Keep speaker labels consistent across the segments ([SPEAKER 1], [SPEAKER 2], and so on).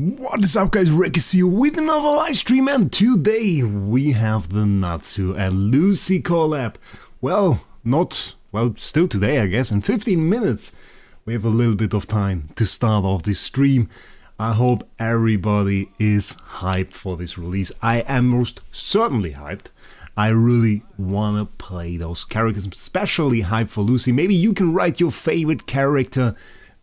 [SPEAKER 1] What is up, guys? Wraec is here with another live stream, and today we have the Natsu and Lucy collab. Still today, I guess. In 15 minutes we have a little bit of time to start off this stream. I hope everybody is hyped for this release. I am most certainly hyped. I really wanna play those characters, especially hyped for Lucy. Maybe you can write your favorite character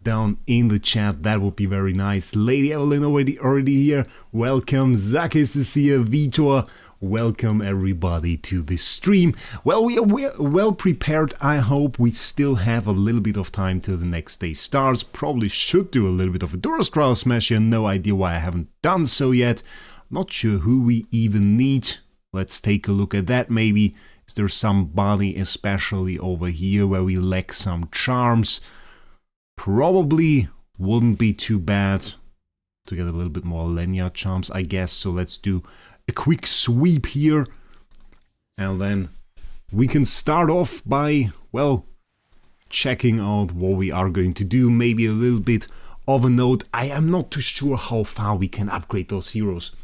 [SPEAKER 1] down in the chat. That would be very nice. Lady Evelyn already here. Welcome. Zakis is here. Vitor. Welcome everybody to this stream. Well, we are well prepared. I hope we still have a little bit of time till the next day starts. Probably should do a little bit of a Doris trial smash here. No idea why I haven't done so yet. Not sure who we even need. Let's take a look at that. Maybe is there somebody especially over here where we lack some charms? Probably wouldn't be too bad to get a little bit more Lenya charms, I guess. So let's do a quick sweep here. And then we can start off by, well, checking out what we are going to do. Maybe a little bit of a note. I am not too sure how far we can upgrade those heroes.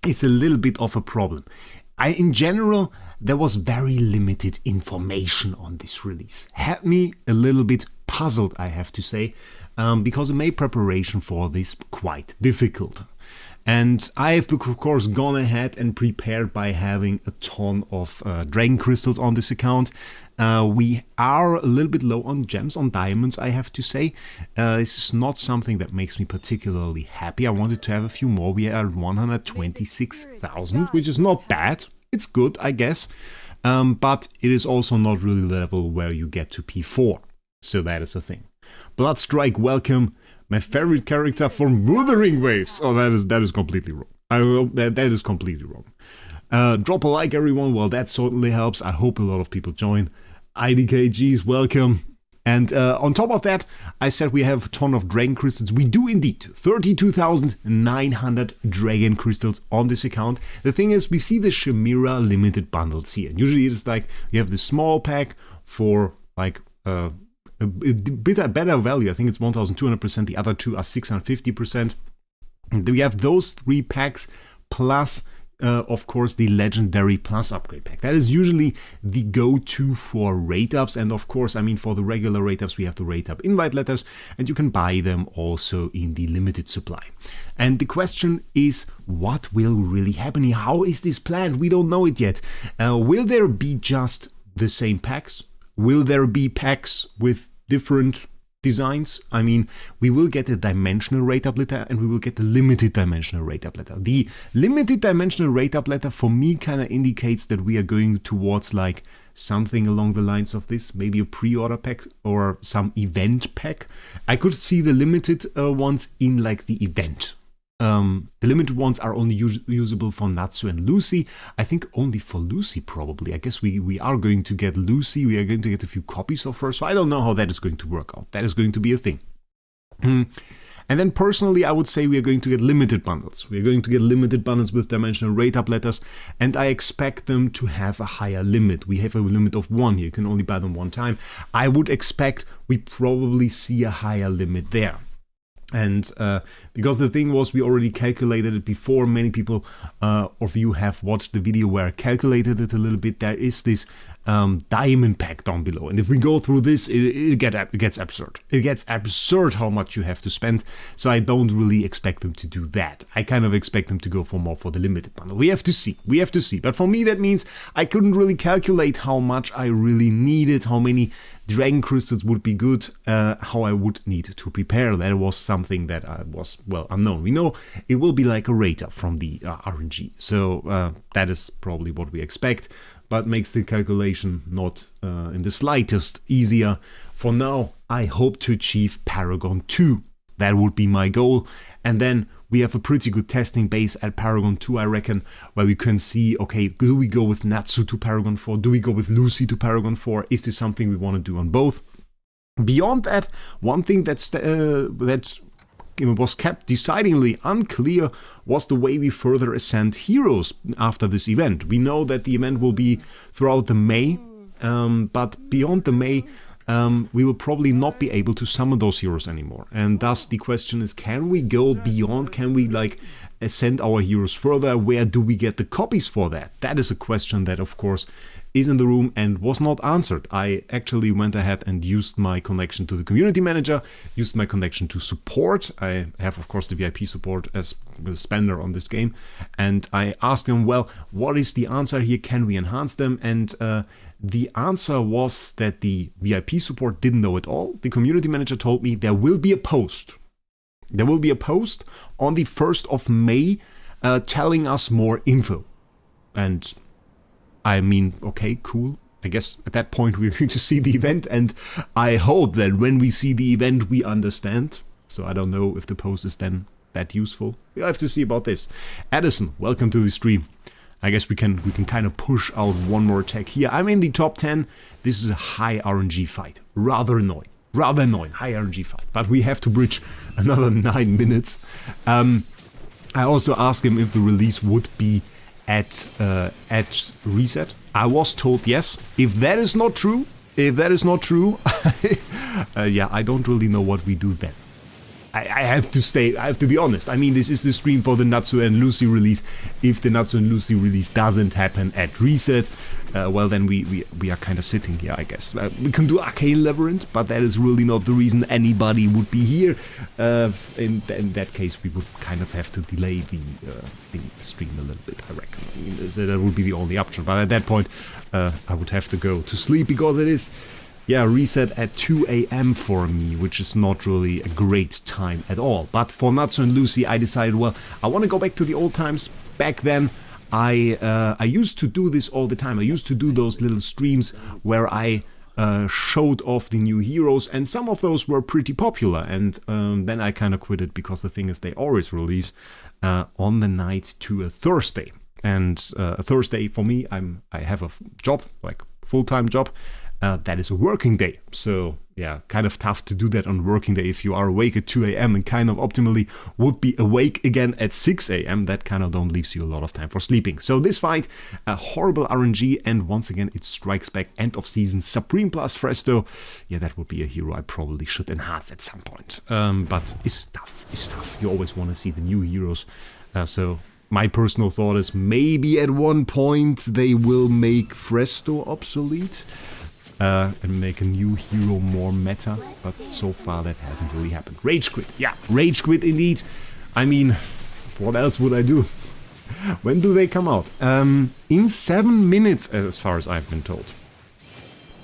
[SPEAKER 1] It's a little bit of a problem. In general, there was very limited information on this release. Had me a little bit puzzled, I have to say, because it made preparation for this quite difficult. And I have, of course, gone ahead and prepared by having a ton of dragon crystals on this account. We are a little bit low on gems, on diamonds, I have to say. This is not something that makes me particularly happy. I wanted to have a few more. We are at 126,000, which is not bad. It's good, I guess. But it is also not really the level where you get to P4. So that is a thing. Bloodstrike, welcome. My favorite character from Wuthering Waves. Oh, that is completely wrong. That is completely wrong. Drop a like, everyone. Well, that certainly helps. I hope a lot of people join. IDKGs, welcome. And on top of that, I said we have a ton of dragon crystals. We do indeed. 32,900 dragon crystals on this account. The thing is, we see the Chimera limited bundles here. Usually it's like you have the small pack for like a bit better value. I think it's 1,200%. The other two are 650%. We have those three packs plus of course the legendary plus upgrade pack. That is usually the go-to for rate ups, and of course, I mean, for the regular rate ups we have the rate up invite letters, and you can buy them also in the limited supply. And the question is, what will really happen here? How is this planned? We don't know it yet. Will there be just the same packs? Will there be packs with different designs? I mean, we will get a dimensional rate up letter and we will get the limited dimensional rate up letter. The limited dimensional rate up letter for me kind of indicates that we are going towards like something along the lines of this, maybe a pre-order pack or some event pack. I could see the limited ones in like the event. The limited ones are only usable for Natsu and Lucy. I think only for Lucy probably. I guess we are going to get Lucy. We are going to get a few copies of her. So I don't know how that is going to work out. That is going to be a thing. And then personally, I would say we are going to get limited bundles. We are going to get limited bundles with dimensional rate up letters. And I expect them to have a higher limit. We have a limit of 1. You can only buy them one time. I would expect we probably see a higher limit there. And because the thing was, we already calculated it before. Many people of you have watched the video where I calculated it a little bit. There is this diamond pack down below, and if we go through this, it gets absurd. It gets absurd how much you have to spend. So I don't really expect them to do that. I kind of expect them to go for more for the limited bundle. We have to see. But for me, that means I couldn't really calculate how much I really needed, how many dragon crystals would be good, how I would need to prepare. That was something that was, well, unknown. We know it will be like a rate up from the RNG. So that is probably what we expect, but makes the calculation not in the slightest easier. For now, I hope to achieve Paragon 2. That would be my goal. And then we have a pretty good testing base at Paragon 2, I reckon, where we can see, okay, do we go with Natsu to Paragon 4? Do we go with Lucy to Paragon 4? Is this something we want to do on both? Beyond that, one thing that was kept decidingly unclear was the way we further ascend heroes after this event. We know that the event will be throughout the May, but beyond the May, we will probably not be able to summon those heroes anymore. And thus the question is, can we go beyond? Can we like send our heroes further? Where do we get the copies for that? That is a question that, of course, is in the room and was not answered. I actually went ahead and used my connection to the community manager, used my connection to support. I have, of course, the VIP support as a spender on this game. And I asked him, well, what is the answer here? Can we enhance them? And the answer was that the VIP support didn't know it all. The community manager told me there will be a post. There will be a post on the 1st of May telling us more info. And I mean, okay, cool. I guess at that point we're going to see the event, and I hope that when we see the event we understand. So I don't know if the post is then that useful. We'll have to see about this. Addison, welcome to the stream. I guess we can kind of push out one more attack here. I'm in the top 10. This is a high RNG fight. Rather annoying. High RNG fight. But we have to bridge another 9 minutes. I also asked him if the release would be at reset. I was told yes. If that is not true, yeah, I don't really know what we do then. I have to be honest. I mean, this is the stream for the Natsu and Lucy release. If the Natsu and Lucy release doesn't happen at reset, well, then we are kind of sitting here, I guess. We can do Arcane Labyrinth, but that is really not the reason anybody would be here. In that case, we would kind of have to delay the stream a little bit, I reckon. I mean, that would be the only option. But at that point, I would have to go to sleep because it is... yeah, reset at 2 AM for me, which is not really a great time at all. But for Natsu and Lucy, I decided, well, I want to go back to the old times. Back then, I used to do this all the time. I used to do those little streams where I showed off the new heroes, and some of those were pretty popular. And then I kind of quit it because the thing is they always release on the night to a Thursday. And a Thursday for me, I have a job, like full-time job. That is a working day. So yeah, kind of tough to do that on working day if you are awake at 2 AM and kind of optimally would be awake again at 6 AM. That kind of don't leaves you a lot of time for sleeping. So this fight, a horrible RNG, and once again it strikes back end of season Supreme plus Fresto. Yeah, that would be a hero I probably should enhance at some point. But it's tough. You always want to see the new heroes. So my personal thought is maybe at one point they will make Fresto obsolete. And make a new hero more meta, but so far that hasn't really happened. Rage quit, yeah, rage quit indeed. I mean, what else would I do? When do they come out? In 7 minutes, as far as I've been told.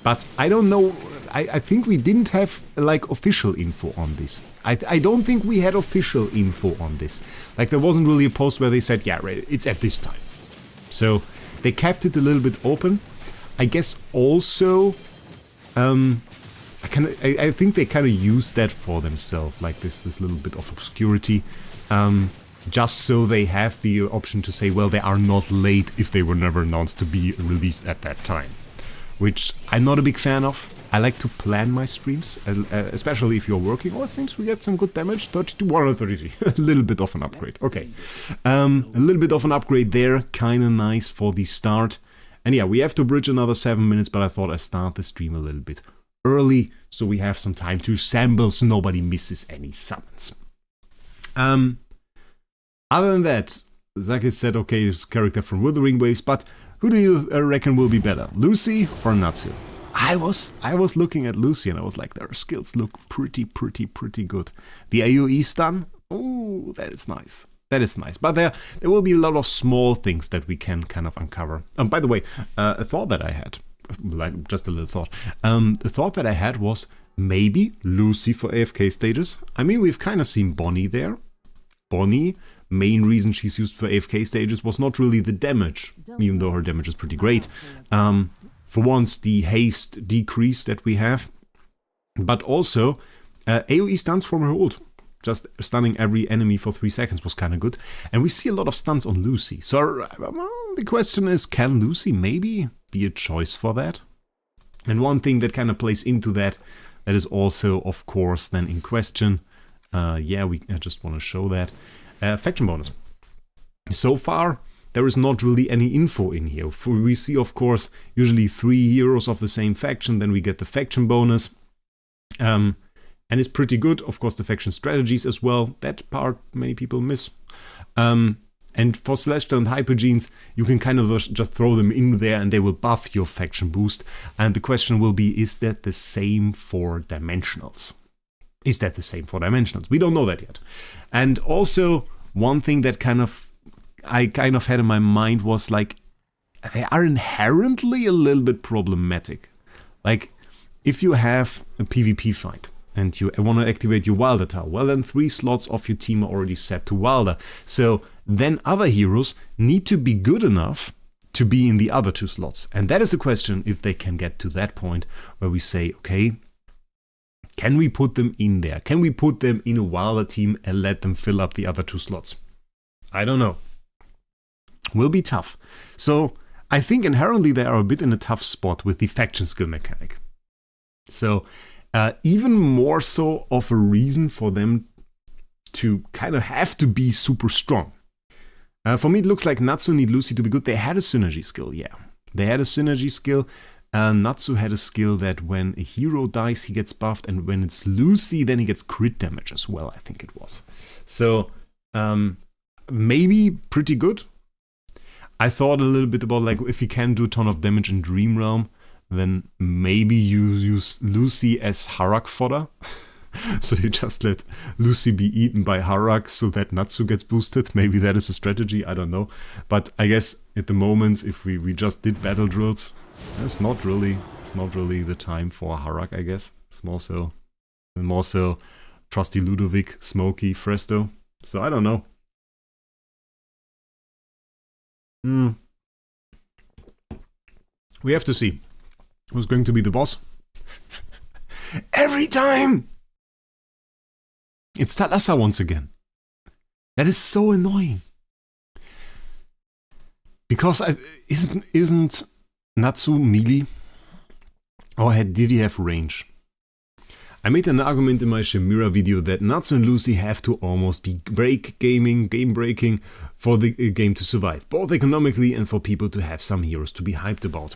[SPEAKER 1] But I don't know, I think we didn't have like official info on this. I don't think we had official info on this. Like there wasn't really a post where they said, yeah, right, it's at this time. So they kept it a little bit open. I guess also, I think they kind of use that for themselves, like this little bit of obscurity, just so they have the option to say, well, they are not late if they were never announced to be released at that time, which I'm not a big fan of. I like to plan my streams, especially if you're working. Oh, it seems we get some good damage, 32, 133, a little bit of an upgrade, okay. A little bit of an upgrade there, kind of nice for the start. And yeah, we have to bridge another 7 minutes, but I thought I'd start the stream a little bit early, so we have some time to assemble, so nobody misses any summons. Other than that, Zaki said, okay, his character from Withering Waves, but who do you reckon will be better, Lucy or Natsu? I was looking at Lucy and I was like, their skills look pretty good. The AoE stun, oh, that is nice. That is nice, but there will be a lot of small things that we can kind of uncover. By the way, a thought that I had, like just a little thought. The thought that I had was maybe Lucy for AFK stages. I mean, we've kind of seen Bonnie there. Bonnie, main reason she's used for AFK stages was not really the damage, even though her damage is pretty great. For once, the haste decrease that we have, but also AoE stuns from her ult. Just stunning every enemy for 3 seconds was kind of good. And we see a lot of stuns on Lucy. So the question is, can Lucy maybe be a choice for that? And one thing that kind of plays into that is also, of course, then in question. Yeah, I just want to show that. Faction bonus. So far, there is not really any info in here. We see, of course, usually 3 heroes of the same faction, then we get the faction bonus. And it's pretty good. Of course, the faction strategies as well. That part many people miss. And for Celestial and Hypergenes, you can kind of just throw them in there and they will buff your faction boost. And the question will be, is that the same for Dimensionals? Is that the same for Dimensionals? We don't know that yet. And also, one thing that I kind of had in my mind was like, they are inherently a little bit problematic. Like, if you have a PvP fight, and you want to activate your Wilder Tower, well then 3 slots of your team are already set to Wilder. So then other heroes need to be good enough to be in the other 2 slots. And that is the question, if they can get to that point where we say, okay, can we put them in there? Can we put them in a Wilder team and let them fill up the other 2 slots? I don't know. Will be tough. So I think inherently they are a bit in a tough spot with the faction skill mechanic. So even more so of a reason for them to kind of have to be super strong. For me, it looks like Natsu need Lucy to be good. They had a synergy skill, yeah. They had a synergy skill. Natsu had a skill that when a hero dies, he gets buffed. And when it's Lucy, then he gets crit damage as well, I think it was. So, maybe pretty good. I thought a little bit about, like, if you can do a ton of damage in Dream Realm, then maybe you use Lucy as Harak fodder. So you just let Lucy be eaten by Harak so that Natsu gets boosted. Maybe that is a strategy, I don't know. But I guess at the moment, if we just did battle drills, it's not really the time for Harak, I guess. It's more so Trusty Ludovic, Smokey, Fresto. So I don't know. We have to see who's going to be the boss. Every time! It's Thalassa once again. That is so annoying. Because isn't Natsu melee? Or did he have range? I made an argument in my Chimera video that Natsu and Lucy have to almost be game breaking for the game to survive, both economically and for people to have some heroes to be hyped about.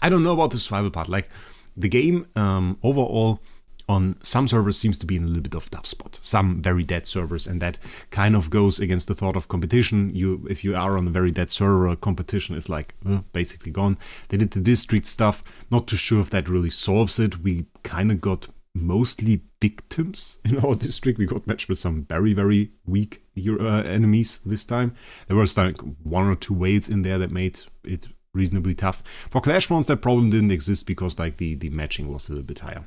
[SPEAKER 1] I don't know about the survival part. Like, the game overall on some servers seems to be in a little bit of a tough spot. Some very dead servers, and that kind of goes against the thought of competition. If you are on a very dead server, competition is like basically gone. They did the district stuff. Not too sure if that really solves it. We kind of got mostly victims in our district. We got matched with some very, very weak enemies this time. There was like 1 or 2 waves in there that made it reasonably tough. For Clash ones, that problem didn't exist because like the matching was a little bit higher.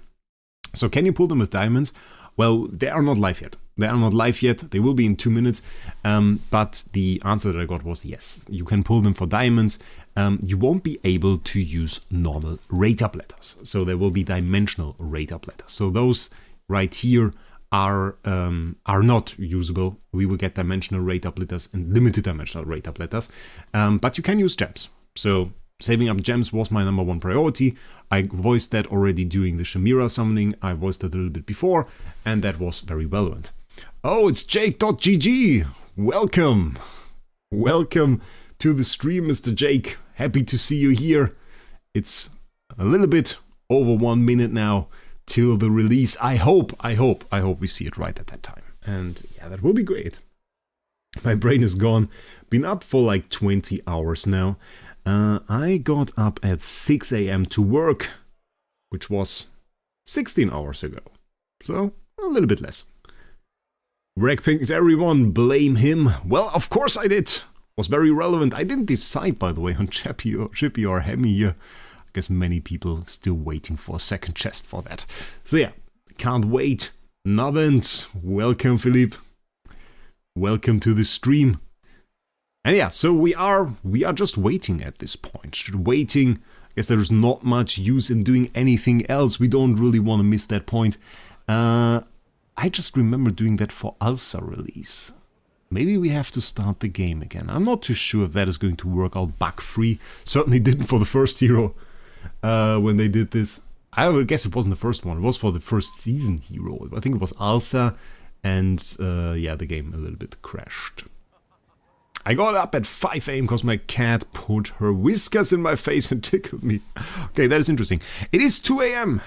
[SPEAKER 1] So can you pull them with diamonds? Well, they are not live yet. They will be in 2 minutes. But the answer that I got was yes. You can pull them for diamonds. You won't be able to use normal rate up letters. So there will be dimensional rate up letters. So those right here are not usable. We will get dimensional rate up letters and limited dimensional rate up letters. But you can use gems. So saving up gems was my #1 priority. I voiced that already during the Chimera summoning. I voiced it a little bit before, and that was very relevant. Oh, it's Jake.gg. Welcome. Welcome to the stream, Mr. Jake. Happy to see you here. It's a little bit over 1 minute now till the release. I hope we see it right at that time. And yeah, that will be great. My brain is gone. Been up for like 20 hours now. I got up at 6 AM to work, which was 16 hours ago. So, a little bit less. Wraec picked everyone, blame him. Well, of course I did. Was very relevant. I didn't decide, by the way, on Chippy or Hemi here. I guess many people still waiting for a second chest for that. So yeah, can't wait. Navent, welcome Philippe. Welcome to the stream. And yeah, so we are just waiting at this point. Waiting. I guess there's not much use in doing anything else. We don't really want to miss that point. I just remember doing that for Ulsa release. Maybe we have to start the game again. I'm not too sure if that is going to work out bug-free. Certainly didn't for the first hero when they did this. I would guess it wasn't the first one. It was for the first season hero. I think it was Ulsa. And yeah, the game a little bit crashed. I got up at 5 AM because my cat put her whiskers in my face and tickled me. Okay, that is interesting. It is 2 AM.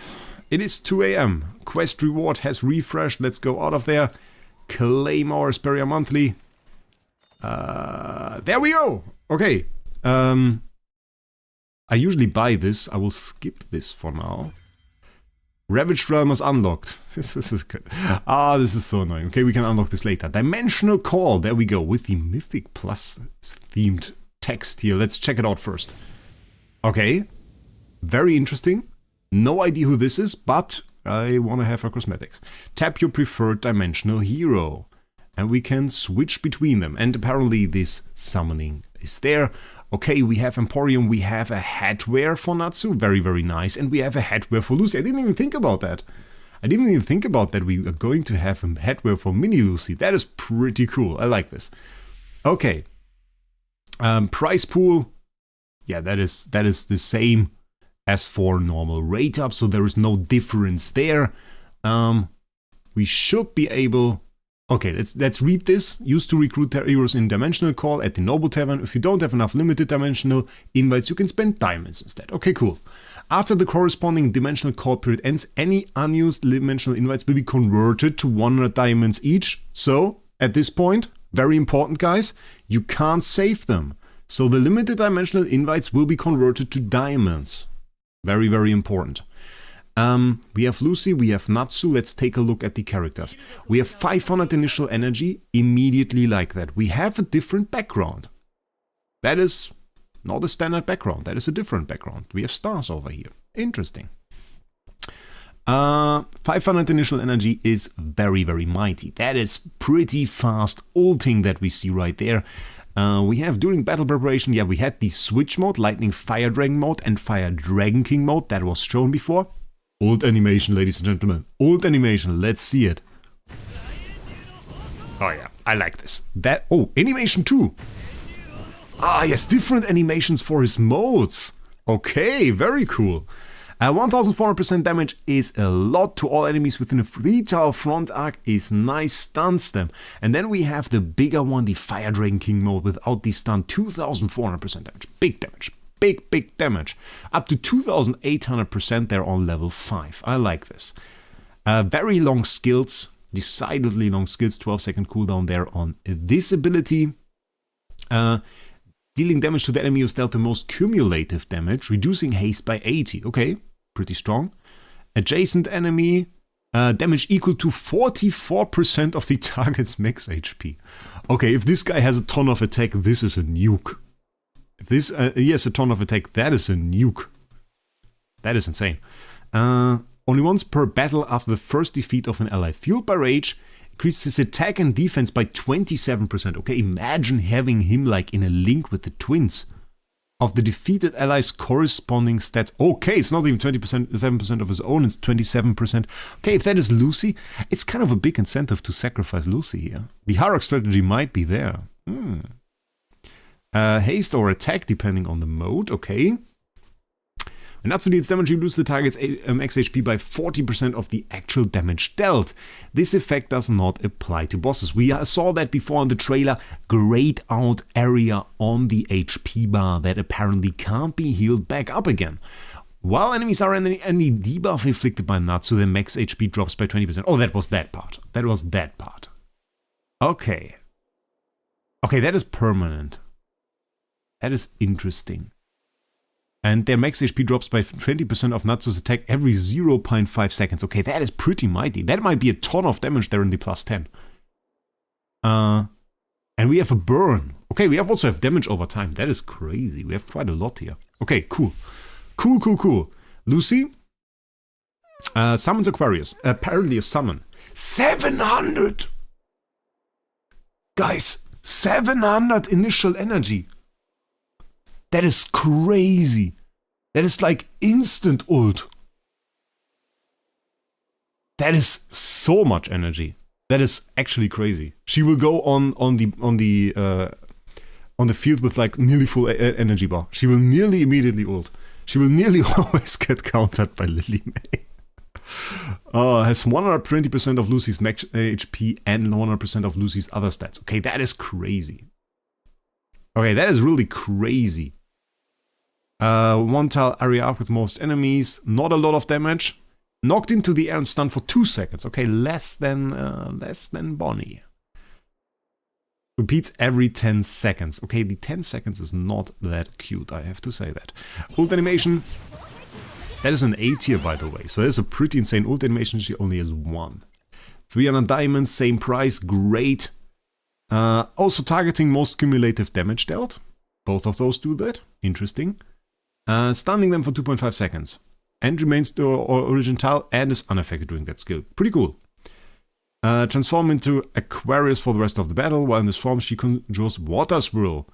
[SPEAKER 1] It is 2 AM. Quest reward has refreshed. Let's go out of there. Claim our Asperia monthly. There we go. Okay. I usually buy this. I will skip this for now. Ravaged Realm is unlocked. This is good. This is so annoying. Okay, we can unlock this later. Dimensional Call. There we go. With the Mythic Plus themed text here. Let's check it out first. Okay. Very interesting. No idea who this is, but I want to have her cosmetics. Tap your preferred dimensional hero. And we can switch between them. And apparently this summoning is there. Okay, we have Emporium, we have a headwear for Natsu, very, very nice. And we have a headwear for Lucy. I didn't even think about that. I didn't even think about that we are going to have a headwear for Mini Lucy. That is pretty cool. I like this. Okay. Price pool. Yeah, that is the same as for normal rate up, so there is no difference there. We should be able... Okay, let's read this. Used to recruit heroes in Dimensional Call at the Noble Tavern. If you don't have enough limited dimensional invites, you can spend diamonds instead. Okay, cool. After the corresponding Dimensional Call period ends, any unused dimensional invites will be converted to 100 diamonds each. So, at this point, very important guys, you can't save them. So the limited dimensional invites will be converted to diamonds. Very, very important. We have Lucy, we have Natsu. Let's take a look at the characters. We have 500 initial energy, immediately like that. We have a different background. That is not a standard background, that is a different background. We have stars over here. Interesting. 500 initial energy is very, very mighty. That is pretty fast ulting that we see right there. We have during battle preparation, yeah, we had the switch mode, Lightning Fire Dragon mode and Fire Dragon King mode that was shown before. Ult animation, ladies and gentlemen. Ult animation, let's see it. Oh yeah, I like this. Animation too. Yes, different animations for his modes. Okay, very cool. 1400% damage is a lot to all enemies within a free-tile front arc is nice, stuns them. And then we have the bigger one, the Fire Dragon King mode without the stun, 2400% damage. Big damage. Big damage. Up to 2800% there on level 5. I like this. Very long skills. Decidedly long skills. 12-second cooldown there on this ability. Dealing damage to the enemy who's dealt the most cumulative damage. Reducing haste by 80. Okay, pretty strong. Adjacent enemy. Damage equal to 44% of the target's max HP. Okay, if this guy has a ton of attack, this is a nuke. If this he has a ton of attack, that is a nuke. That is insane. Only once per battle after the first defeat of an ally. Fueled by rage, increases his attack and defense by 27%. Okay, imagine having him like in a link with the twins. Of the defeated allies corresponding stats. Okay, it's not even 20%, 7% of his own, it's 27%. Okay, if that is Lucy, it's kind of a big incentive to sacrifice Lucy here. The Harak strategy might be there. Haste or attack, depending on the mode. Okay. When Natsu deals damage, you lose the target's max HP by 40% of the actual damage dealt. This effect does not apply to bosses. We saw that before in the trailer. Grayed out area on the HP bar that apparently can't be healed back up again. While enemies are in any debuff inflicted by Natsu, their max HP drops by 20%. Oh, that was that part. That was that part. Okay. Okay, that is permanent. That is interesting. And their max HP drops by 20% of Natsu's attack every 0.5 seconds. Okay, that is pretty mighty. That might be a ton of damage there in the plus 10. And we have a burn. Okay, we also have damage over time. That is crazy. We have quite a lot here. Okay, cool. Cool. Lucy summons Aquarius. Apparently a summon. 700! Guys, 700 initial energy. That is crazy. That is like instant ult. That is so much energy. That is actually crazy. She will go on the field with like nearly full energy bar. She will nearly immediately ult. She will nearly always get countered by Lily May. Has 120% of Lucy's max HP and 100% of Lucy's other stats. Okay, that is crazy. Okay, that is really crazy. One tile area up with most enemies. Not a lot of damage. Knocked into the air and stunned for 2 seconds. Okay, less than Bonnie. Repeats every 10 seconds. Okay, the 10 seconds is not that cute, I have to say that. Ult animation. That is an A tier, by the way. So that is a pretty insane ult animation. She only has 1. 300 diamonds, same price. Great. Also targeting most cumulative damage dealt. Both of those do that. Interesting. Stunning them for 2.5 seconds. And remains the original tile and is unaffected during that skill. Pretty cool. Transform into Aquarius for the rest of the battle. While in this form, she conjures Water Swirl.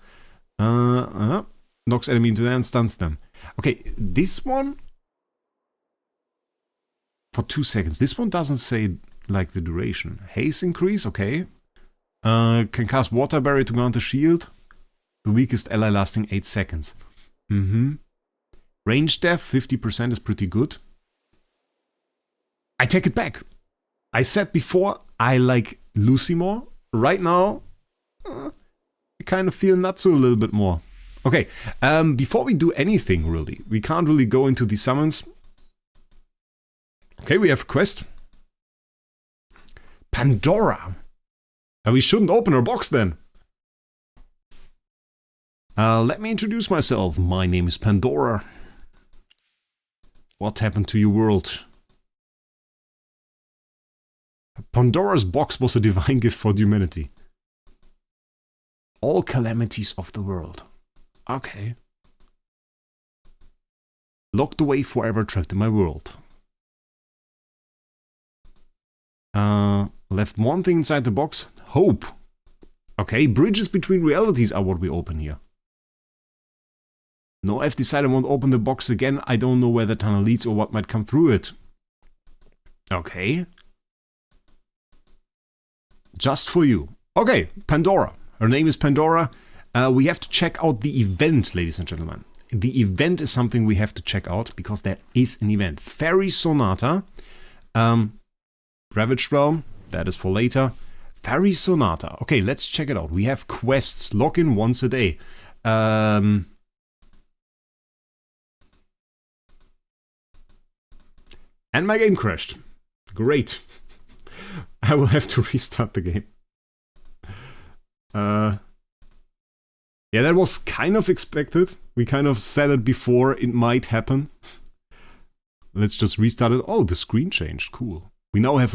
[SPEAKER 1] Knocks enemy into the air and stuns them. Okay, this one... For 2 seconds. This one doesn't say, like, the duration. Haste increase, okay. Can cast Water Barrier to grant a shield. The weakest ally lasting 8 seconds. Range def, 50% is pretty good. I take it back. I said before, I like Lucy more. Right now, I kind of feel Natsu a little bit more. Okay, before we do anything, really, we can't really go into the summons. Okay, we have a quest. Pandora. We shouldn't open our box then. Let me introduce myself. My name is Pandora. What happened to your world? Pandora's box was a divine gift for humanity. All calamities of the world. Okay. Locked away forever, trapped in my world. Left one thing inside the box. Hope. Okay, bridges between realities are what we open here. No, I've decided I won't open the box again. I don't know where the tunnel leads or what might come through it. Okay. Just for you. Okay, Pandora. Her name is Pandora. We have to check out the event, ladies and gentlemen. The event is something we have to check out because there is an event. Fairy Sonata. Ravaged Realm. That is for later. Fairy Sonata. Okay, let's check it out. We have quests. Log in once a day. And my game crashed. Great. I will have to restart the game. Yeah, that was kind of expected. We kind of said it before. It might happen. Let's just restart it. Oh, the screen changed. Cool. We now have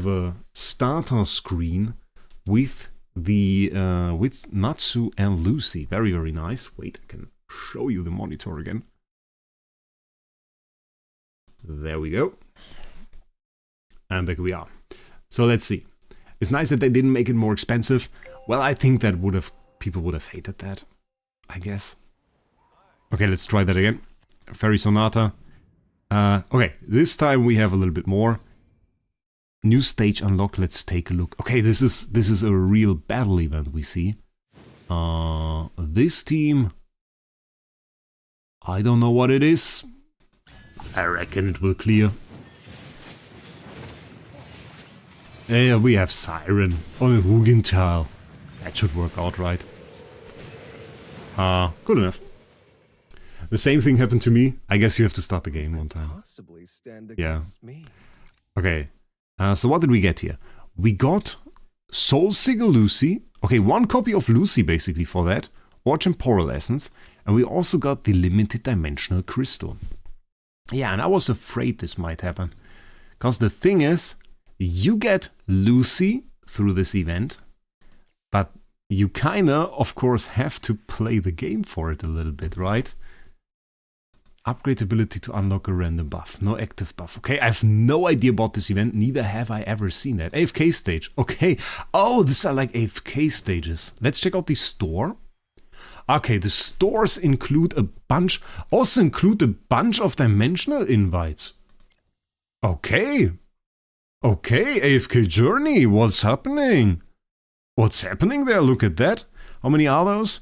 [SPEAKER 1] a starter screen with the with Natsu and Lucy. Very, very nice. Wait, I can show you the monitor again. There we go. And back we are. So let's see. It's nice that they didn't make it more expensive. Well, I think that people would have hated that, I guess. Okay, let's try that again. Fairy Sonata. Okay, this time we have a little bit more. New stage unlocked. Let's take a look. Okay, this is a real battle event we see. This team, I don't know what it is. I reckon it will clear. Yeah, we have Siren on a Rugenthal. That should work out right. Good enough. The same thing happened to me. I guess you have to start the game one time. Yeah. Okay. So what did we get here? We got Soul Singer Lucy. Okay, one copy of Lucy basically for that. Or Temporal Essence. And we also got the Limited Dimensional Crystal. Yeah, and I was afraid this might happen. Because the thing is, you get Lucy through this event. But you kinda, of course, have to play the game for it a little bit, right? Upgrade ability to unlock a random buff. No active buff. Okay, I have no idea about this event. Neither have I ever seen that. AFK stage. Okay. Oh, these are like AFK stages. Let's check out the store. Okay, the stores include a bunch of dimensional invites. Okay. Okay, AFK journey. What's happening? What's happening there? Look at that. How many are those?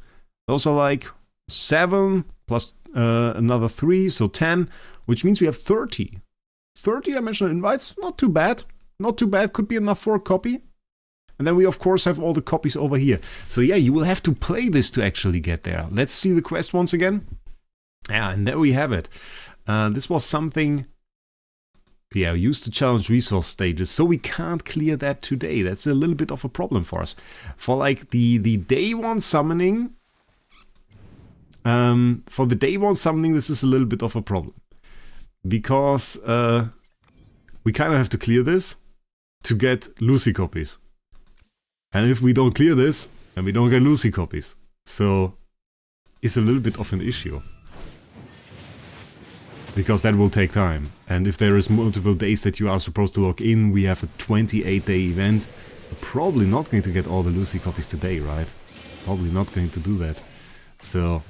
[SPEAKER 1] Those are like 7 plus another 3, so 10, which means we have 30. 30 dimensional invites, not too bad. Not too bad, could be enough for a copy. And then we of course have all the copies over here. So yeah, you will have to play this to actually get there. Let's see the quest once again. Yeah, and there we have it. This was something, yeah, used to challenge resource stages. So we can't clear that today. That's a little bit of a problem for us. For like the day one summoning, this is a little bit of a problem. Because we kind of have to clear this to get Lucy copies. And if we don't clear this, then we don't get Lucy copies. So it's a little bit of an issue. Because that will take time. And if there is multiple days that you are supposed to log in, we have a 28-day event. We're probably not going to get all the Lucy copies today, right? Probably not going to do that. So,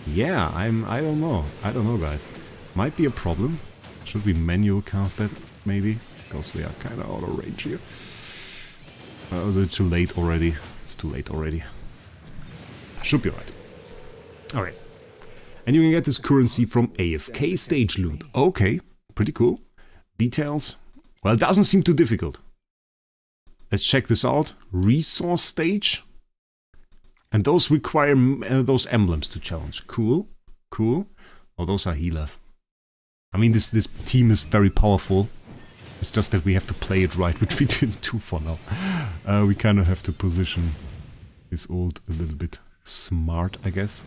[SPEAKER 1] yeah, I don't know. I don't know, guys. Might be a problem. Should we manual cast that, maybe? Because we are kind of out of range here. Is it too late already? It's too late already. Should be alright. Alright. And you can get this currency from AFK stage loot. Okay, pretty cool. Details. Well, it doesn't seem too difficult. Let's check this out. Resource stage. And those require those emblems to challenge. Cool, cool. Oh, those are healers. I mean, this team is very powerful. It's just that we have to play it right, which we didn't do for now. We kind of have to position this ult a little bit smart, I guess.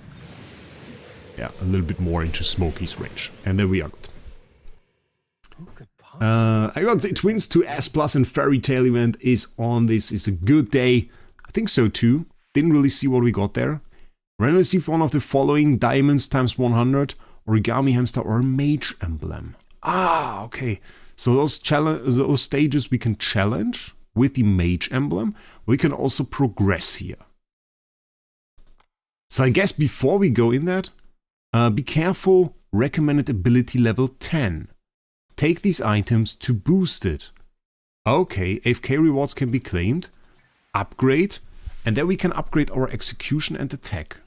[SPEAKER 1] Yeah, a little bit more into Smokey's range. And there we are good. I got the Twins to S Plus and Fairy Tail event is on this. It's a good day. I think so too. Didn't really see what we got there. Randomly receive one of the following diamonds times 100, origami hamster or mage emblem. Ah, okay. So those stages we can challenge with the mage emblem. We can also progress here. So I guess before we go in that, be careful, recommended ability level 10. Take these items to boost it. Okay, AFK rewards can be claimed. Upgrade. And then we can upgrade our execution and attack.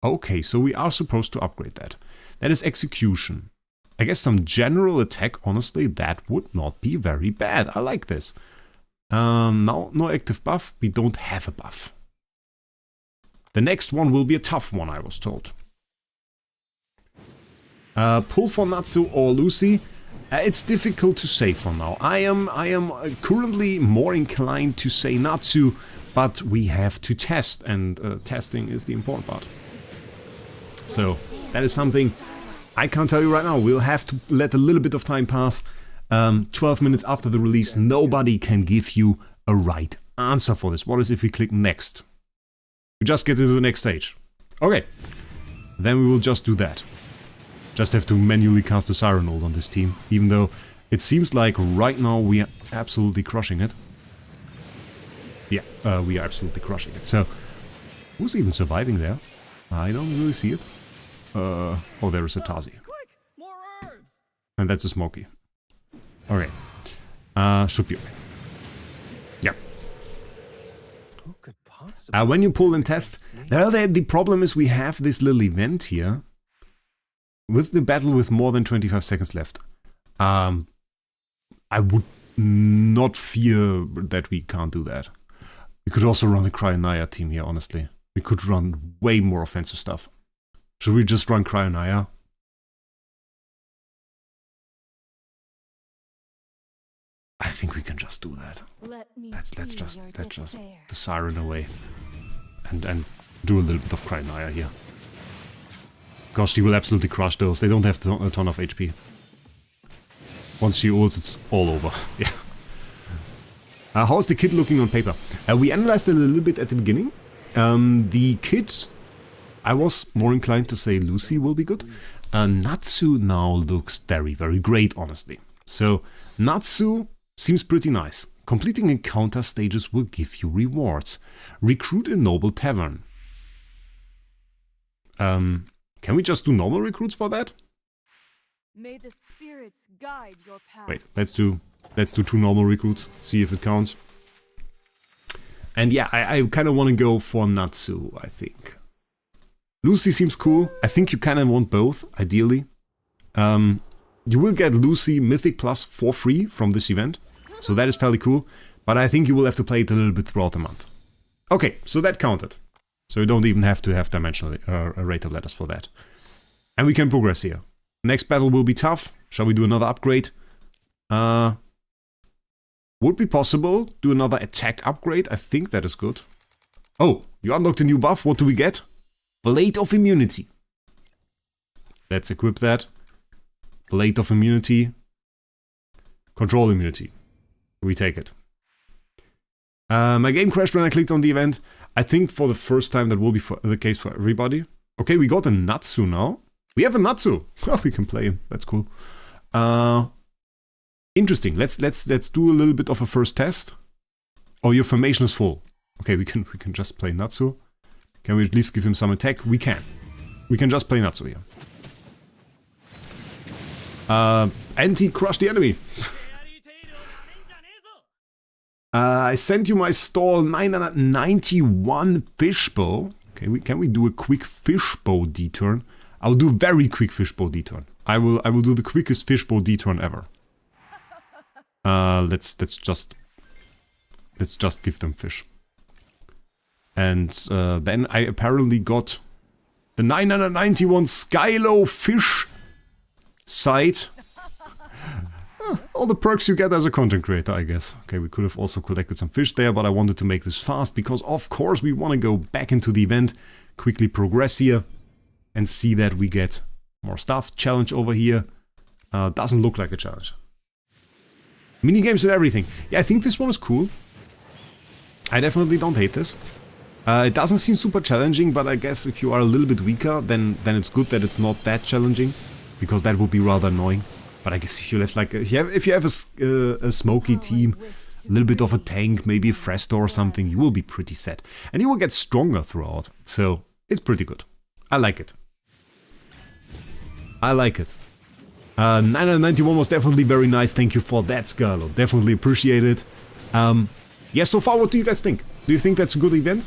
[SPEAKER 1] Okay, so we are supposed to upgrade that. That is execution. I guess some general attack, honestly, that would not be very bad. I like this. Now, no active buff. We don't have a buff. The next one will be a tough one, I was told. Pull for Natsu or Lucy. It's difficult to say for now. I am currently more inclined to say Natsu, but we have to test, and testing is the important part. So that is something I can't tell you right now. We'll have to let a little bit of time pass. 12 minutes after the release, nobody can give you a right answer for this. What is if we click next? We just get into the next stage. Okay, then we will just do that. Just have to manually cast a Siren ult on this team, even though it seems like right now we are absolutely crushing it. Yeah, we are absolutely crushing it. So, who's even surviving there? I don't really see it. Oh, there is a Tazi. And that's a Smokey. Okay. Should be okay. Yeah. When you pull and test, the problem is we have this little event here. With the battle with more than 25 seconds left. I would not fear that we can't do that. We could also run a Cryonaya team here, honestly. We could run way more offensive stuff. Should we just run Cryonaya? I think we can just do that. Let's just the Siren away. And do a little bit of Cryonaya here. Because she will absolutely crush those. They don't have a ton of HP. Once she ults, it's all over. Yeah. How's the kit looking on paper? We analyzed it a little bit at the beginning. The kit, I was more inclined to say Lucy will be good. Natsu now looks very, very great, honestly. So, Natsu seems pretty nice. Completing encounter stages will give you rewards. Recruit a noble tavern. Can we just do normal recruits for that?
[SPEAKER 2] May the spirits guide your path.
[SPEAKER 1] Wait, let's do 2 normal recruits, see if it counts. And yeah, I kind of want to go for Natsu, I think. Lucy seems cool. I think you kind of want both, ideally. You will get Lucy Mythic Plus for free from this event. So that is fairly cool. But I think you will have to play it a little bit throughout the month. Okay, so that counted. So you don't even have to have dimensional rate of letters for that. And we can progress here. Next battle will be tough. Shall we do another upgrade? Would be possible. Do another attack upgrade. I think that is good. Oh, you unlocked a new buff. What do we get? Blade of Immunity. Let's equip that. Blade of Immunity. Control Immunity. We take it. My game crashed when I clicked on the event. I think for the first time that will be the case for everybody. Okay, we got a Natsu now. We have a Natsu. Oh, we can play him. That's cool. Interesting. Let's do a little bit of a first test. Oh, your formation is full. Okay, we can just play Natsu. Can we at least give him some attack? We can. We can just play Natsu here. And he crushed the enemy. I sent you my stall 991 fishbow. Okay, can we do a quick fishbow deturn? I'll do a very quick fishbow deturn. I will do the quickest fishbow deturn ever. Let's just give them fish. And then I apparently got the 991 Skylo fish site. All the perks you get as a content creator, I guess. Okay, we could have also collected some fish there, but I wanted to make this fast because, of course, we want to go back into the event, quickly progress here, and see that we get more stuff. Challenge over here. Doesn't look like a challenge. Minigames and everything. Yeah, I think this one is cool. I definitely don't hate this. It doesn't seem super challenging, but I guess if you are a little bit weaker, then it's good that it's not that challenging, because that would be rather annoying. But I guess if you have like if you have a smoky team, a little bit of a tank, maybe a Fresto or something, you will be pretty set, and you will get stronger throughout. So it's pretty good. I like it. I like it. 991 was definitely very nice. Thank you for that, Scarlo. Definitely appreciate it. Yeah, so far, what do you guys think? Do you think that's a good event?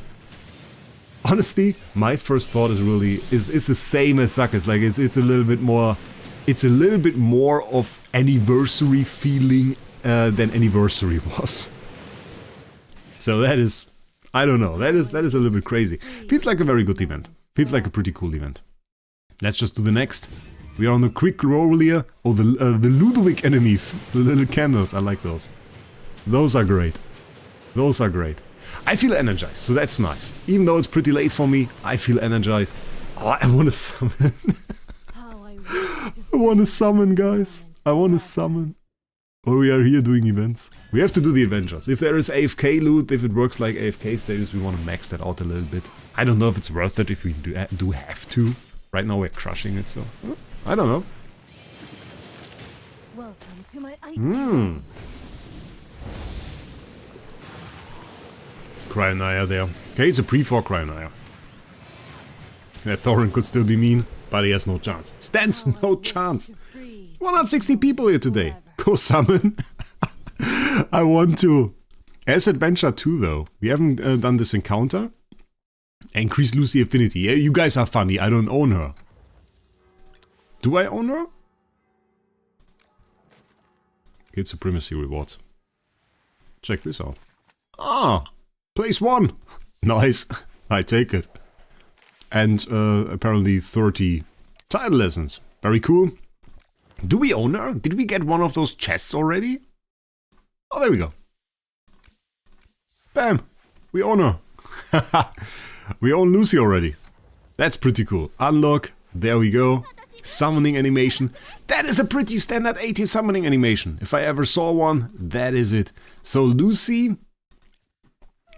[SPEAKER 1] Honestly, my first thought is really is the same as Suckers. Like it's a little bit more. It's a little bit more of anniversary feeling than Anniversary was. So that is, I don't know, that is a little bit crazy. Feels like a very good event. Feels like a pretty cool event. Let's just do the next. We are on a quick roll here. Oh, the Ludovic enemies, the little candles. I like those. Those are great. Those are great. I feel energized, so that's nice. Even though it's pretty late for me, I feel energized. Oh, I want to summon. I want to summon, guys. I want to summon. Oh, we are here doing events. We have to do the adventures. If there is AFK loot, if it works like AFK status, we want to max that out a little bit. I don't know if it's worth it if we do have to. Right now we're crushing it, so I don't know.
[SPEAKER 2] Welcome to my
[SPEAKER 1] Cryonaya there. Okay, it's a pre-4 Cryonaya. That Thorin could still be mean, but he has no chance. Stands no chance. 160 people here today. Go summon. I want to. As Adventure 2 though. We haven't done this encounter. Increase Lucy affinity. Yeah, you guys are funny. I don't own her. Do I own her? Get supremacy rewards. Check this out. Ah! Place 1! Nice. I take it. And apparently 30 title lessons. Very cool. Do we own her? Did we get one of those chests already? Oh, there we go. Bam! We own her. We own Lucy already. That's pretty cool. Unlock. There we go. Summoning animation. That is a pretty standard 80 summoning animation. If I ever saw one, that is it. So Lucy,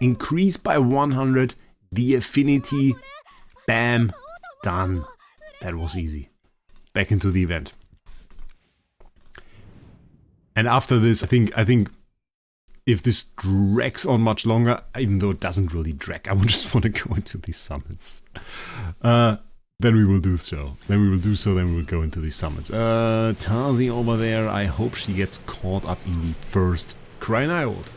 [SPEAKER 1] increase by 100 the affinity. Bam. Done. That was easy. Back into the event. And after this, I think if this drags on much longer, even though it doesn't really drag, I just want to go into these summons. Then we will do so. Then we will go into these summons. Tazi over there, I hope she gets caught up in the first Cryoniold.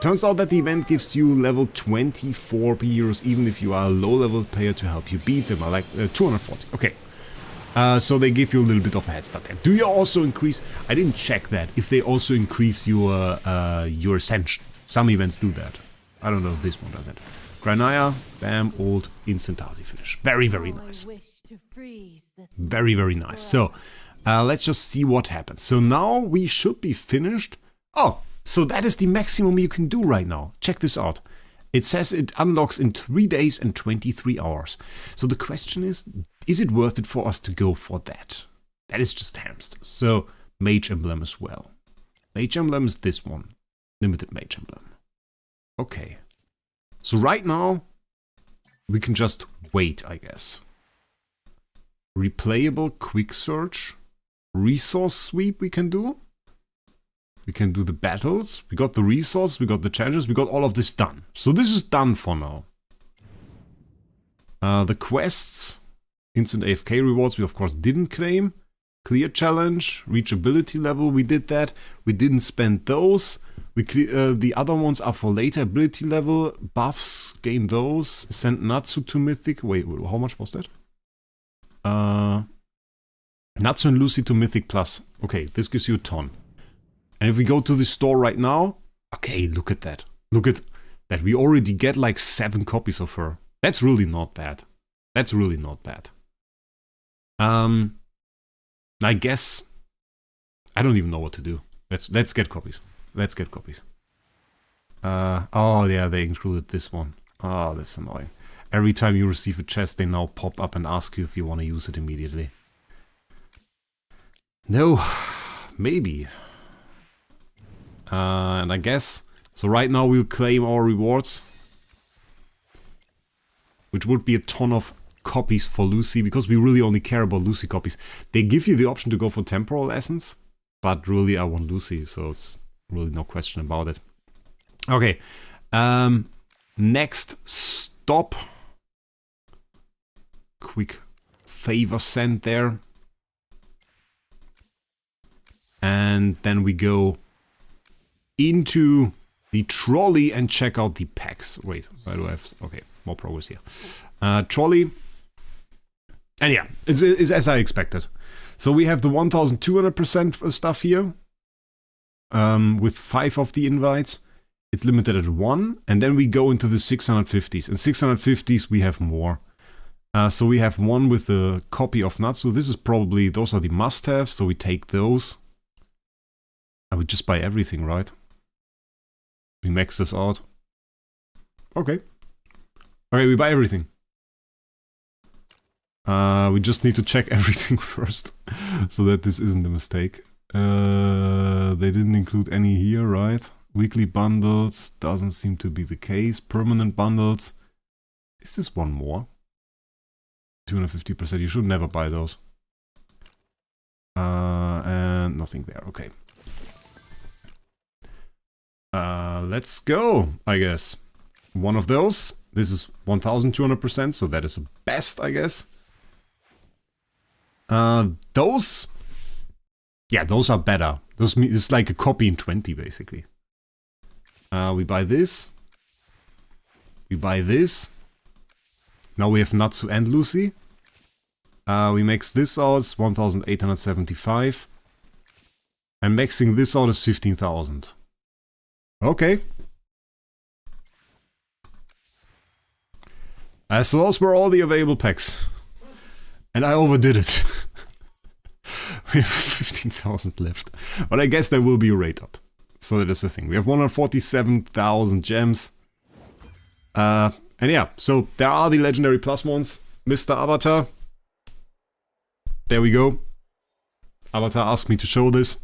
[SPEAKER 1] Turns out that the event gives you level 24 heroes, even if you are a low level player, to help you beat them. I like 240. Okay. So they give you a little bit of a head start there. Do you also increase... I didn't check that. If they also increase your ascension. Some events do that. I don't know if this one does it. Granaya, bam, old, instant Tazi finish. Very, very nice. Very, very nice. So, let's just see what happens. So now we should be finished. Oh, so that is the maximum you can do right now. Check this out. It says it unlocks in 3 days and 23 hours. So the question is it worth it for us to go for that? That is just hamster. So, Mage Emblem as well. Mage Emblem is this one. Limited Mage Emblem. Okay. So right now, we can just wait, I guess. Replayable quick search. Resource sweep we can do. We can do the battles. We got the resource, we got the challenges, we got all of this done. So this is done for now. The quests, instant AFK rewards, we of course didn't claim. Clear challenge, reachability level, we did that. We didn't spend those. The other ones are for later. Ability level, buffs, gain those. Send Natsu to Mythic. Wait, how much was that? Natsu and Lucy to Mythic Plus. Okay, this gives you a ton. And if we go to the store right now, okay, look at that. Look at that. We already get like 7 copies of her. That's really not bad. That's really not bad. I guess I don't even know what to do. Let's get copies. Let's get copies. Oh yeah, they included this one. Oh, that's annoying. Every time you receive a chest, they now pop up and ask you if you want to use it immediately. No, maybe. And I guess, so right now we'll claim our rewards. Which would be a ton of copies for Lucy, because we really only care about Lucy copies. They give you the option to go for Temporal Essence, but really I want Lucy, so it's really no question about it. Okay, next stop. Quick favor send there. And then we go into the trolley and check out the packs. Wait, why do I have... Okay, more progress here. Trolley. And yeah, it's as I expected. So we have the 1200% stuff here. With 5 of the invites. It's limited at 1. And then we go into the 650s. And 650s we have more. So we have one with a copy of Natsu. This is probably... Those are the must-haves, so we take those. I would just buy everything, right? We max this out. Okay. Okay, we buy everything. We just need to check everything first, so that this isn't a mistake. They didn't include any here, right? Weekly bundles, doesn't seem to be the case. Permanent bundles. Is this one more? 250%, you should never buy those. And nothing there, okay. Let's go, I guess. One of those. This is 1200%, so that is the best, I guess. Those... Yeah, those are better. Those it's like a copy in 20, basically. We buy this. We buy this. Now we have Natsu and Lucy. We max this out, 1875. And maxing this out is 15,000. Okay. So those were all the available packs. And I overdid it. We have 15,000 left. But I guess there will be a rate up. So that is the thing. We have 147,000 gems. And yeah, so there are the Legendary Plus ones. Mr. Avatar. There we go. Avatar asked me to show this.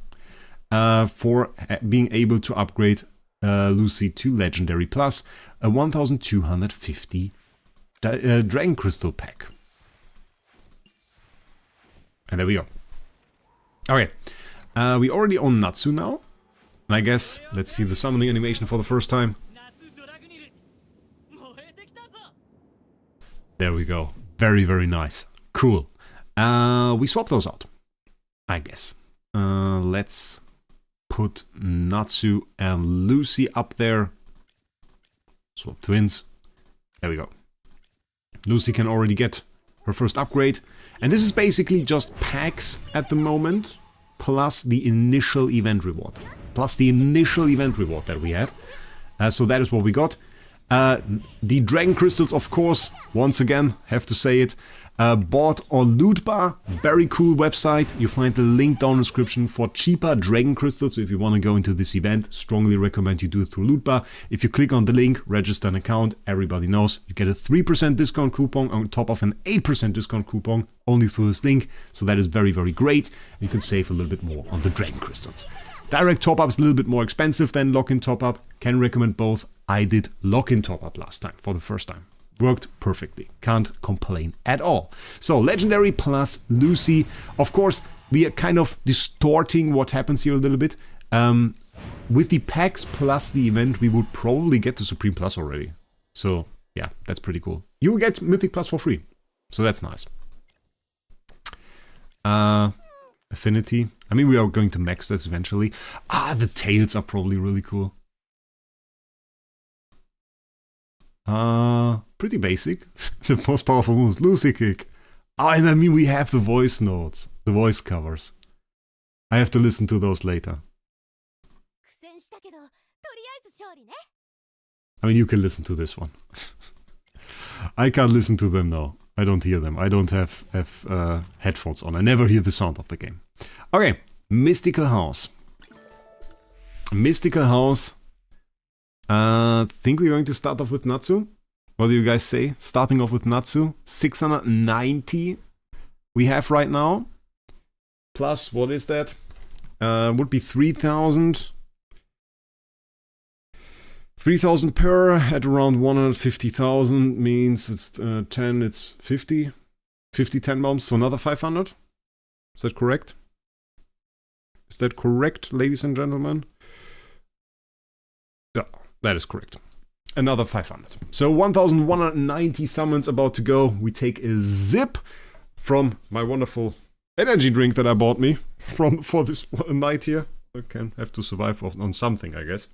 [SPEAKER 1] For being able to upgrade Lucy to Legendary Plus. A 1250 Dragon Crystal pack. And there we go. Okay. We already own Natsu now. And I guess, let's see the summoning animation for the first time. There we go. Very, very nice. Cool. We swap those out, I guess. Let's put Natsu and Lucy up there. Swap twins. There we go. Lucy can already get her first upgrade. And this is basically just packs at the moment, plus the initial event reward. Plus the initial event reward that we had. So that is what we got. The Dragon Crystals, of course, once again, have to say it, bought on Lootbar. Very cool website. You find the link down in the description for cheaper Dragon Crystals. So if you want to go into this event, strongly recommend you do it through Lootbar. If you click on the link, register an account, everybody knows you get a 3% discount coupon on top of an 8% discount coupon only through this link. So that is very, very great. You can save a little bit more on the Dragon Crystals. Direct top-up is a little bit more expensive than lock-in top-up. Can recommend both. I did lock-in top-up last time for the first time. Worked perfectly. Can't complain at all. So, Legendary plus Lucy. Of course, we are kind of distorting what happens here a little bit. With the packs plus the event, we would probably get to Supreme Plus already. So, yeah, that's pretty cool. You will get Mythic Plus for free. So that's nice. Affinity. I mean, we are going to max this eventually. The tails are probably really cool. Pretty basic. The most powerful moves, Lucy Kick. And I mean, we have the voice notes, the voice covers. I have to listen to those later. I mean, you can listen to this one. I can't listen to them now. I don't hear them. I don't have headphones on. I never hear the sound of the game. Okay, Mystical House. Mystical House. Think we're going to start off with Natsu. What do you guys say? Starting off with Natsu. 690 we have right now. Plus, what is that? Would be 3,000. 3,000 per at around 150,000 means it's 10, it's 50. 50 10 bombs, so another 500. Is that correct? Is that correct, ladies and gentlemen? Yeah, that is correct. Another 500. So 1,190 summons about to go. We take a zip from my wonderful energy drink that I bought me for this night here. I can have to survive on something, I guess.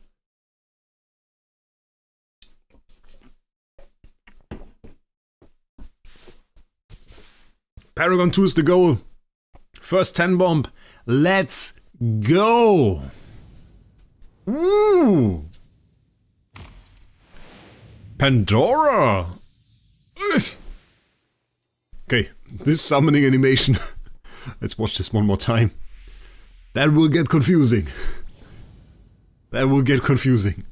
[SPEAKER 1] Paragon 2 is the goal. First 10 bomb. Let's go. Ooh. Pandora. Okay, this summoning animation. Let's watch this one more time. That will get confusing. That will get confusing.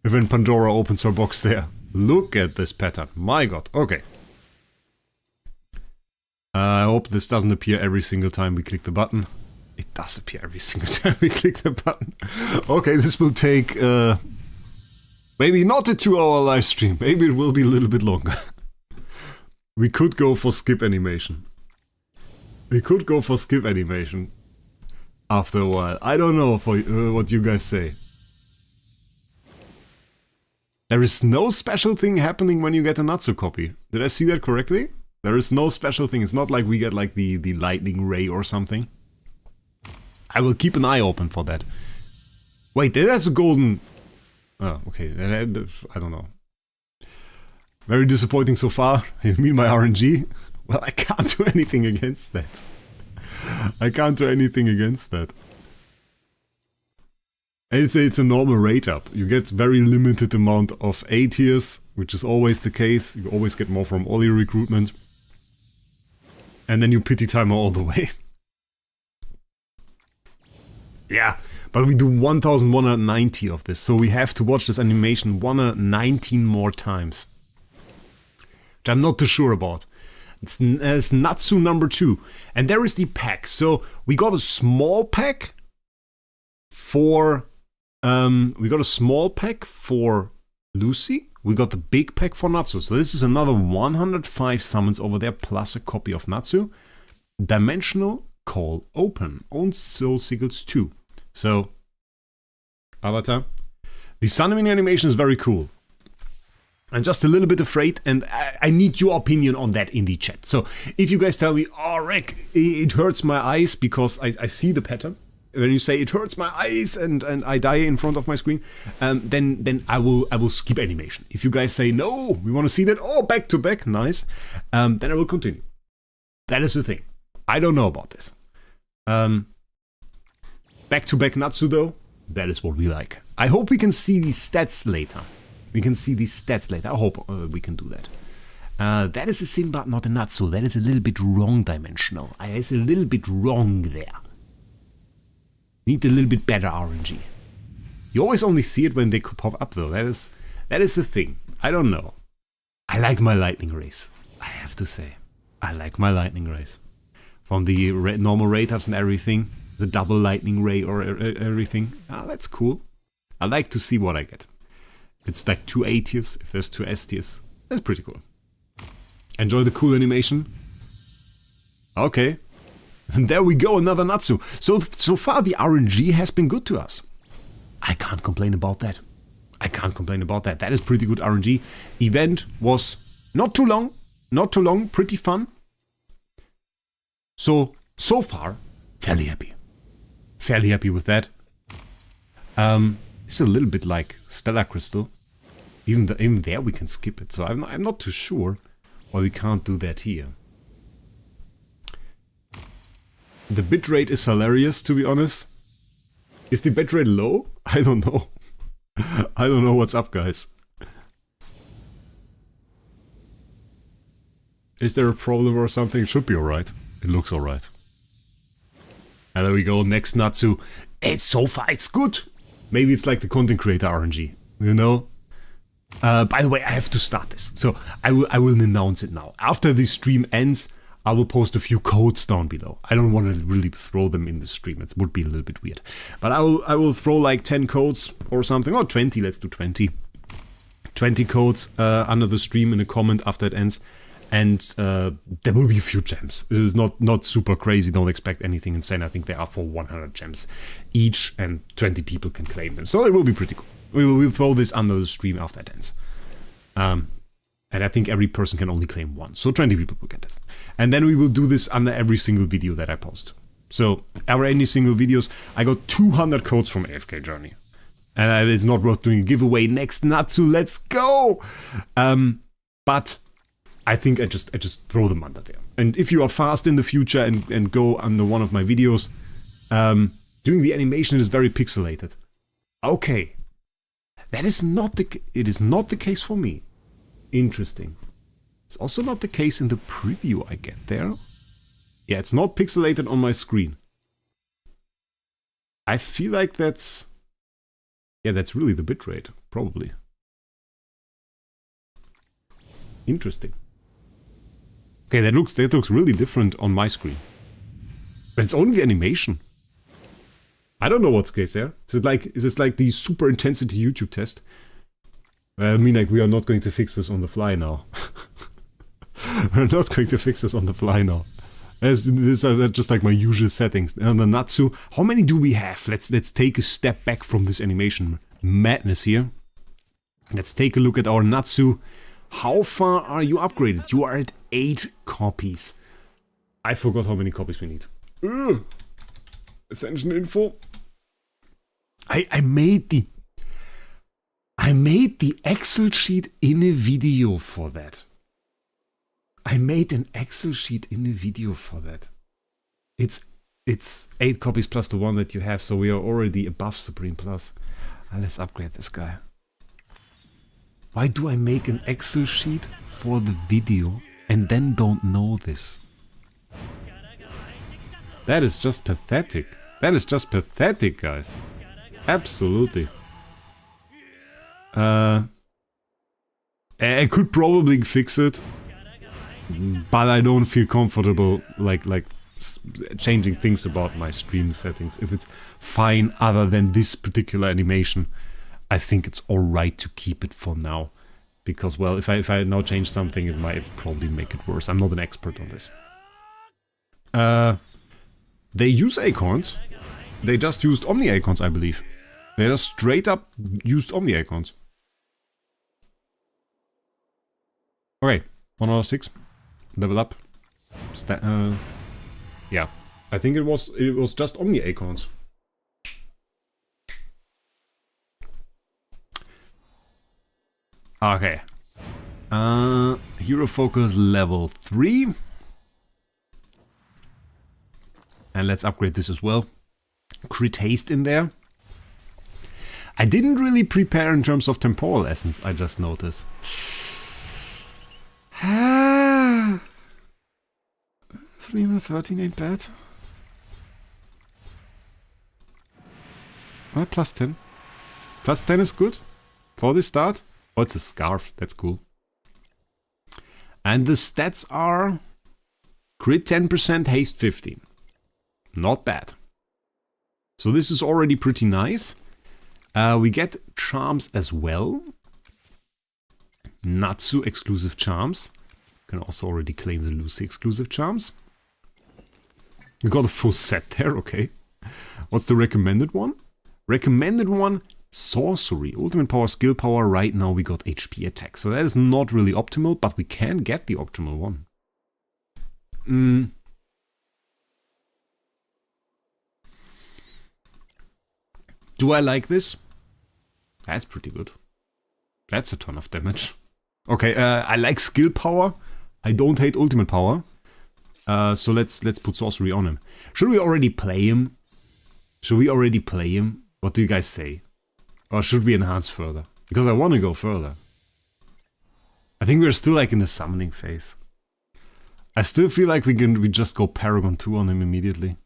[SPEAKER 1] When Pandora opens her box there. Look at this pattern. My god. Okay. I hope this doesn't appear every single time we click the button. It does appear every single time we click the button. Okay, this will take maybe not a 2-hour live stream. Maybe it will be a little bit longer. We could go for skip animation. We could go for skip animation after a while. I don't know for what you guys say. There is no special thing happening when you get a Natsu copy. Did I see that correctly? There is no special thing. It's not like we get like the lightning ray or something. I will keep an eye open for that. Wait, that's a golden... Oh, okay. I don't know. Very disappointing so far. You mean my RNG? Well, I can't do anything against that. I can't do anything against that. I'd say it's a normal rate up. You get very limited amount of A tiers, which is always the case. You always get more from all your recruitment. And then you pity timer all the way. Yeah, but we do 1,190 of this, so we have to watch this animation 119 more times. Which I'm not too sure about. It's Natsu number 2. And there is the pack. So we got a small pack for... we got a small pack for Lucy. We got the big pack for Natsu. So this is another 105 summons over there, plus a copy of Natsu. Dimensional Call Open. Own Soul Sickles 2. So, Avatar. The summoning animation is very cool. I'm just a little bit afraid, and I need your opinion on that in the chat. So, if you guys tell me, oh, Wraec, it hurts my eyes because I see the pattern. When you say it hurts my eyes and I die in front of my screen, then I will skip animation. If you guys say no, we want to see that, oh, back to back, nice, then I will continue. That is the thing. I don't know about this. Back-to-back Natsu though, that is what we like. I hope we can see these stats later. I hope we can do that. That is a sim, but not a Natsu. That is a little bit wrong dimensional. It's a little bit wrong there. Need a little bit better RNG. You always only see it when they could pop up though. That is the thing. I don't know. I like my lightning rays. I have to say. I like my lightning rays. From the normal ray types and everything. The double lightning ray or everything. That's cool. I like to see what I get. If it's like 2 A tiers, if there's 2 S tiers. That's pretty cool. Enjoy the cool animation. Okay. And there we go, another Natsu. So far the RNG has been good to us. I can't complain about that. That is pretty good RNG. Event was not too long, pretty fun. So far, fairly happy. Fairly happy with that. It's a little bit like Stellar Crystal. Even there we can skip it, so I'm not too sure why we can't do that here. The bitrate is hilarious, to be honest. Is the bitrate low? I don't know. I don't know what's up, guys. Is there a problem or something? It should be alright. It looks alright. And there we go, next Natsu. So far it's good. Maybe it's like the content creator RNG, you know? By the way, I have to start this. So I will announce it now. After this stream ends, I will post a few codes down below. I don't want to really throw them in the stream. It would be a little bit weird. But I will throw like 10 codes or something. Or 20, let's do 20. 20 codes under the stream in a comment after it ends. And there will be a few gems. It is not super crazy. Don't expect anything insane. I think they are for 100 gems each. And 20 people can claim them. So it will be pretty cool. We'll throw this under the stream after it ends. And I think every person can only claim one. So 20 people will get it. And then we will do this under every single video that I post. So, over any single videos, I got 200 codes from AFK Journey. And it's not worth doing a giveaway. Next Natsu, let's go! But I think I just throw them under there. And if you are fast in the future and go under one of my videos, doing the animation is very pixelated. Okay. It is not the case for me. Interesting. It's also not the case in the preview I get there. Yeah, it's not pixelated on my screen. I feel like that's... Yeah, that's really the bitrate, probably. Interesting. Okay, that looks really different on my screen. But it's only the animation. I don't know what's the case there. Is this like the super intensity YouTube test? I mean, like, we are not going to fix this on the fly now. We're not going to fix this on the fly now. These are just like my usual settings. And the Natsu, how many do we have? Let's take a step back from this animation madness here. Let's take a look at our Natsu. How far are you upgraded? You are at 8 copies. I forgot how many copies we need. Ascension info. I made the Excel sheet in a video for that. I made an Excel sheet in a video for that. It's 8 copies plus the one that you have, so we are already above Supreme Plus. Let's upgrade this guy. Why do I make an Excel sheet for the video and then don't know this? That is just pathetic. That is just pathetic, guys. Absolutely. I could probably fix it, but I don't feel comfortable like changing things about my stream settings. If it's fine other than this particular animation, I think it's alright to keep it for now. Because, well, if I now change something, it might probably make it worse. I'm not an expert on this. They use acorns. They just used Omni acorns, I believe. They just straight up used Omni acorns. Okay, 1 out of 6. Level up. Yeah, I think it was just Omni acorns. Okay. Hero focus level 3. And let's upgrade this as well. Crit haste in there. I didn't really prepare in terms of temporal essence, I just noticed. 313 ain't bad. Well, plus 10. Plus 10 is good for the start. Oh, it's a scarf. That's cool. And the stats are crit 10%, haste 15. Not bad. So this is already pretty nice. We get charms as well. Natsu exclusive charms. You can also already claim the Lucy exclusive charms. We got a full set there, okay. What's the recommended one? Recommended one, sorcery. Ultimate power, skill power. Right now we got HP attack. So that is not really optimal, but we can get the optimal one. Do I like this? That's pretty good. That's a ton of damage. Okay, I like skill power. I don't hate ultimate power. So let's put sorcery on him. Should we already play him? Should we already play him? What do you guys say? Or should we enhance further? Because I want to go further. I think we're still like in the summoning phase. I still feel like we just go Paragon 2 on him immediately.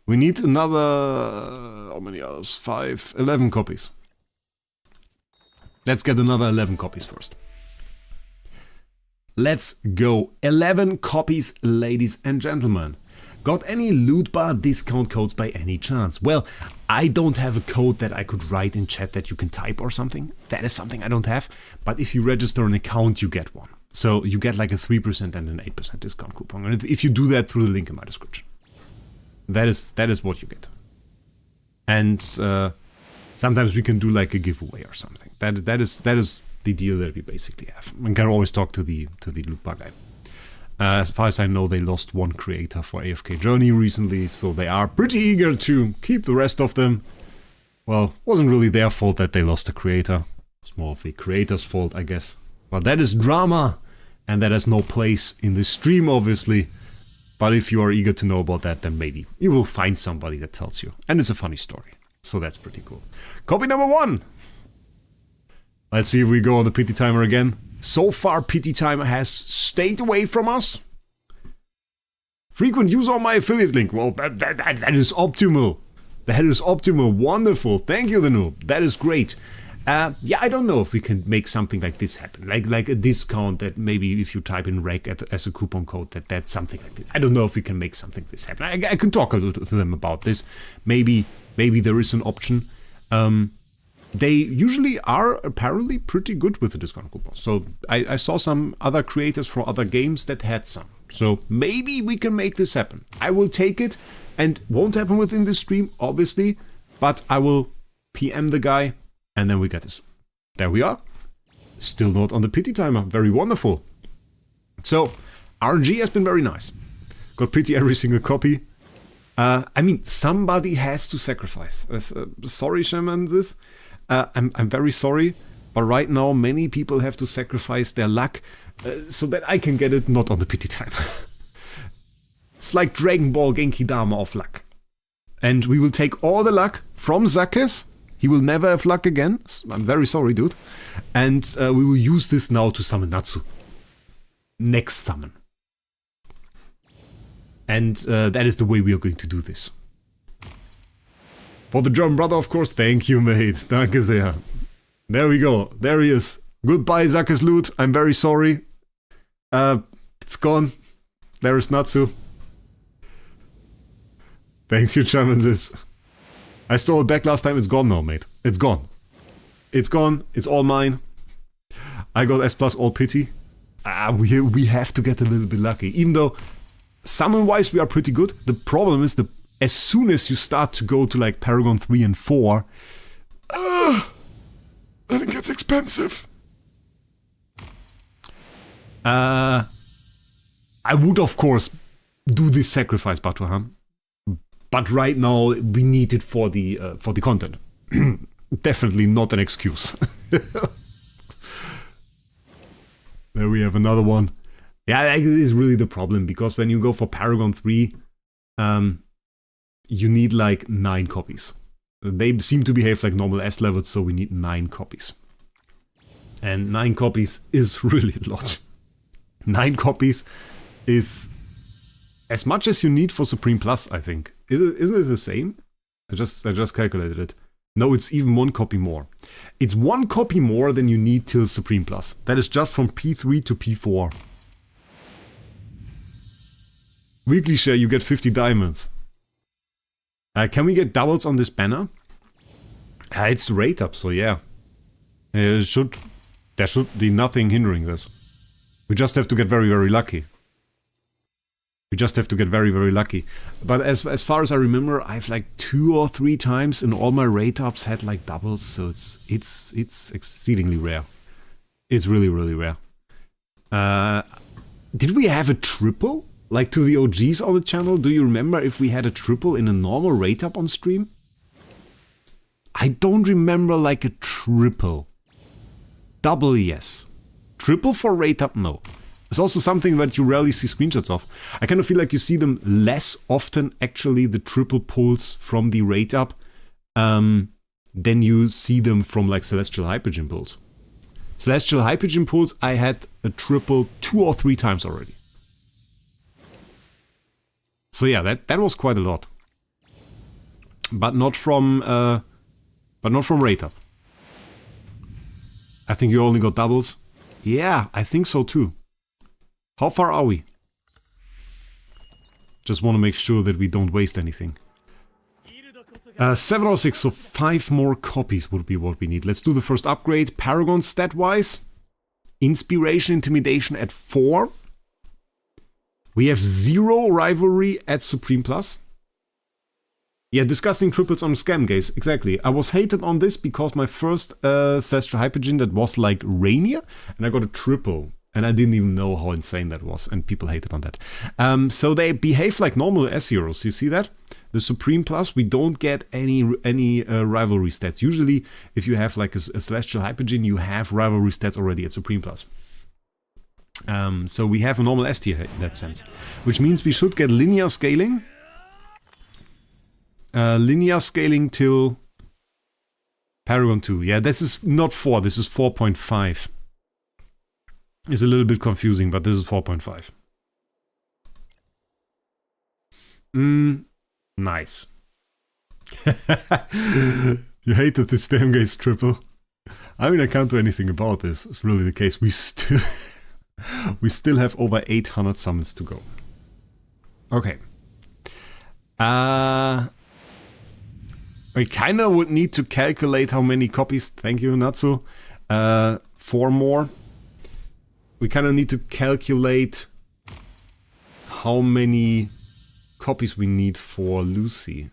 [SPEAKER 1] We need another... how many others? 11 copies. Let's get another 11 copies first. Let's go. 11 copies, ladies and gentlemen. Got any loot bar discount codes by any chance? Well, I don't have a code that I could write in chat that you can type or something. That is something I don't have. But if you register an account, you get one. So you get like a 3% and an 8% discount coupon. And if you do that through the link in my description. That is what you get. And sometimes we can do like a giveaway or something. That is the deal that we basically have. We can always talk to the loot bar guy. As far as I know, they lost one creator for AFK Journey recently, so they are pretty eager to keep the rest of them. Well, wasn't really their fault that they lost a creator. It's more of the creator's fault, I guess. But that is drama, and that has no place in the stream, obviously. But if you are eager to know about that, then maybe you will find somebody that tells you. And it's a funny story, so that's pretty cool. Copy number 1! Let's see if we go on the pity timer again. So far, pity timer has stayed away from us. Frequent use on my affiliate link. Well, that is optimal. That is optimal. Wonderful. Thank you, the noob. That is great. Yeah, I don't know if we can make something like this happen. Like a discount that maybe if you type in Wraec as a coupon code, that's something like this. I don't know if we can make something like this happen. I can talk a little to them about this. Maybe there is an option. They usually are apparently pretty good with the discount coupons. So I saw some other creators for other games that had some. So maybe we can make this happen. I will take it, and won't happen within this stream, obviously. But I will PM the guy, and then we get this. There we are. Still not on the pity timer. Very wonderful. So RNG has been very nice. Got pity every single copy. I mean, somebody has to sacrifice. Sorry, Shaman, this. I'm very sorry, but right now many people have to sacrifice their luck so that I can get it not on the pity time. It's like Dragon Ball Genki Dama of luck. And we will take all the luck from Zakes. He will never have luck again. I'm very sorry, dude. And we will use this now to summon Natsu. Next summon. And that is the way we are going to do this. For the German brother, of course. Thank you, mate. Danke sehr. There we go. There he is. Goodbye, Zakes loot. I'm very sorry. It's gone. There is Natsu. Thanks, you Germans. I stole it back last time. It's gone now, mate. It's gone. It's gone. It's all mine. I got S plus all pity. We have to get a little bit lucky. Even though, summon-wise, we are pretty good. The problem is as soon as you start to go to like Paragon 3 and 4, then it gets expensive. I would of course do this sacrifice, Batuhan, but right now we need it for the content. Definitely not an excuse. There we have another one. Yeah, it is really the problem, because when you go for Paragon 3, you need like 9 copies. They seem to behave like normal S levels, so we need 9 copies. And 9 copies is really a lot. 9 copies is as much as you need for Supreme Plus, I think. Isn't it the same? I just calculated it. No, it's even 1 copy more. It's 1 copy more than you need till Supreme Plus. That is just from P3 to P4. Weekly share, you get 50 diamonds. Can we get doubles on this banner? It's the rate up, so yeah. There should be nothing hindering this. We just have to get very, very lucky. But as far as I remember, I've like 2 or 3 times in all my rate ups had like doubles, so it's exceedingly rare. It's really, really rare. Did we have a triple? Like to the OGs on the channel? Do you remember if we had a triple in a normal rate up on stream? I don't remember like a triple. Double, yes. Triple for rate up, no. It's also something that you rarely see screenshots of. I kind of feel like you see them less often, actually, the triple pulls from the rate up, than you see them from like Celestial Hypergym pulls. Celestial Hypergym pulls, I had a triple 2 or 3 times already. So yeah, that was quite a lot. But not from rate up. I think you only got doubles. Yeah, I think so too. How far are we? Just want to make sure that we don't waste anything. 7 or 6, so 5 more copies would be what we need. Let's do the first upgrade. Paragon stat-wise. Inspiration, Intimidation at 4. We have 0 Rivalry at Supreme Plus. Yeah, disgusting triples on Scam Gaze. Exactly. I was hated on this because my first Celestial Hypergym that was like Rainier, and I got a triple. And I didn't even know how insane that was, and people hated on that. So they behave like normal S-Heroes, you see that? The Supreme Plus, we don't get any rivalry stats. Usually, if you have like a Celestial Hypergym, you have rivalry stats already at Supreme Plus. So we have a normal S tier in that sense. Which means we should get linear scaling. Linear scaling till Paragon 2. Yeah, this is not 4, this is 4.5. It's a little bit confusing, but this is 4.5. Nice. You hated this damn guy's triple. I mean, I can't do anything about this. It's really the case. We still have over 800 summons to go. Okay. I kind of would need to calculate how many copies. Thank you, Natsu. 4 more. We kind of need to calculate how many copies we need for Lucy.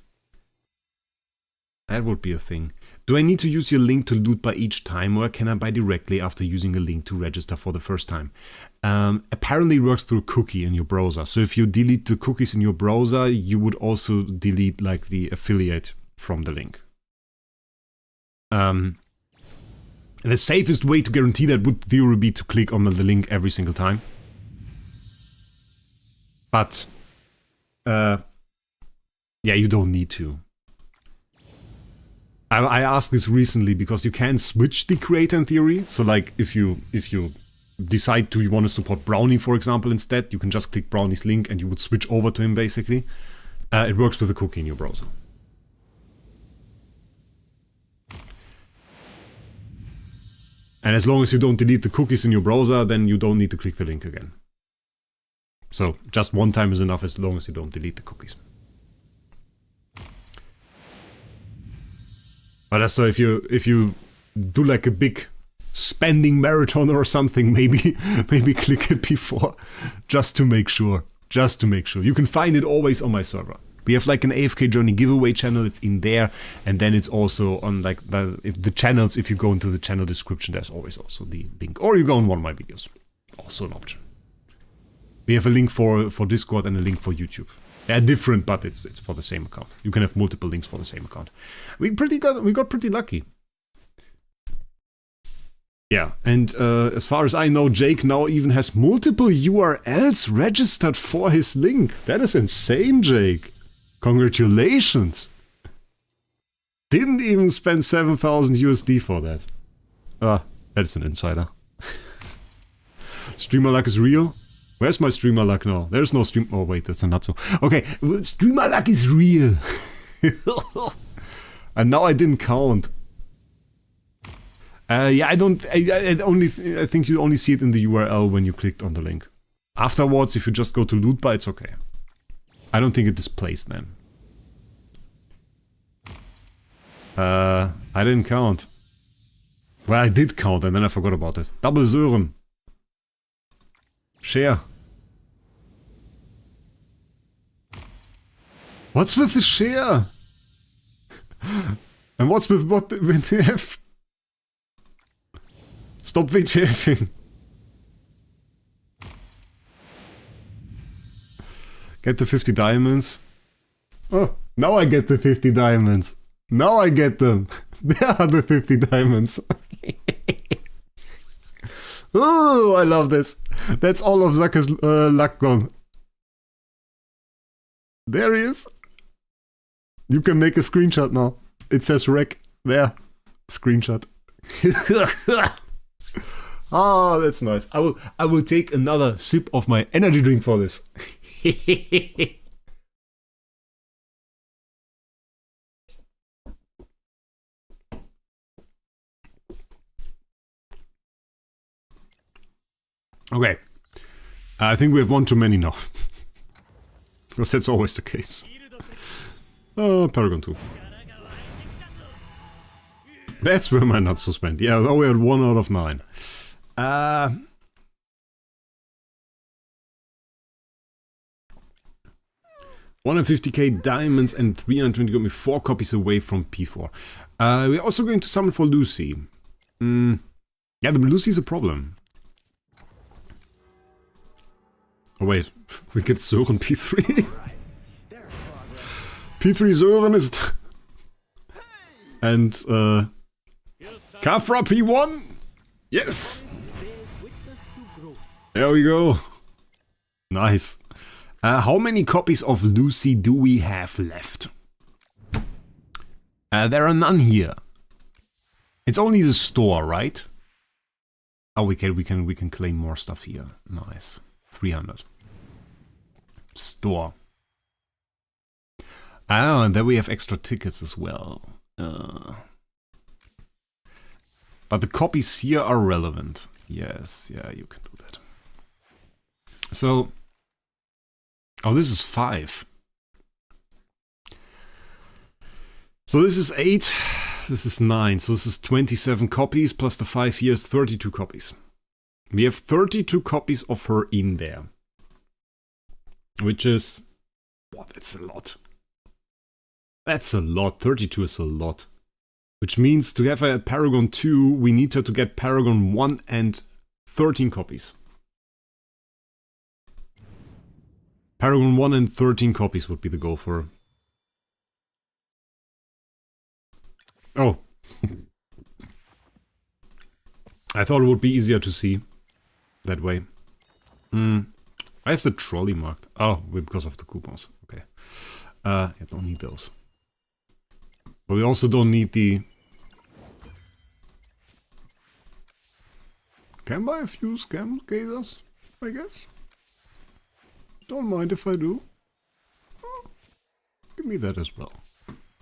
[SPEAKER 1] That would be a thing. Do I need to use your link to loot by each time, or can I buy directly after using a link to register for the first time? Apparently it works through a cookie in your browser. So if you delete the cookies in your browser, you would also delete like the affiliate from the link. The safest way to guarantee that would theoretically be to click on the link every single time. But, yeah, you don't need to. I asked this recently because you can switch the creator in theory. So like if you decide you want to support Brownie, for example, instead, you can just click Brownie's link and you would switch over to him basically. It works with a cookie in your browser. And as long as you don't delete the cookies in your browser, then you don't need to click the link again. So just one time is enough as long as you don't delete the cookies. But so if you do like a big spending marathon or something, maybe click it before, just to make sure. Just to make sure. You can find it always on my server. We have like an AFK Journey giveaway channel, it's in there, and then it's also on like the channels. If you go into the channel description, there's always also the link. Or you go on one of my videos, also an option. We have a link for Discord and a link for YouTube. They're different, but it's for the same account. You can have multiple links for the same account. We got pretty lucky. Yeah, and as far as I know, Jake now even has multiple URLs registered for his link. That is insane, Jake. Congratulations! Didn't even spend 7,000 USD for that. Ah, that's an insider. Streamer luck is real? Where's my streamer luck now? There's no stream. Oh wait, that's a Natsu. Okay, streamer luck is real. And now I didn't count. Yeah, I don't. I think you only see it in the URL when you clicked on the link. Afterwards, if you just go to loot bar, it's okay. I don't think it displays then. I didn't count. Well, I did count and then I forgot about it. Double Sören. Share. What's with the share? And what's with what WTF? Stop WTFing. Get the 50 diamonds. Oh, now I get the 50 diamonds. Now I get them. There are the 50 diamonds. Oh, I love this. That's all of Zucker's luck gone. There he is. You can make a screenshot now. It says Wraec. There. Screenshot. Ah, that's nice. I will take another sip of my energy drink for this. Okay. I think we have one too many now. Because that's always the case. Oh, Paragon 2. That's where my Natsu spent. Yeah, now we're at 1 out of 9. 150k diamonds and 320 got me 4 copies away from P4. We're also going to summon for Lucy. Yeah, the Lucy's a problem. Oh wait, we get Sören P3. P3 Sören is... And, Kafra P1? Yes! There we go. Nice. How many copies of Lucy do we have left? There are none here. It's only the store, right? Oh, we can claim more stuff here. Nice. 300. Store. Ah, and then we have extra tickets as well. But the copies here are relevant. Yes, yeah, you can do that. So... Oh, this is 5. So this is 8. This is 9. So this is 27 copies plus the 5 years, 32 copies. We have 32 copies of her in there. Which is... Wow, that's a lot. That's a lot. 32 is a lot. Which means to have her at Paragon 2, we need her to get Paragon 1 and 13 copies. Paragon 1 and 13 copies would be the goal for her. Oh. I thought it would be easier to see that way. Why is the trolley marked? Oh, because of the coupons. Okay. I don't need those. But we also don't need the... Can buy a few scam gators, I guess. Don't mind if I do. Oh, give me that as well.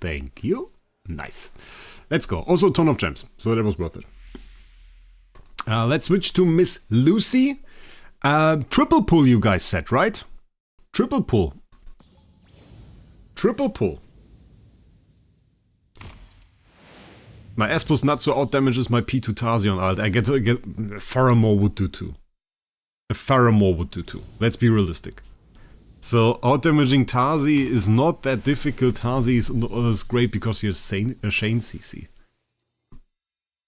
[SPEAKER 1] Thank you. Nice. Let's go. Also a ton of gems, so that was worth it. Let's switch to Miss Lucy. Triple pull, you guys said, right? Triple pull. Triple pull. My S plus Natsu out damages my P2 Tazi on alt. I get Faramore would do too. A Faramore would do too. Let's be realistic. So out damaging Tazi is not that difficult. Tazi is great because he has Shane CC.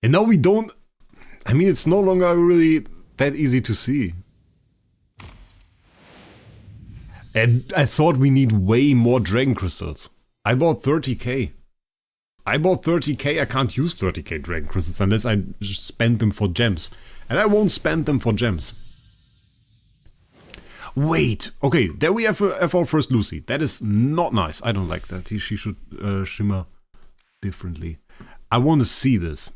[SPEAKER 1] And now we don't... I mean, it's no longer really that easy to see. And I thought we need way more Dragon Crystals. I bought 30k. I bought 30k, I can't use 30k Dragon Crystals unless I spend them for gems. And I won't spend them for gems. Wait, okay, there we have our first Lucy. That is not nice. I don't like that. She should shimmer differently. I want to see this.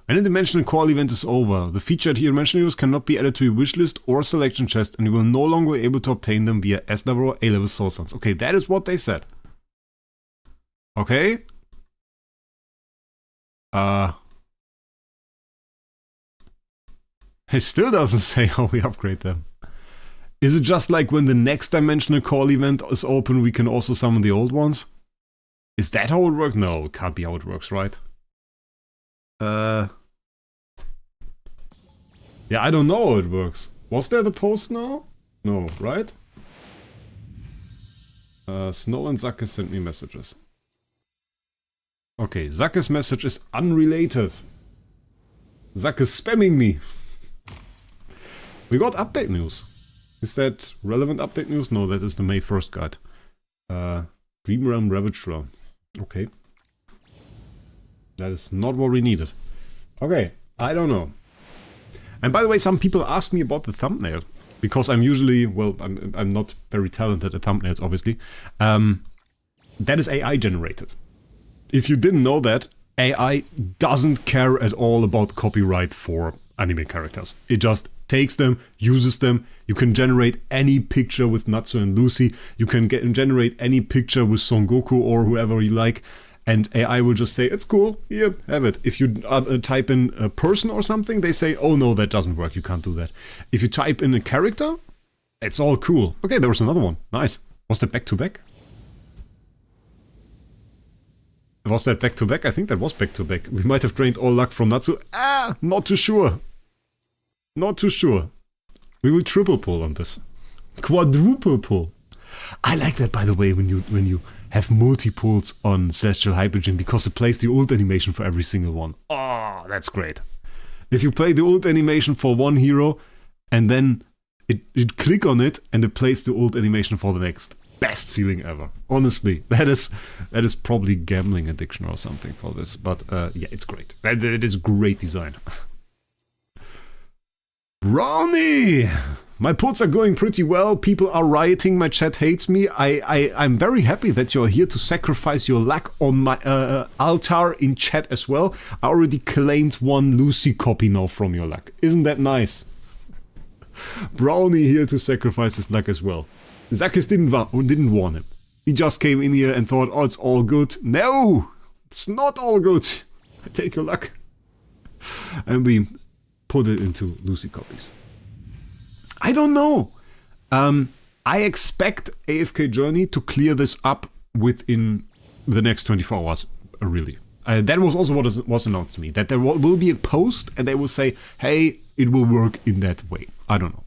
[SPEAKER 1] When a dimensional call event is over, the featured here dimensional heroes cannot be added to your wishlist or selection chest, and you will no longer be able to obtain them via S-level or A-level soul stones. Okay, that is what they said. Okay. It still doesn't say how we upgrade them. Is it just like when the next dimensional call event is open, we can also summon the old ones? Is that how it works? No, it can't be how it works, right? Yeah, I don't know how it works. Was there the post now? No, right? Snow and Zakke sent me messages. Okay, Zakke's message is unrelated. Zakke spamming me. We got update news. Is that relevant update news? No, that is the May 1st guide. Dream Realm Ravaged Realm. Okay. That is not what we needed. Okay, I don't know. And by the way, some people ask me about the thumbnail. Because I'm usually, well, I'm not very talented at thumbnails, obviously. That is AI generated. If you didn't know that, AI doesn't care at all about copyright for anime characters. It just takes them, uses them. You can generate any picture with Natsu and Lucy. You can generate any picture with Son Goku or whoever you like. And AI will just say, it's cool, here, have it. If you type in a person or something, they say, oh no, that doesn't work, you can't do that. If you type in a character, it's all cool. Okay, there was another one. Nice. Was that back-to-back? Was that back-to-back? I think that was back-to-back. We might have drained all luck from Natsu. Ah, not too sure. Not too sure. We will triple pull on this. Quadruple pull. I like that, by the way, when you have multi-pulls on Celestial Hypergym, because it plays the ult animation for every single one. Oh, that's great. If you play the ult animation for one hero, and then it click on it, and it plays the ult animation for the next. Best feeling ever. Honestly, that is probably gambling addiction or something for this. But yeah, it's great. It is great design. Brownie! My pulls are going pretty well. People are rioting. My chat hates me. I'm very happy that you're here to sacrifice your luck on my altar in chat as well. I already claimed one Lucy copy now from your luck. Isn't that nice? Brownie here to sacrifice his luck as well. Zakis didn't warn him. He just came in here and thought, oh, it's all good. No! It's not all good. I take your luck. And we put it into Lucy copies. I don't know. I expect AFK Journey to clear this up within the next 24 hours, really. That was also what was announced to me, that there will be a post and they will say, hey, it will work in that way. I don't know.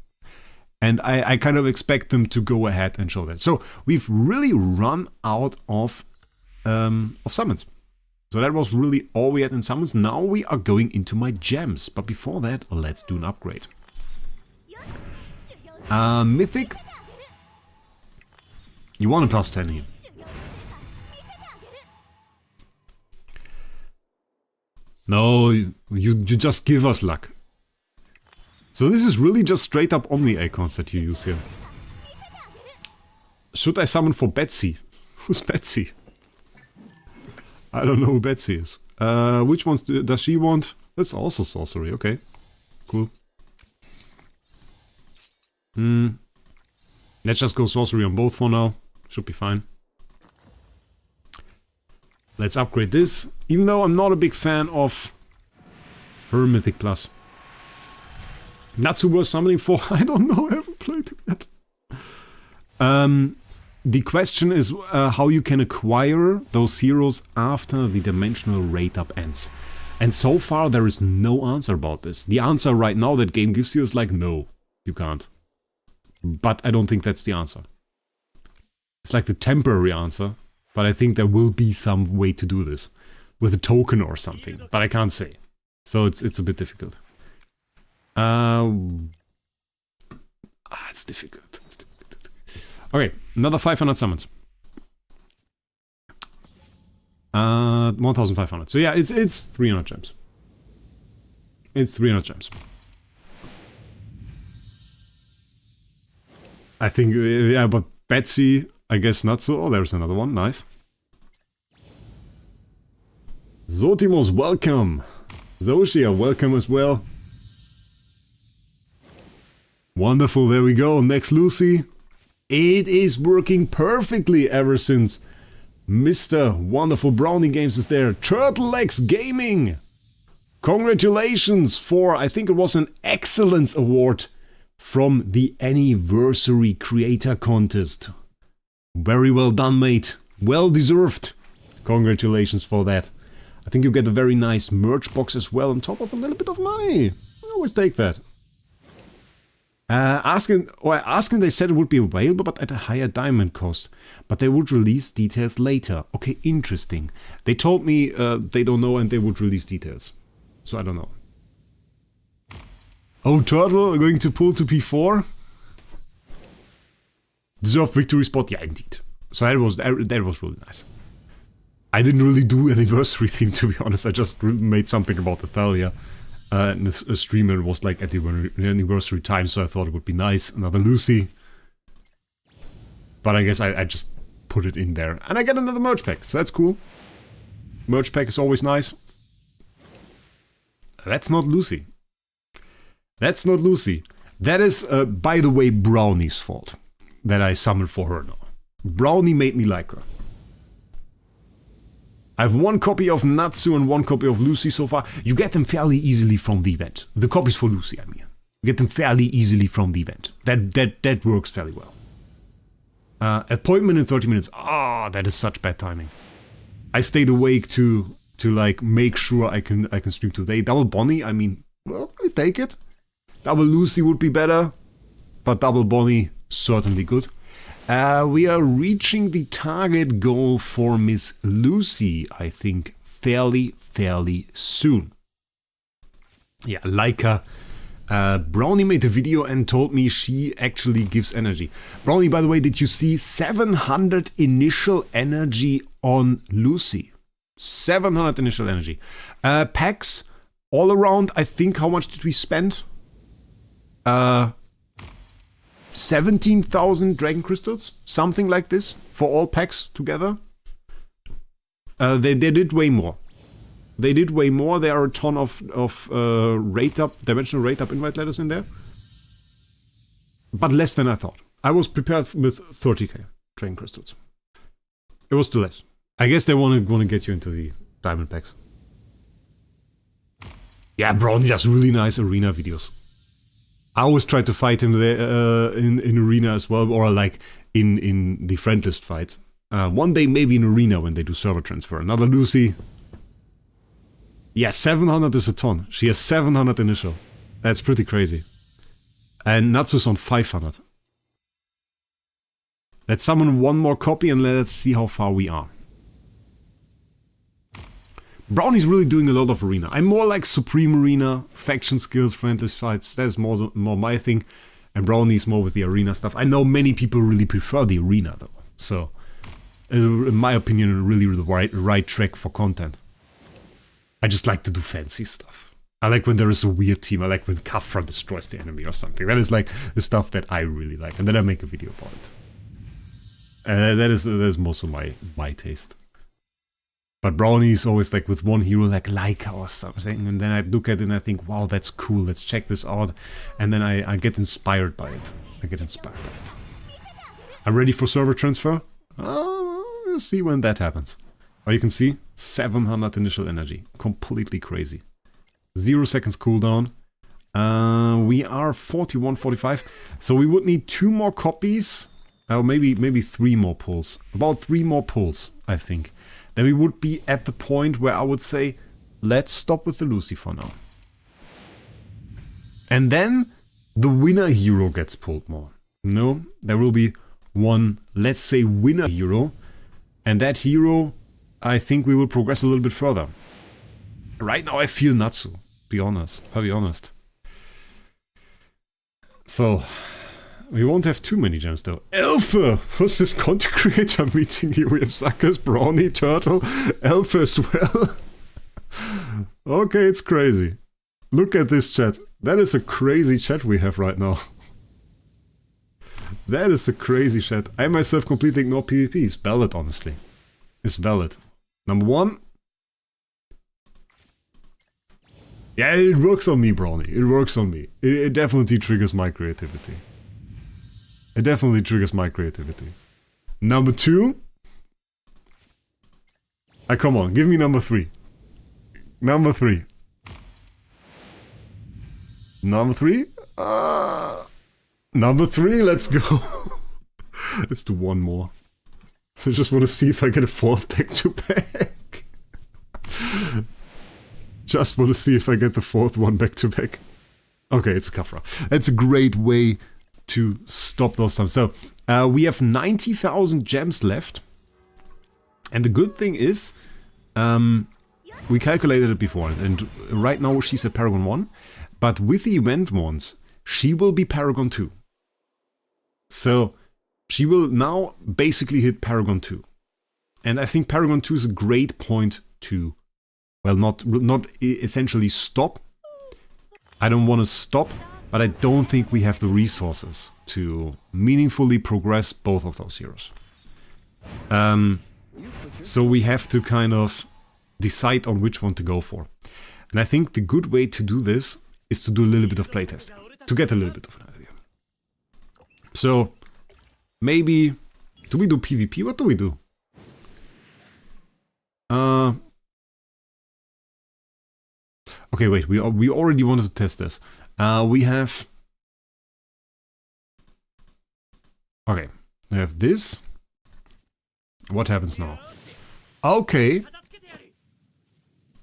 [SPEAKER 1] And I kind of expect them to go ahead and show that. So we've really run out of summons. So that was really all we had in summons. Now we are going into my gems. But before that, let's do an upgrade. Mythic. You want a plus 10 here. No, you just give us luck. So this is really just straight up Omni icons that you use here. Should I summon for Betsy? Who's Betsy? I don't know who Betsy is. Which ones does she want? That's also sorcery, okay. Cool. Let's just go sorcery on both for now. Should be fine. Let's upgrade this. Even though I'm not a big fan of her Mythic Plus. Natsu worth summoning for? I don't know, I haven't played it yet. The question is how you can acquire those heroes after the dimensional rate up ends. And so far there is no answer about this. The answer right now that game gives you is like, no, you can't. But I don't think that's the answer. It's like the temporary answer, but I think there will be some way to do this. With a token or something, but I can't say. So it's a bit difficult. It's difficult. Okay, another 500 summons. 1,500. So yeah, it's 300 gems. It's 300 gems. I think, yeah, but Betsy, I guess not so. Oh, there's another one. Nice. Zotimos, welcome. Zoshia, welcome as well. Wonderful, there we go. Next Lucy. It is working perfectly ever since Mr. Wonderful Brownie Games is there. Turtlex Gaming. Congratulations for, I think it was an Excellence Award from the Anniversary Creator Contest. Very well done, mate. Well deserved. Congratulations for that. I think you get a very nice merch box as well on top of a little bit of money. I always take that. Asking, they said it would be available, but at a higher diamond cost. But they would release details later. Okay, interesting. They told me they don't know and they would release details. So I don't know. Oh, Turtle going to pull to P4? Deserved victory spot? Yeah, indeed. So that was really nice. I didn't really do anniversary theme, to be honest. I just made something about Athalia. And a streamer was like at the anniversary time, so I thought it would be nice. Another Lucy. But I guess I just put it in there. And I get another merch pack, so that's cool. Merch pack is always nice. That's not Lucy. That's not Lucy. That is, by the way, Brownie's fault. That I summoned for her now. Brownie made me like her. I have one copy of Natsu and one copy of Lucy so far. You get them fairly easily from the event. The copies for Lucy, I mean. You get them fairly easily from the event. That works fairly well. Appointment in 30 minutes. Ah, that is such bad timing. I stayed awake to like make sure I can stream today. Double Bonnie, I mean, well, I take it. Double Lucy would be better, but double Bonnie certainly good. We are reaching the target goal for Miss Lucy, I think, fairly soon. Yeah, Laika. Brownie made a video and told me she actually gives energy. Brownie, by the way, did you see 700 initial energy on Lucy? 700 initial energy. Packs all around, I think, how much did we spend? 17,000 dragon crystals, something like this, for all packs together. They did way more. They did way more. There are a ton of dimensional rate up invite letters in there. But less than I thought. I was prepared with 30k dragon crystals. It was still less. I guess they want to get you into the diamond packs. Yeah, Brownie does really nice arena videos. I always try to fight him there in arena as well, or like in the friend list fights. One day maybe in arena when they do server transfer. Another Lucy. Yeah, 700 is a ton. She has 700 initial. That's pretty crazy. And Natsu's on 500. Let's summon one more copy and let's see how far we are. Brownie's really doing a lot of arena. I'm more like Supreme Arena, faction skills, friendless fights. That's more my thing. And Brownie's more with the arena stuff. I know many people really prefer the arena though. So, in my opinion, really the right track for content. I just like to do fancy stuff. I like when there is a weird team. I like when Kafra destroys the enemy or something. That is like the stuff that I really like. And then I make a video about it. That is most of my taste. But Brownie's always like with one hero like Laika or something, and then I look at it and I think, wow, that's cool, let's check this out. And then I get inspired by it. I'm ready for server transfer. We'll see when that happens. Oh, you can see, 700 initial energy. Completely crazy. 0 seconds cooldown. We are 41, 45. So we would need 2 more copies. Or maybe 3 more pulls. About 3 more pulls, I think. Then we would be at the point where I would say, let's stop with the Lucy for now. And then the winner hero gets pulled more. No, there will be one, let's say, winner hero. And that hero, I think we will progress a little bit further. Right now I feel Natsu, I'll be honest. So, We won't have too many gems though. Alpha! What's this content creator meeting here? We have suckers, brownie, turtle, alpha as well. Okay, it's crazy. Look at this chat. That is a crazy chat we have right now. That is a crazy chat. I myself completely ignore PvP. It's valid, honestly. It's valid. Number one. Yeah, it works on me, Brownie. It works on me. It definitely triggers my creativity. It definitely triggers my creativity. Number two. Come on, give me number three. Number three. Number three? Number three, let's go. Let's do one more. I just want to see if I get a fourth back-to-back. Just want to see if I get the fourth one back-to-back. Okay, it's Kafra. It's a great way to stop those times. So, we have 90,000 gems left. And the good thing is, we calculated it before, and right now she's at Paragon 1. But with the event ones, she will be Paragon 2. So, she will now basically hit Paragon 2. And I think Paragon 2 is a great point to, well, not essentially stop. I don't want to stop, but I don't think we have the resources to meaningfully progress both of those heroes. So we have to kind of decide on which one to go for. And I think the good way to do this is to do a little bit of playtesting, to get a little bit of an idea. So, maybe... Do we do PvP? What do we do? Okay, wait, we already wanted to test this. We have... Okay, we have this. What happens now? Okay.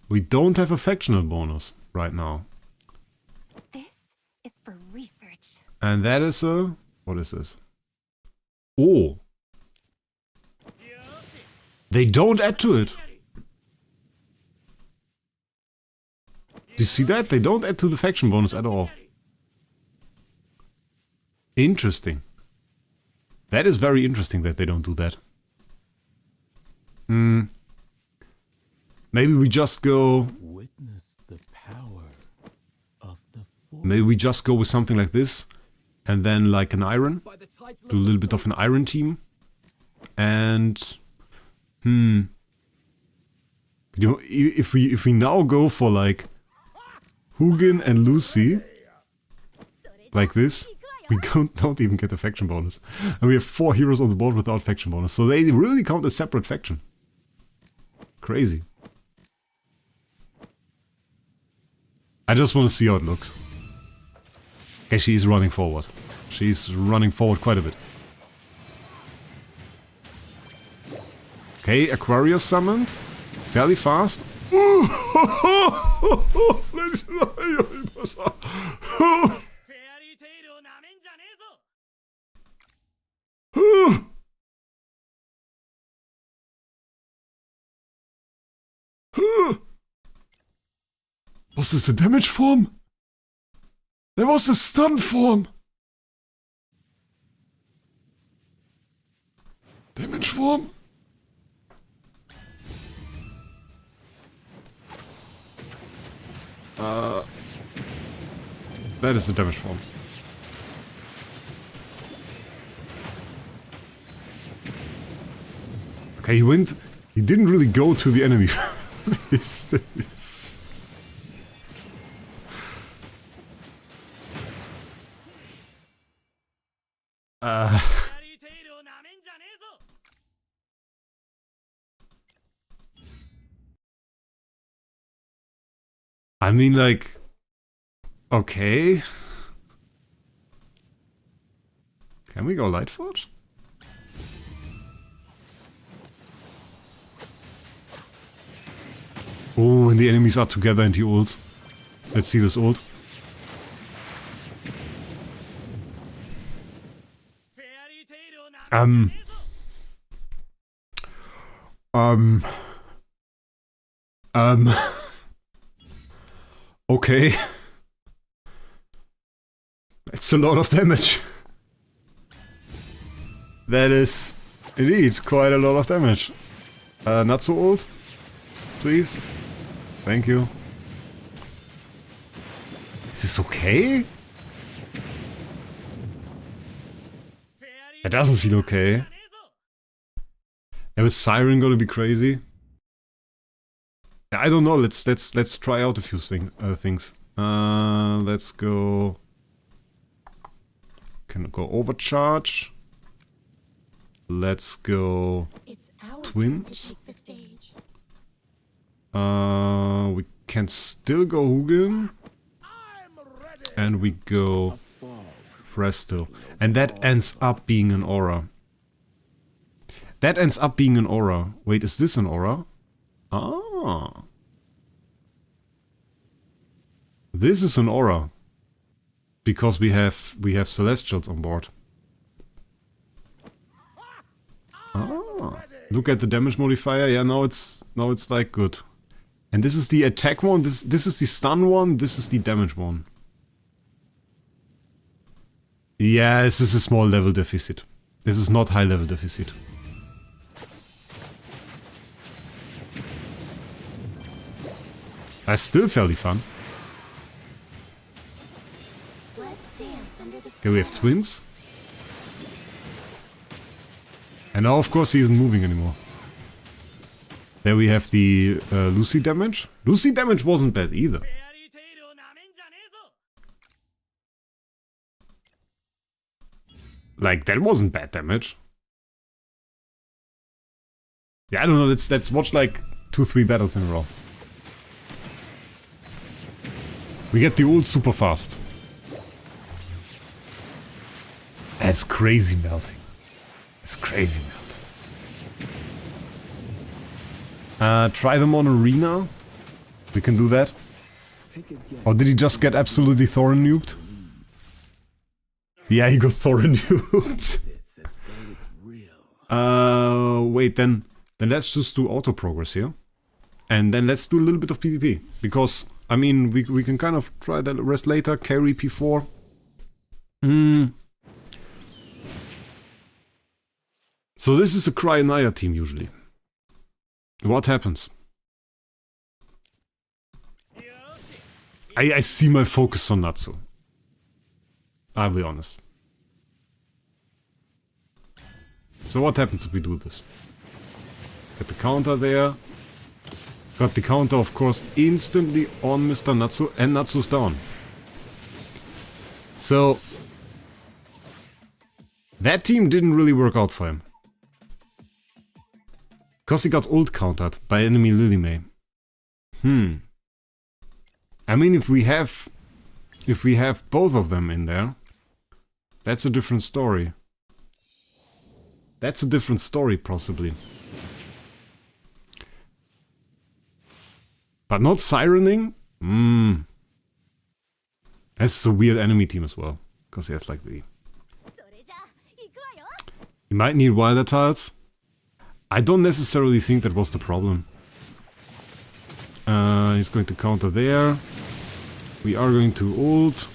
[SPEAKER 1] We don't have a factional bonus right now.
[SPEAKER 3] This is for research.
[SPEAKER 1] And that is a... What is this? Oh. They don't add to it. Do you see that? They don't add to the faction bonus at all. Interesting. That is very interesting that they don't do that. Maybe we just go...
[SPEAKER 4] Witness the power of the force.
[SPEAKER 1] Maybe we just go with something like this. And then like an iron. Do a little bit of an iron team. And... You know, if we now go for like... Hugin and Lucy. Like this. We don't even get a faction bonus. And we have 4 heroes on the board without faction bonus. So they really count as separate faction. Crazy. I just want to see how it looks. Okay, she's running forward. She's running forward quite a bit. Okay, Aquarius summoned. Fairly fast. Was this a damage form? There was a stun form! Damage form? That is the damage form. Okay, he went... He didn't really go to the enemy. This. I mean, like... Okay. Can we go Lightforge? Oh, when the enemies are together and he ults. Let's see this ult. Okay. It's a lot of damage. That is indeed quite a lot of damage. Natsu ult, please. Thank you. Is this okay? It doesn't feel okay. Was Siren gonna be crazy? I don't know. Let's try out a few things. Let's go. Can go overcharge. Let's go twins. We can still go Hugin. And we go Fresto. And that ends up being an aura. That ends up being an aura. Wait, is this an aura? Ah. This is an aura. Because we have Celestials on board. Ah. Look at the damage modifier. Yeah, now it's like good. And this is the attack one, this is the stun one, this is the damage one. Yeah, this is a small level deficit. This is not high level deficit. That's still fairly fun. Okay, we have twins. And now of course he isn't moving anymore. There we have the Lucy damage. Lucy damage wasn't bad either. Like, that wasn't bad damage. Yeah, I don't know, let's watch like 2-3 battles in a row. We get the ult super fast. That's crazy melting. It's crazy melting. Try them on Arena. We can do that. Or did he just get absolutely Thorin nuked? Yeah, he got Thorin nuked. Wait, then let's just do auto progress here. And then let's do a little bit of PvP. Because, I mean, we can kind of try the rest later. Carry P4. So this is a Cryanaya team usually. What happens? I see my focus on Natsu. I'll be honest. So what happens if we do this? Get the counter there. Got the counter, of course, instantly on Mr. Natsu, and Natsu's down. So that team didn't really work out for him. Because he got ult countered by enemy Lilymay. I mean, if we have both of them in there, that's a different story. That's a different story, possibly. But not sirening? That's a weird enemy team as well. Because he has like the... He might need wilder tiles. I don't necessarily think that was the problem. He's going to counter there. We are going to ult.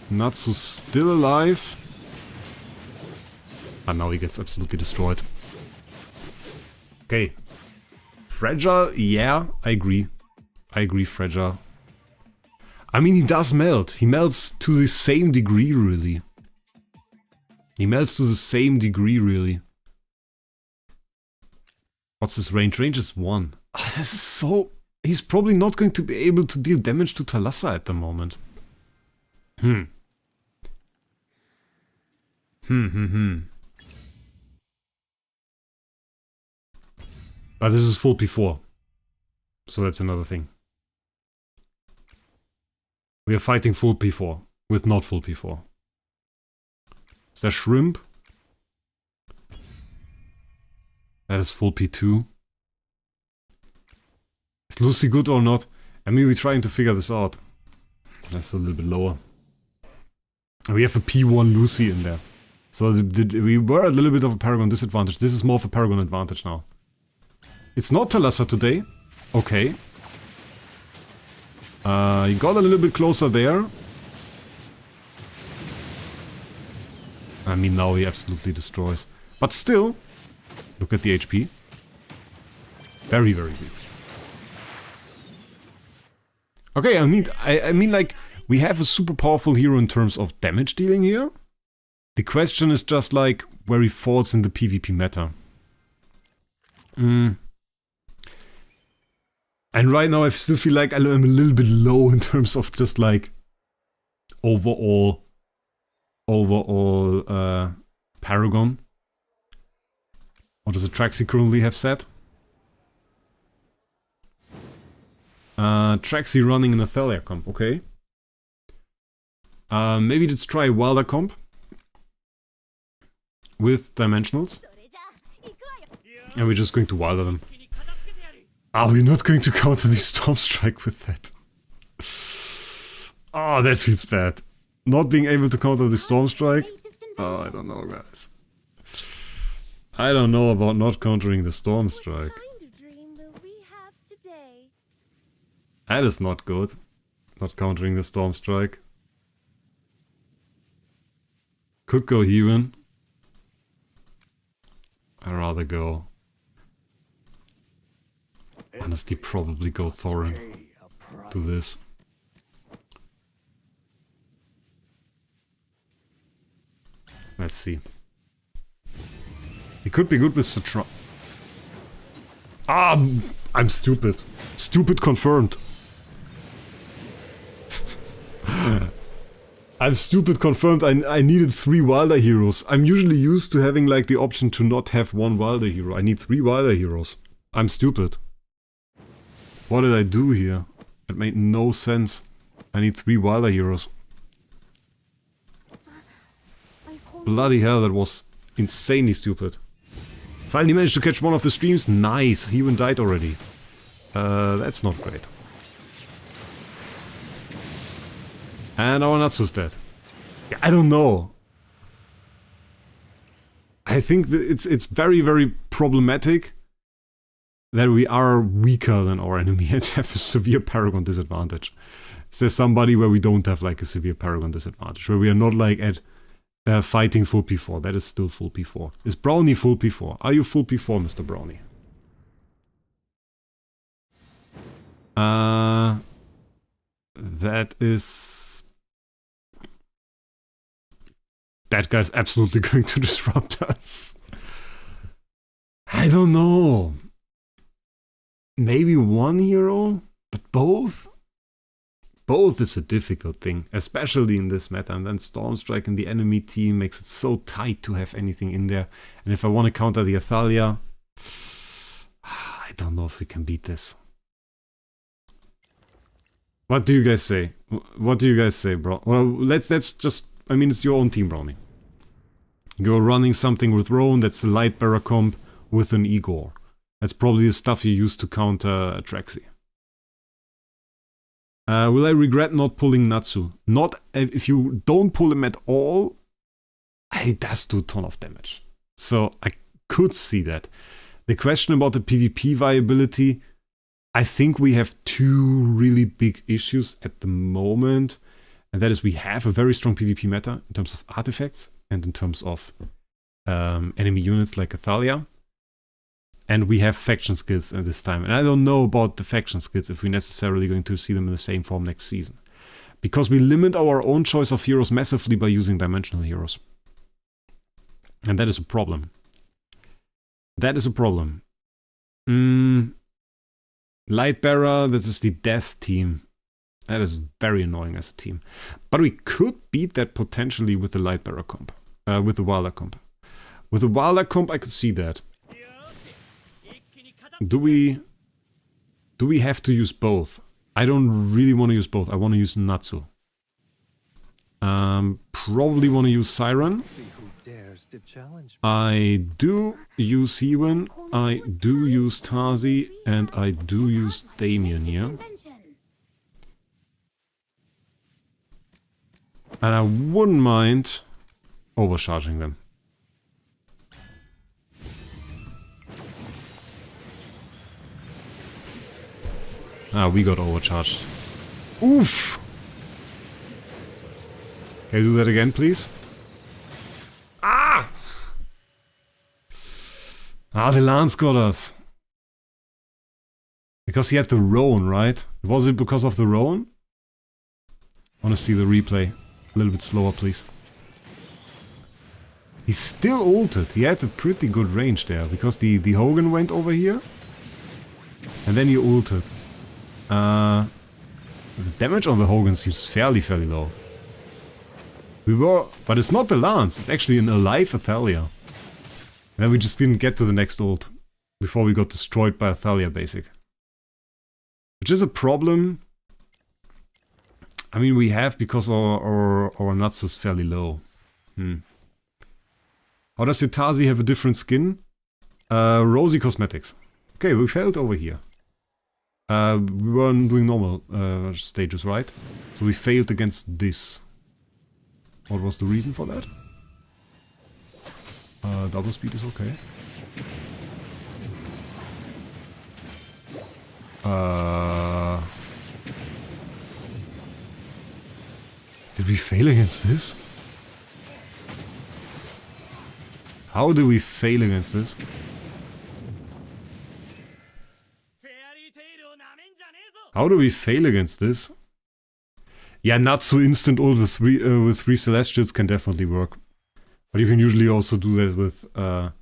[SPEAKER 1] Natsu's still alive. And now he gets absolutely destroyed. Okay. Fragile? Yeah, I agree. I agree, fragile. I mean, he does melt. He melts to the same degree, really. He melts to the same degree, really. What's his range? Range is 1. Oh, this is so... He's probably not going to be able to deal damage to Thalassa at the moment. But this is full P4. So that's another thing. We are fighting full P4 with not full P4. Is there Shrimp? That is full P2. Is Lucy good or not? I mean, we're trying to figure this out. That's a little bit lower. And we have a P1 Lucy in there. So we were a little bit of a Paragon disadvantage. This is more of a Paragon advantage now. It's not Thalassa today. Okay. He got a little bit closer there. I mean, now he absolutely destroys. But still, look at the HP. Very, very weak. Okay, I mean, like, we have a super powerful hero in terms of damage dealing here. The question is just, like, where he falls in the PvP meta. And right now I still feel like I'm a little bit low in terms of just, like, overall Paragon. What does Atraxi currently have set? Traxi running an Athalia comp, okay. Maybe let's try Wilder comp. With Dimensionals. And we're just going to Wilder them. Are we not going to counter the Storm Strike with that? Oh, that feels bad. Not being able to counter the Storm Strike? Oh, I don't know, guys. I don't know about not countering the Storm Strike. That is not good. Not countering the Storm Strike. Could go Hewen. I'd rather go... honestly, probably go Thorin to this. Let's see. He could be good with Citra. Ah, I'm stupid. Stupid confirmed. I'm stupid confirmed. I needed 3 Wilder heroes. I'm usually used to having like the option to not have 1 Wilder hero. I need 3 Wilder heroes. I'm stupid. What did I do here? It made no sense. I need 3 Wilder heroes. Bloody hell, that was insanely stupid. Finally managed to catch one of the streams. Nice. He even died already. That's not great. And our Natsu's dead. Yeah, I don't know. I think that it's very, very problematic that we are weaker than our enemy and have a severe Paragon disadvantage. Is there somebody where we don't have like a severe Paragon disadvantage? Where we are not like at fighting full P4. That is still full P4. Is Brownie full P4? Are you full P4, Mr. Brownie? That is... that guy's absolutely going to disrupt us. I don't know. Maybe 1 hero? But both? Both is a difficult thing, especially in this meta. And then Stormstrike in the enemy team makes it so tight to have anything in there. And if I want to counter the Athalia, I don't know if we can beat this. What do you guys say? What do you guys say, bro? Well, let's just... I mean, it's your own team, Brownie. You're running something with Roan, that's a Lightbearer comp with an Igor. That's probably the stuff you use to counter Atraxi. Will I regret not pulling Natsu? Not if you don't pull him at all, it does do a ton of damage. So I could see that. The question about the PvP viability, I think we have 2 really big issues at the moment. And that is we have a very strong PvP meta in terms of artifacts and in terms of enemy units like Athalia. And we have faction skills at this time. And I don't know about the faction skills if we're necessarily going to see them in the same form next season. Because we limit our own choice of heroes massively by using dimensional heroes. And that is a problem. That is a problem. Lightbearer, this is the death team. That is very annoying as a team. But we could beat that potentially with the Lightbearer comp. With the Wilder comp. With the Wilder comp, I could see that. Do we have to use both? I don't really want to use both. I want to use Natsu. Probably want to use Siren. I do use Hewen. I do use Tazi. And I do use Damien here. And I wouldn't mind overcharging them. Ah, we got overcharged. Oof! Can you do that again, please? Ah! Ah, the Lance got us. Because he had the Roan, right? Was it because of the Roan? I want to see the replay. A little bit slower, please. He still ulted. He had a pretty good range there. Because the Hogan went over here. And then he ulted. The damage on the Hogan seems fairly low. But it's not the Lance. It's actually an alive Athalia. And then we just didn't get to the next ult. Before we got destroyed by Athalia basic. Which is a problem. I mean, we have because our Natsu is fairly low. How does Yutazi have a different skin? Rosy cosmetics. Okay, we failed over here. We weren't doing normal stages, right? So we failed against this. What was the reason for that? Double speed is okay. Did we fail against this? How do we fail against this? How do we fail against this? Yeah, Natsu instant ult with three Celestials can definitely work. But you can usually also do that with... Or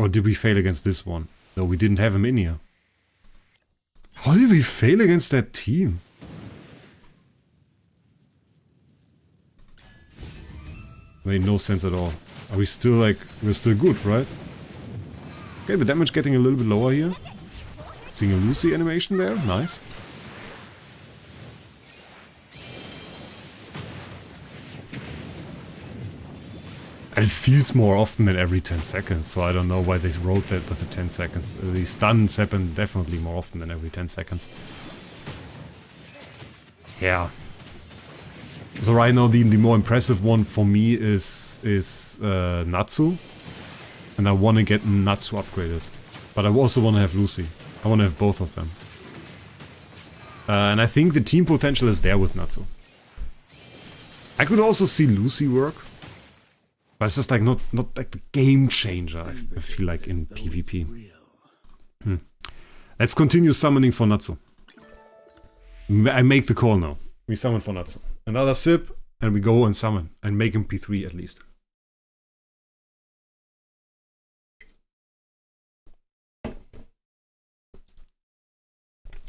[SPEAKER 1] did we fail against this one? No, we didn't have him in here. How did we fail against that team? Made no sense at all. Are we still like... We're still good, right? Okay, the damage getting a little bit lower here. Seeing a Lucy animation there. Nice. And it feels more often than every 10 seconds, so I don't know why they wrote that with the 10 seconds. The stuns happen definitely more often than every 10 seconds. Yeah. So right now the more impressive one for me is Natsu. And I want to get Natsu upgraded. But I also want to have Lucy. I want to have both of them. And I think the team potential is there with Natsu. I could also see Lucy work. But it's just like not like the game changer, I feel like, in PvP. Let's continue summoning for Natsu. I make the call now. We summon for Natsu. Another sip, and we go and summon. And make him P3 at least.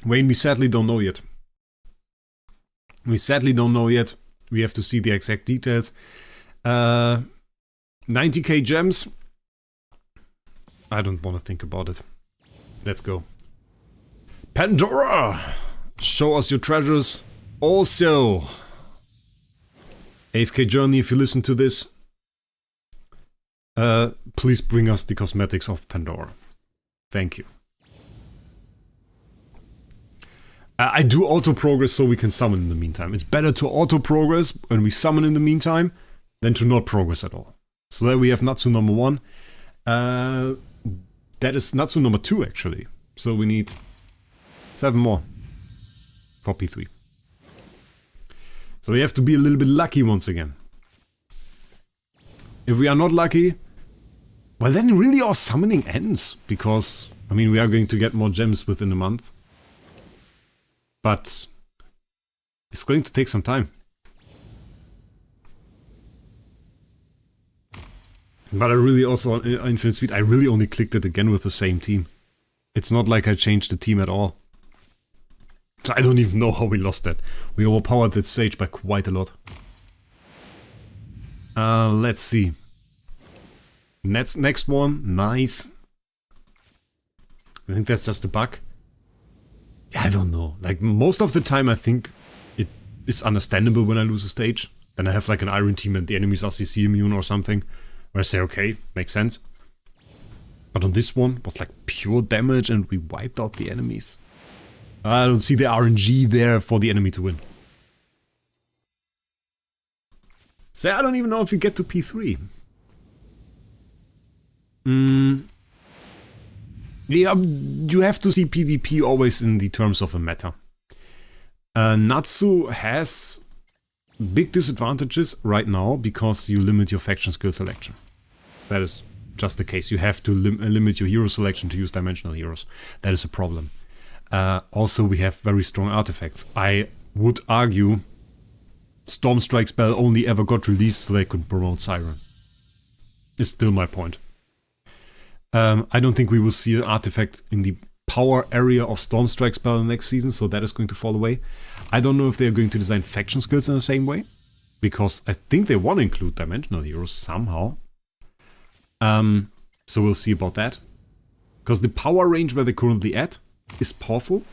[SPEAKER 1] Wayne, we sadly don't know yet. We sadly don't know yet. We have to see the exact details. 90k gems. I don't want to think about it. Let's go. Pandora! Show us your treasures. Also, AFK Journey, if you listen to this, please bring us the cosmetics of Pandora. Thank you. I do auto-progress so we can summon in the meantime. It's better to auto-progress when we summon in the meantime than to not progress at all. So there we have Natsu number 1. That is Natsu number 2 actually. So we need 7 more for P3. So we have to be a little bit lucky once again. If we are not lucky, well then really our summoning ends. Because, I mean, we are going to get more gems within a month. But it's going to take some time. But I really also, on Infinite Speed, I really only clicked it again with the same team. It's not like I changed the team at all. So I don't even know how we lost that. We overpowered that stage by quite a lot. Let's see. Next one, nice. I think that's just a bug. I don't know. Like, most of the time I think it is understandable when I lose a stage. Then I have like an iron team and the enemies are CC immune or something. Where I say, okay, makes sense. But on this one, it was like pure damage and we wiped out the enemies. I don't see the RNG there for the enemy to win. So I don't even know if we get to P3. Yeah, you have to see PvP always in the terms of a meta. Natsu has big disadvantages right now because you limit your faction skill selection. That is just the case. You have to limit your hero selection to use dimensional heroes. That is a problem. Also, we have very strong artifacts. I would argue Stormstrike spell only ever got released so they could promote Siren. Is still my point. I don't think we will see an artifact in the power area of Stormstrike spell in the next season, so that is going to fall away. I don't know if they are going to design faction skills in the same way, because I think they want to include dimensional heroes somehow. So we'll see about that. Because the power range where they're currently at is powerful,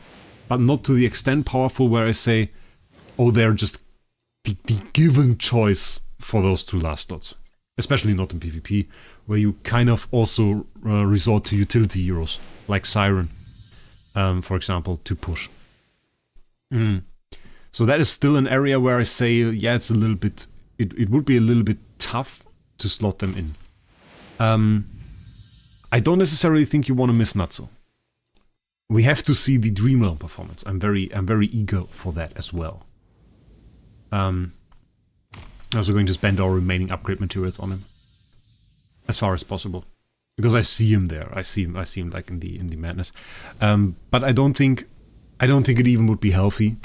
[SPEAKER 1] but not to the extent powerful where I say, oh, they're just the given choice for those two last slots. Especially not in PvP, where you kind of also resort to utility heroes, like Siren, for example, to push. So that is still an area where I say, yeah, it's a little bit, it would be a little bit tough to slot them in. I don't necessarily think you want to miss Natsu. We have to see the Dreamrealm performance. I'm very eager for that as well. I'm also going to spend our remaining upgrade materials on him, as far as possible, because I see him there. I see him like in the madness. But I don't think it even would be healthy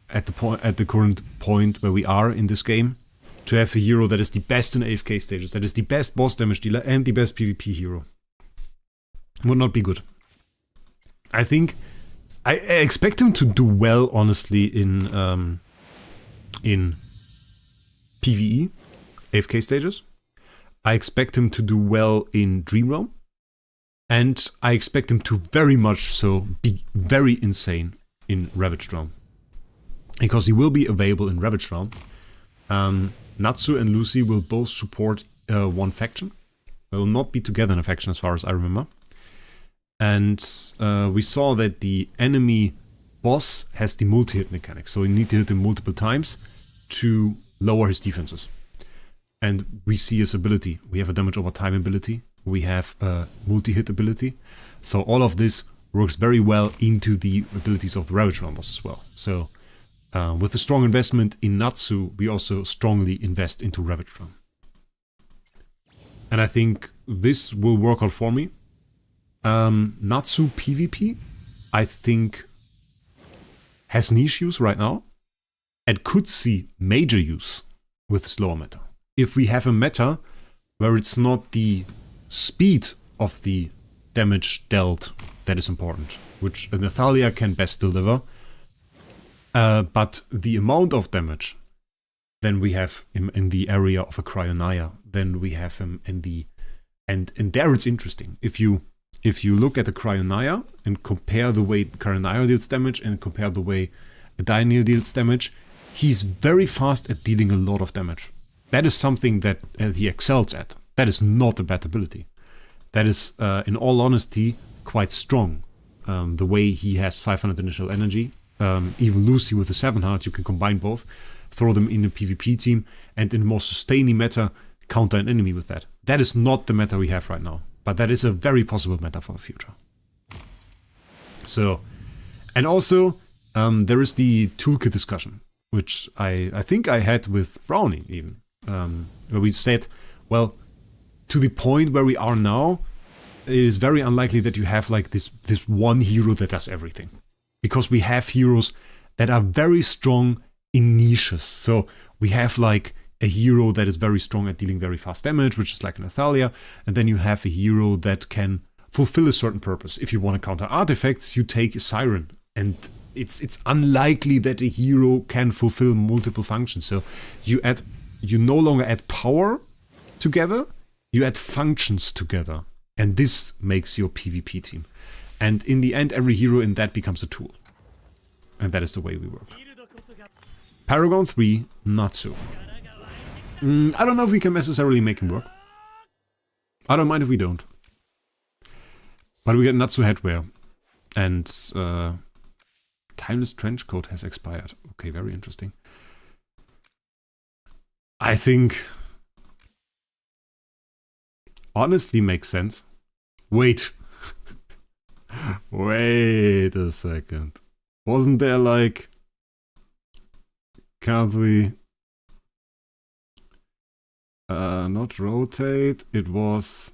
[SPEAKER 1] at the current point where we are in this game to have a hero that is the best in AFK stages, that is the best boss damage dealer and the best PvP hero. Would not be good. I think I expect him to do well, honestly, in PvE, AFK stages. I expect him to do well in Dreamrealm. And I expect him to very much so be very insane in Ravaged Realm. Because he will be available in Ravaged Realm. Natsu and Lucy will both support one faction. They will not be together in a faction as far as I remember. And we saw that the enemy boss has the multi-hit mechanic. So you need to hit him multiple times to lower his defenses. And we see his ability. We have a damage over time ability. We have a multi-hit ability. So all of this works very well into the abilities of the Ravage Realm boss as well. So with a strong investment in Natsu, we also strongly invest into Ravage Realm. And I think this will work out for me. Natsu PvP, I think, has niche use right now. And could see major use with slower meta. If we have a meta where it's not the speed of the damage dealt that is important, which Nathalia can best deliver, but the amount of damage, then we have him in the area of a Cryonaya, then we have him in the... And there it's interesting. If you look at the Cryonaya and compare the way Cryonaya deals damage and compare the way Daniel deals damage, he's very fast at dealing a lot of damage. That is something that he excels at. That is not a bad ability. That is, in all honesty, quite strong. The way he has 500 initial energy. Even Lucy with the 7 hearts, you can combine both. Throw them in a PvP team. And in a more sustaining meta, counter an enemy with that. That is not the meta we have right now. But that is a very possible meta for the future. So, and also, there is the toolkit discussion, which I think I had with Brownie even, where we said, well, to the point where we are now, it is very unlikely that you have like this one hero that does everything. Because we have heroes that are very strong in niches. So we have like a hero that is very strong at dealing very fast damage, which is like an Athalia, and then you have a hero that can fulfill a certain purpose. If you want to counter artifacts, you take a Siren, and it's unlikely that a hero can fulfill multiple functions. So you no longer add power together, you add functions together, and this makes your PvP team. And in the end, every hero in that becomes a tool. And that is the way we work. Paragon 3, Natsu. I don't know if we can necessarily make him work. I don't mind if we don't. But we get Natsu headwear. And Timeless Trenchcoat has expired. Okay, very interesting. I think... honestly makes sense. Wait. Wait a second. Wasn't there like... can't we... Not rotate, it was...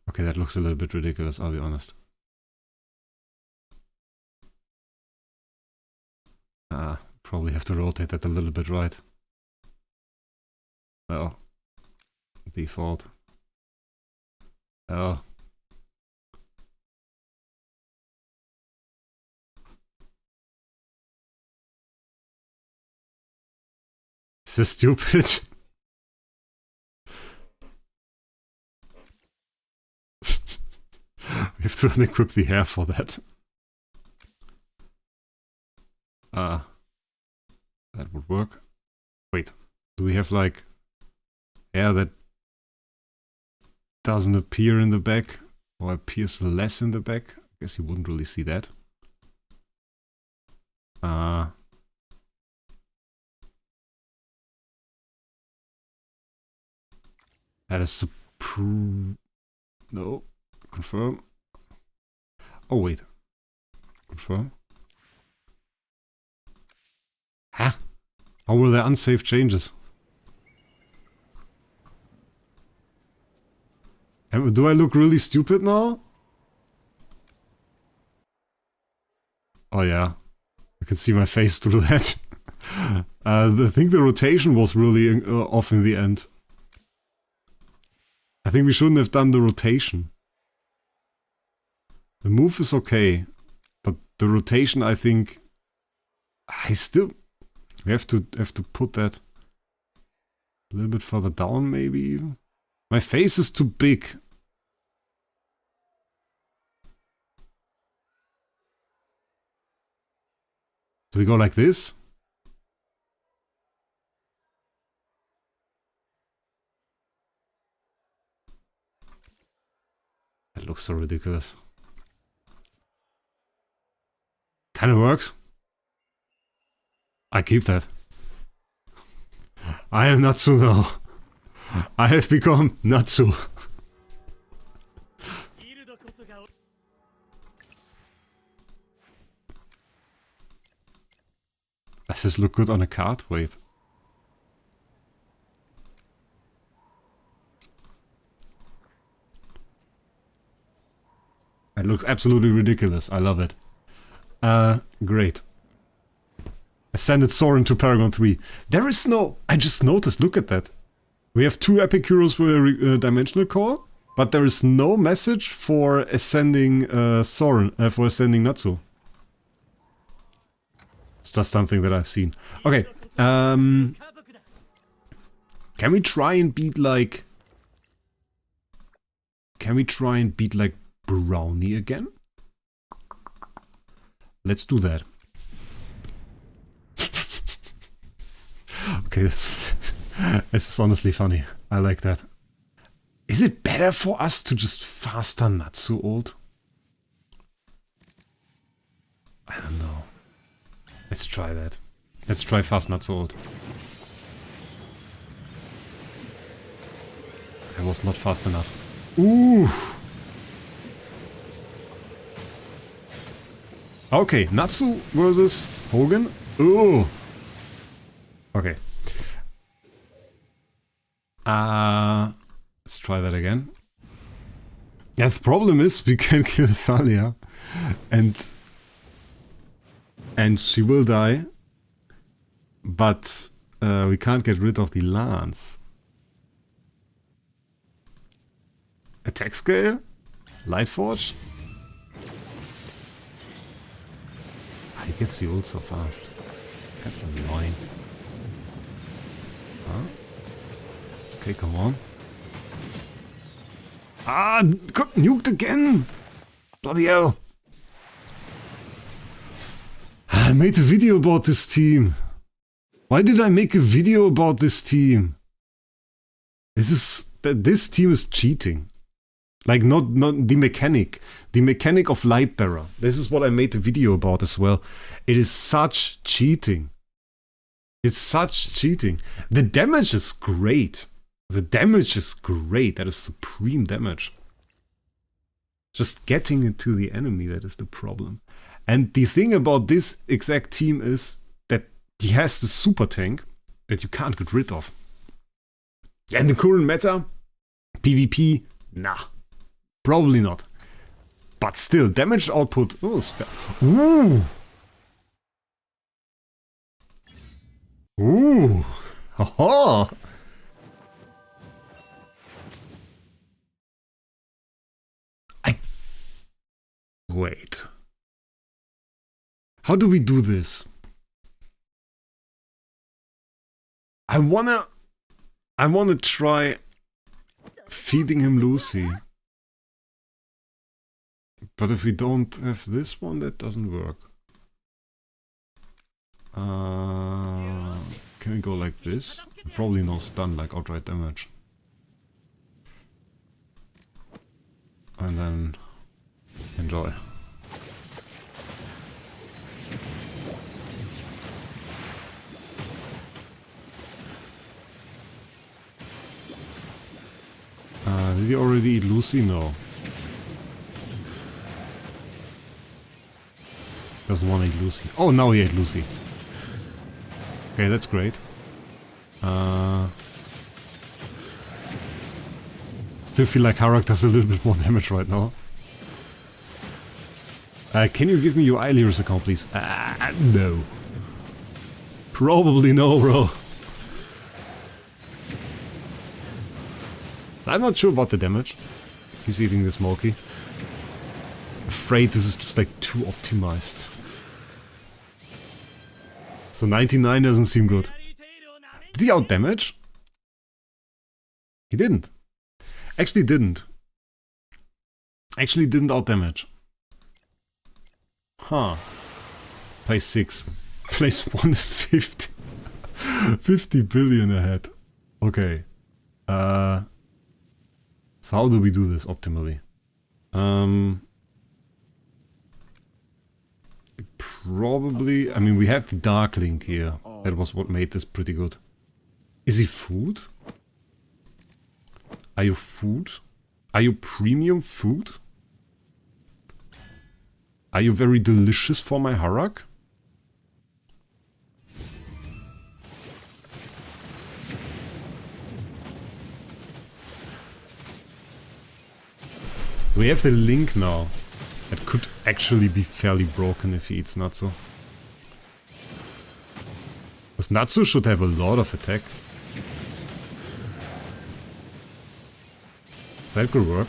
[SPEAKER 1] Okay, that looks a little bit ridiculous, I'll be honest. Probably have to rotate that a little bit, right? Oh. Default. Oh. Is this stupid? We have to unequip the hair for that. That would work. Wait, do we have like hair that doesn't appear in the back or appears less in the back? I guess you wouldn't really see that. That is no. Confirm. Oh wait. Confirm. Huh? How were there unsafe changes? Do I look really stupid now? Oh yeah. You can see my face through that. I think the rotation was really off in the end. I think we shouldn't have done the rotation. The move is okay, but the rotation, I think, we have to put that a little bit further down, maybe even. My face is too big. Do we go like this? That looks so ridiculous. Kinda works. I keep that. I am Natsu now. I have become Natsu. Does this look good on a card? Wait. It looks absolutely ridiculous. I love it. Great. Ascended Soren to Paragon 3. There is no... I just noticed, look at that. We have 2 epic heroes for a dimensional core, but there is no message for ascending Soren, for ascending Natsu. It's just something that I've seen. Okay, can we try and beat like... Can we try and beat like Brownie again? Let's do that. Okay, this is honestly funny. I like that. Is it better for us to just faster Natsu ult? I don't know. Let's try that. Let's try fast Natsu ult. I was not fast enough. Ooh! Okay, Natsu versus Hogan. Ooh! Okay. Let's try that again. Yeah, the problem is we can kill Thalia and she will die, but we can't get rid of the lance. Attack scale? Lightforge? He gets the ult so fast. That's annoying. Huh? Okay, come on. Ah, got nuked again! Bloody hell! I made a video about this team. Why did I make a video about this team? This team is cheating. Like not the mechanic of Lightbearer. This is what I made a video about as well. It is such cheating. It's such cheating. The damage is great. The damage is great. That is supreme damage. Just getting into the enemy, that is the problem. And the thing about this exact team is that he has the super tank that you can't get rid of. And the current meta, PvP, nah, probably not. But still, damage output, oh, ooh! Ooh! Haha! Wait. How do we do this? I wanna try feeding him Lucy. But if we don't have this one, that doesn't work. Can we go like this? Probably no stun, like outright damage. And then enjoy. Did he already eat Lucy? No. Doesn't want to eat Lucy. Oh, now he ate Lucy. Okay, that's great. Still feel like Harak does a little bit more damage right now. Can you give me your Eilir's account, please? No. Probably no, bro. I'm not sure about the damage. Keeps eating the Smoky. Afraid this is just like too optimized. So 99 doesn't seem good. Did he out damage? He didn't. Actually didn't. Actually didn't out damage. Huh. Place 6. Place 1 is 50. 50 billion ahead. Okay. So how do we do this optimally? Probably, I mean, we have the Dark Link here. That was what made this pretty good. Is he food? Are you food? Are you premium food? Are you very delicious for my Harak? So we have the Link now. That could actually be fairly broken if he eats Natsu. Because Natsu should have a lot of attack. So that could work.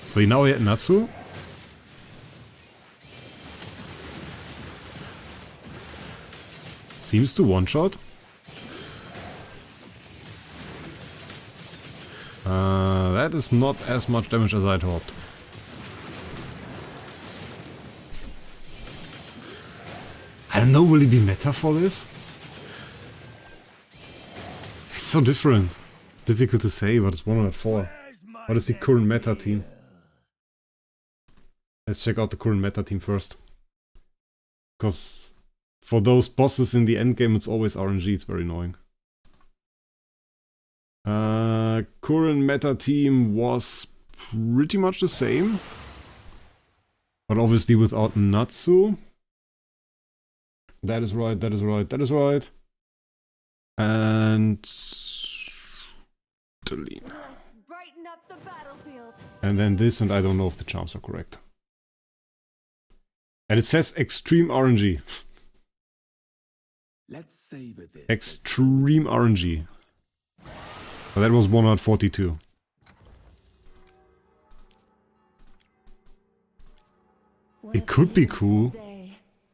[SPEAKER 1] So now we had Natsu. Seems to one-shot. That is not as much damage as I'd hoped. I don't know, will he be meta for this? It's so different. It's difficult to say, but it's 104. What is the current meta team? Let's check out the current meta team first. Because for those bosses in the endgame, it's always RNG, it's very annoying. Current meta team was pretty much the same. But obviously without Natsu. That is right, that is right, that is right. And delete.
[SPEAKER 2] Brighten up the battlefield.
[SPEAKER 1] And then this, and I don't know if the charms are correct. And it says extreme RNG.
[SPEAKER 5] Let's savor this.
[SPEAKER 1] Extreme RNG. But that was 142. It could be cool.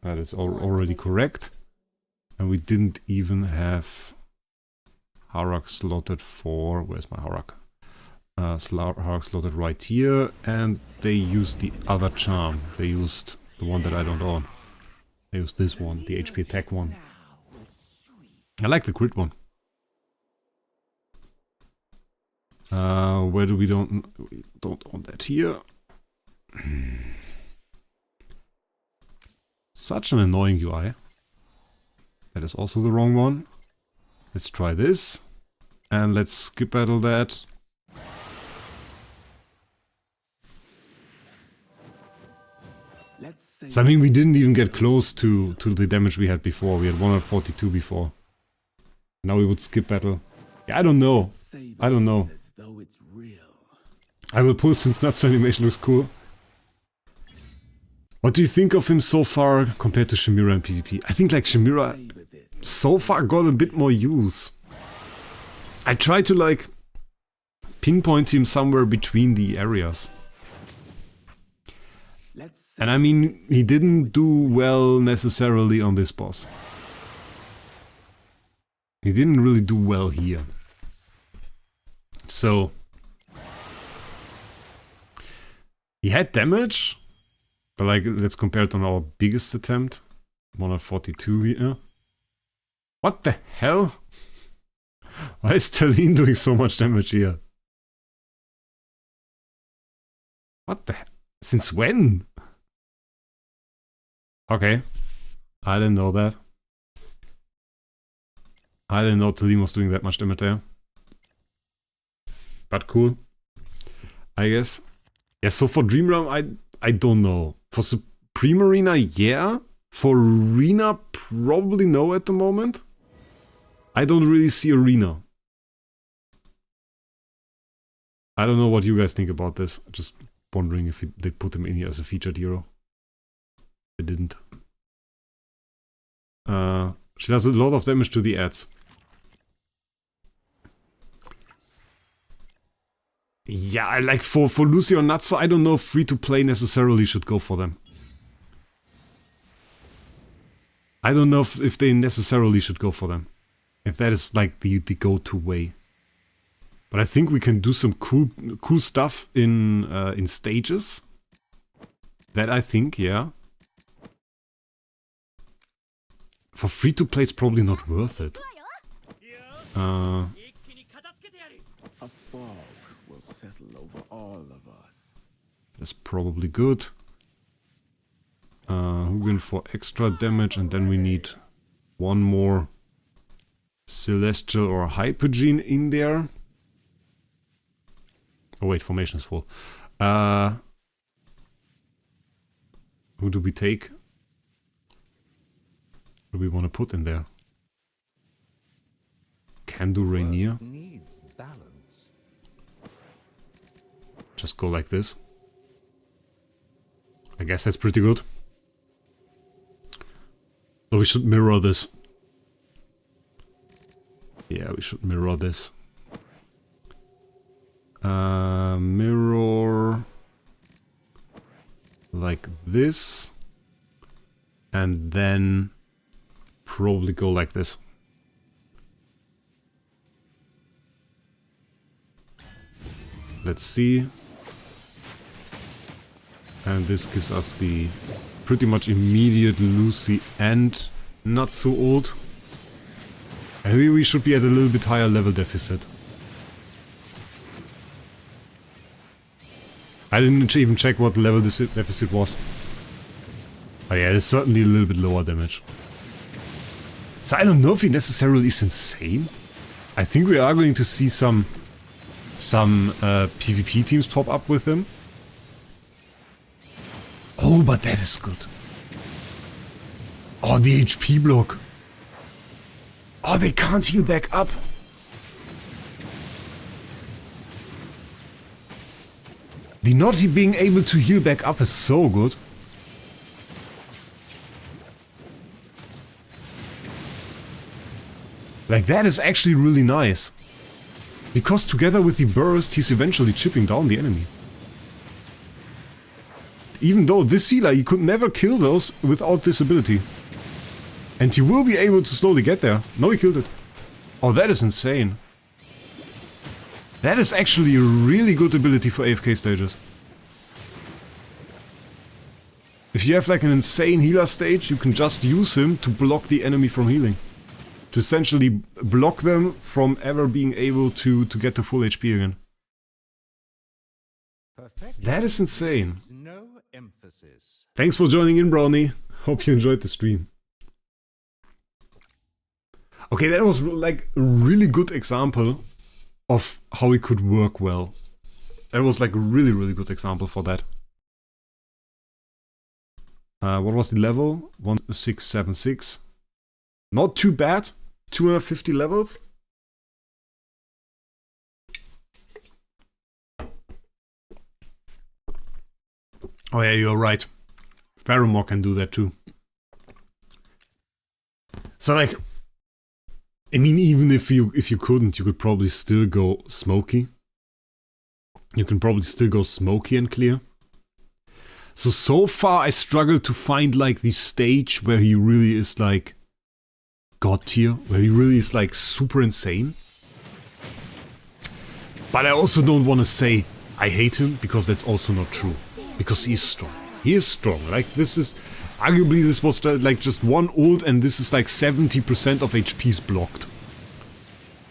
[SPEAKER 1] That is already correct. And we didn't even have Harak slotted for... Where's my Harak? Harak slotted right here. And they used the other charm. They used the one that I don't own. They used this one, the HP attack one. I like the crit one. Where do we don't own that here? Such an annoying UI. That is also the wrong one. Let's try this. And let's skip battle that.
[SPEAKER 5] Let's
[SPEAKER 1] So I mean, we didn't even get close to the damage we had before. We had 142 before. Now we would skip battle. Yeah, I don't know. I don't know. I will pull since Natsu animation looks cool. What do you think of him so far compared to Chimera and PvP? I think like Chimera so far got a bit more use. I tried to like pinpoint him somewhere between the areas. And I mean, he didn't do well necessarily on this boss. He didn't really do well here. So he had damage, but like let's compare it on our biggest attempt. 142 here. What the hell? Why is Talene doing so much damage here? What the hell? Since when? Okay. I didn't know that. I didn't know Talene was doing that much damage there. But cool. I guess. Yeah, so for Dream Realm, I don't know. For Supreme Arena, yeah. For Arena, probably no at the moment. I don't really see Arena. I don't know what you guys think about this. Just wondering if they put him in here as a featured hero. They didn't. She does a lot of damage to the ads. Yeah, like for Lucy or Natsu, I don't know if free-to-play necessarily should go for them. I don't know if they necessarily should go for them. If that is like the go-to way. But I think we can do some cool stuff in stages. That I think, yeah. For free-to-play, it's probably not worth it.
[SPEAKER 5] A fog will settle over all of us.
[SPEAKER 1] That's probably good. Hugin for extra damage, and then we need one more Celestial or Hypergene in there. Oh wait, formation is full. Who do we take? What do we want to put in there? Can do Rainier.
[SPEAKER 4] Needs balance.
[SPEAKER 1] Just go like this. I guess that's pretty good. So we should mirror this. Yeah, we should mirror this. Mirror like this, and then probably go like this. Let's see. And this gives us the pretty much immediate Lucy and Natsu ult. And we should be at a little bit higher level deficit. I didn't even check what level this deficit was. Oh yeah, it's certainly a little bit lower damage. So I don't know if he necessarily is insane. I think we are going to see some PvP teams pop up with him. Oh, but that is good. Oh, the HP block. Oh, they can't heal back up. The not being able to heal back up is so good. Like, that is actually really nice. Because together with the burst, he's eventually chipping down the enemy. Even though this healer, he could never kill those without this ability. And he will be able to slowly get there. No, he killed it. Oh, that is insane. That is actually a really good ability for AFK stages. If you have like an insane healer stage, you can just use him to block the enemy from healing. To essentially block them from ever being able to get to full HP again. That is insane.
[SPEAKER 4] No emphasis.
[SPEAKER 1] Thanks for joining in, Brownie. Hope you enjoyed the stream. Okay, that was like a really good example of how it could work well. That was like a really, really good example for that. What was the level? 1676. Not too bad. 250 levels. Oh yeah, you're right. Faramore can do that too. So like, I mean, even if you couldn't, you could probably still go smoky. You can probably still go smoky and clear. So far I struggle to find like the stage where he really is like god tier, where he really is like super insane. But I also don't want to say I hate him, because that's also not true. Because he is strong. He is strong. Like this is, arguably this was like just one ult and this is like 70% of HP's blocked.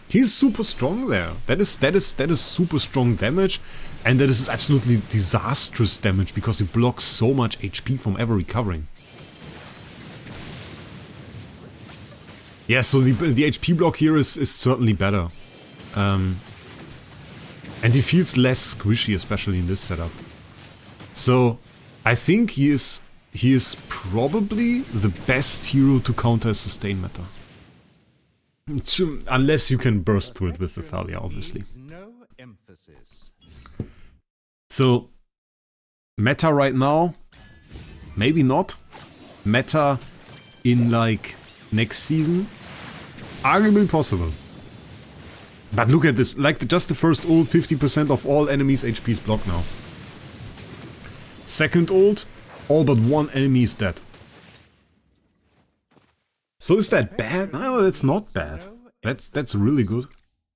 [SPEAKER 1] He's super strong there. That is super strong damage, and that is absolutely disastrous damage because it blocks so much HP from ever recovering. Yeah, so the HP block here is certainly better. And he feels less squishy, especially in this setup. So I think he is probably the best hero to counter a sustain meta. Unless you can burst through it with the Thalia, obviously. So, meta right now? Maybe not. Meta in like next season? Arguably possible. But look at this, like just the first ult, 50% of all enemies' HP is blocked now. Second ult, all but one enemy is dead. So is that bad? No, that's not bad. That's really good.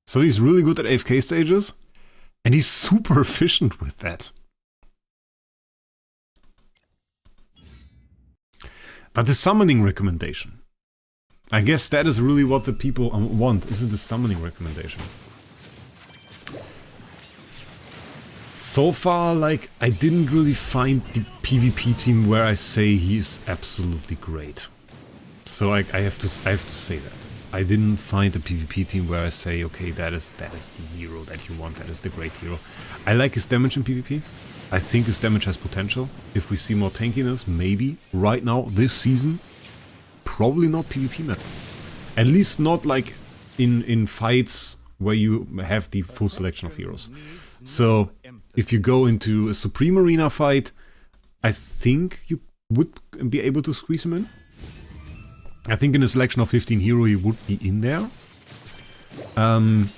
[SPEAKER 1] So he's really good at AFK stages, and he's super efficient with that. But the summoning recommendation. I guess that is really what the people want. Is it the summoning recommendation? So far, like, I didn't really find the PvP team where I say he's absolutely great. So I have to say that. I didn't find a PvP team where I say, okay, that is the hero that you want, that is the great hero. I like his damage in PvP. I think his damage has potential. If we see more tankiness, maybe. Right now, this season, probably not PvP meta. At least not like in fights where you have the full selection of heroes. So if you go into a Supreme Arena fight, I think you would be able to squeeze him in. I think in a selection of 15 hero he would be in there. In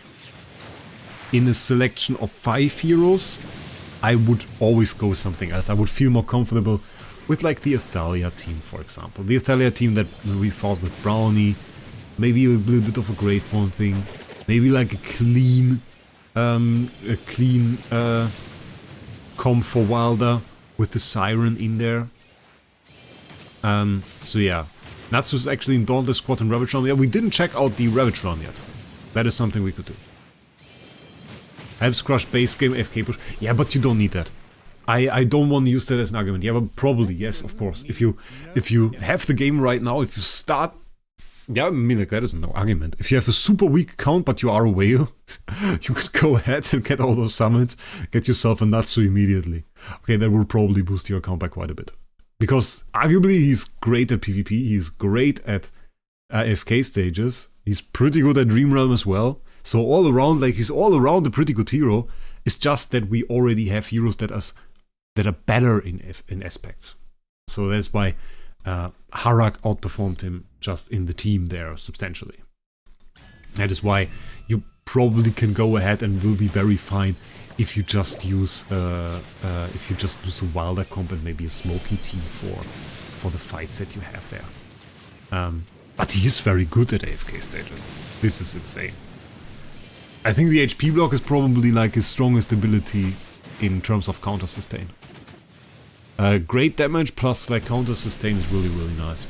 [SPEAKER 1] a selection of 5 heroes, I would always go with something else. I would feel more comfortable with like the Athalia team, for example. The Athalia team that we fought with Brownie, maybe a little bit of a Graveborn thing, maybe like a clean comp for Wilder with the Siren in there. So yeah. Natsu is actually in Dauntless Squad and Ravage Run. Yeah, we didn't check out the Ravage Run yet. That is something we could do. Helps crush base game, FK push. Yeah, but you don't need that. I don't want to use that as an argument. Yeah, but probably, yes, of course. If you have the game right now, if you start... Yeah, I mean, like, that is no argument. If you have a super weak account, but you are a whale, you could go ahead and get all those summons, get yourself a Natsu immediately. Okay, that will probably boost your account by quite a bit. Because arguably he's great at PvP, he's great at AFK stages, he's pretty good at Dream Realm as well. So all around, like, he's all around a pretty good hero. It's just that we already have heroes that are better in aspects. So that's why Harak outperformed him just in the team there substantially. That is why you probably can go ahead and will be very fine if you just use a Wilder comp and maybe a Smoky team for the fights that you have there. But he is very good at AFK stages. This is insane. I think the HP block is probably like his strongest ability in terms of counter sustain. Great damage plus like counter sustain is really, really nice.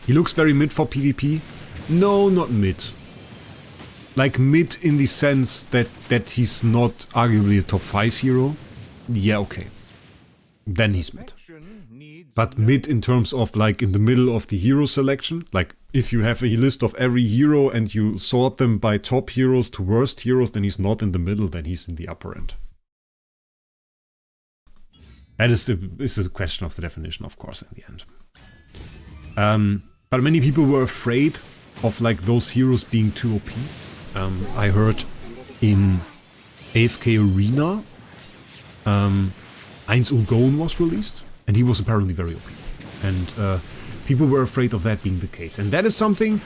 [SPEAKER 1] He looks very mid for PvP. No, not mid. Like mid in the sense that he's not arguably a top 5 hero. Yeah, okay. Then he's mid. But mid in terms of like in the middle of the hero selection. Like if you have a list of every hero and you sort them by top heroes to worst heroes, then he's not in the middle, then he's in the upper end. That is a question of the definition, of course, in the end. But many people were afraid of like those heroes being too OP. I heard in AFK Arena, 1 Ulgon was released, and he was apparently very OP. And people were afraid of that being the case. And that is something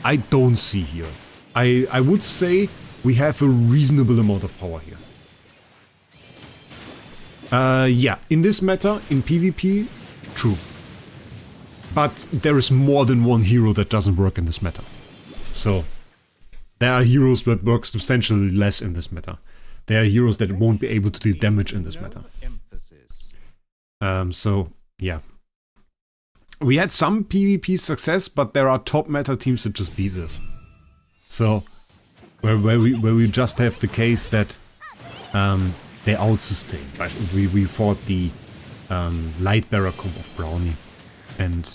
[SPEAKER 1] I don't see here. I would say we have a reasonable amount of power here. Yeah, in this meta, in PvP, true. But there is more than one hero that doesn't work in this meta. So, there are heroes that work substantially less in this meta. There are heroes that won't be able to do damage in this meta. So, yeah. We had some PvP success, but there are top meta teams that just beat us. So, where we just have the case that they out-sustain. We fought the Lightbearer comp of Brownie, and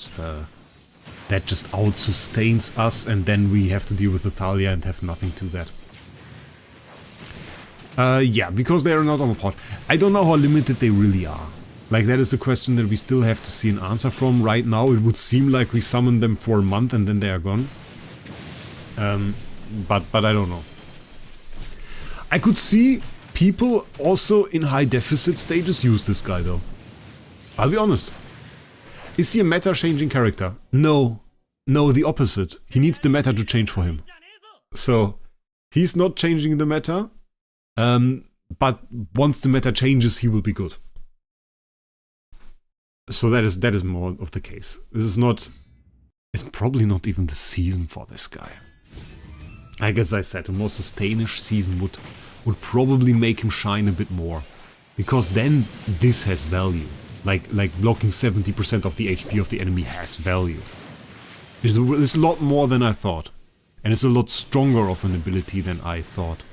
[SPEAKER 1] that just out-sustains us, and then we have to deal with Thalia and have nothing to that. Yeah, because they are not on the pot. I don't know how limited they really are. Like, that is a question that we still have to see an answer from. Right now, it would seem like we summon them for a month and then they are gone. But I don't know. I could see people also in high deficit stages use this guy, though. I'll be honest. Is he a meta-changing character? No. No, the opposite. He needs the meta to change for him. So, he's not changing the meta. But once the meta changes, he will be good. So that is more of the case. This is not... It's probably not even the season for this guy. Like as I said, a more sustainish season would probably make him shine a bit more. Because then this has value. Like blocking 70% of the HP of the enemy has value. It's a lot more than I thought. And it's a lot stronger of an ability than I thought.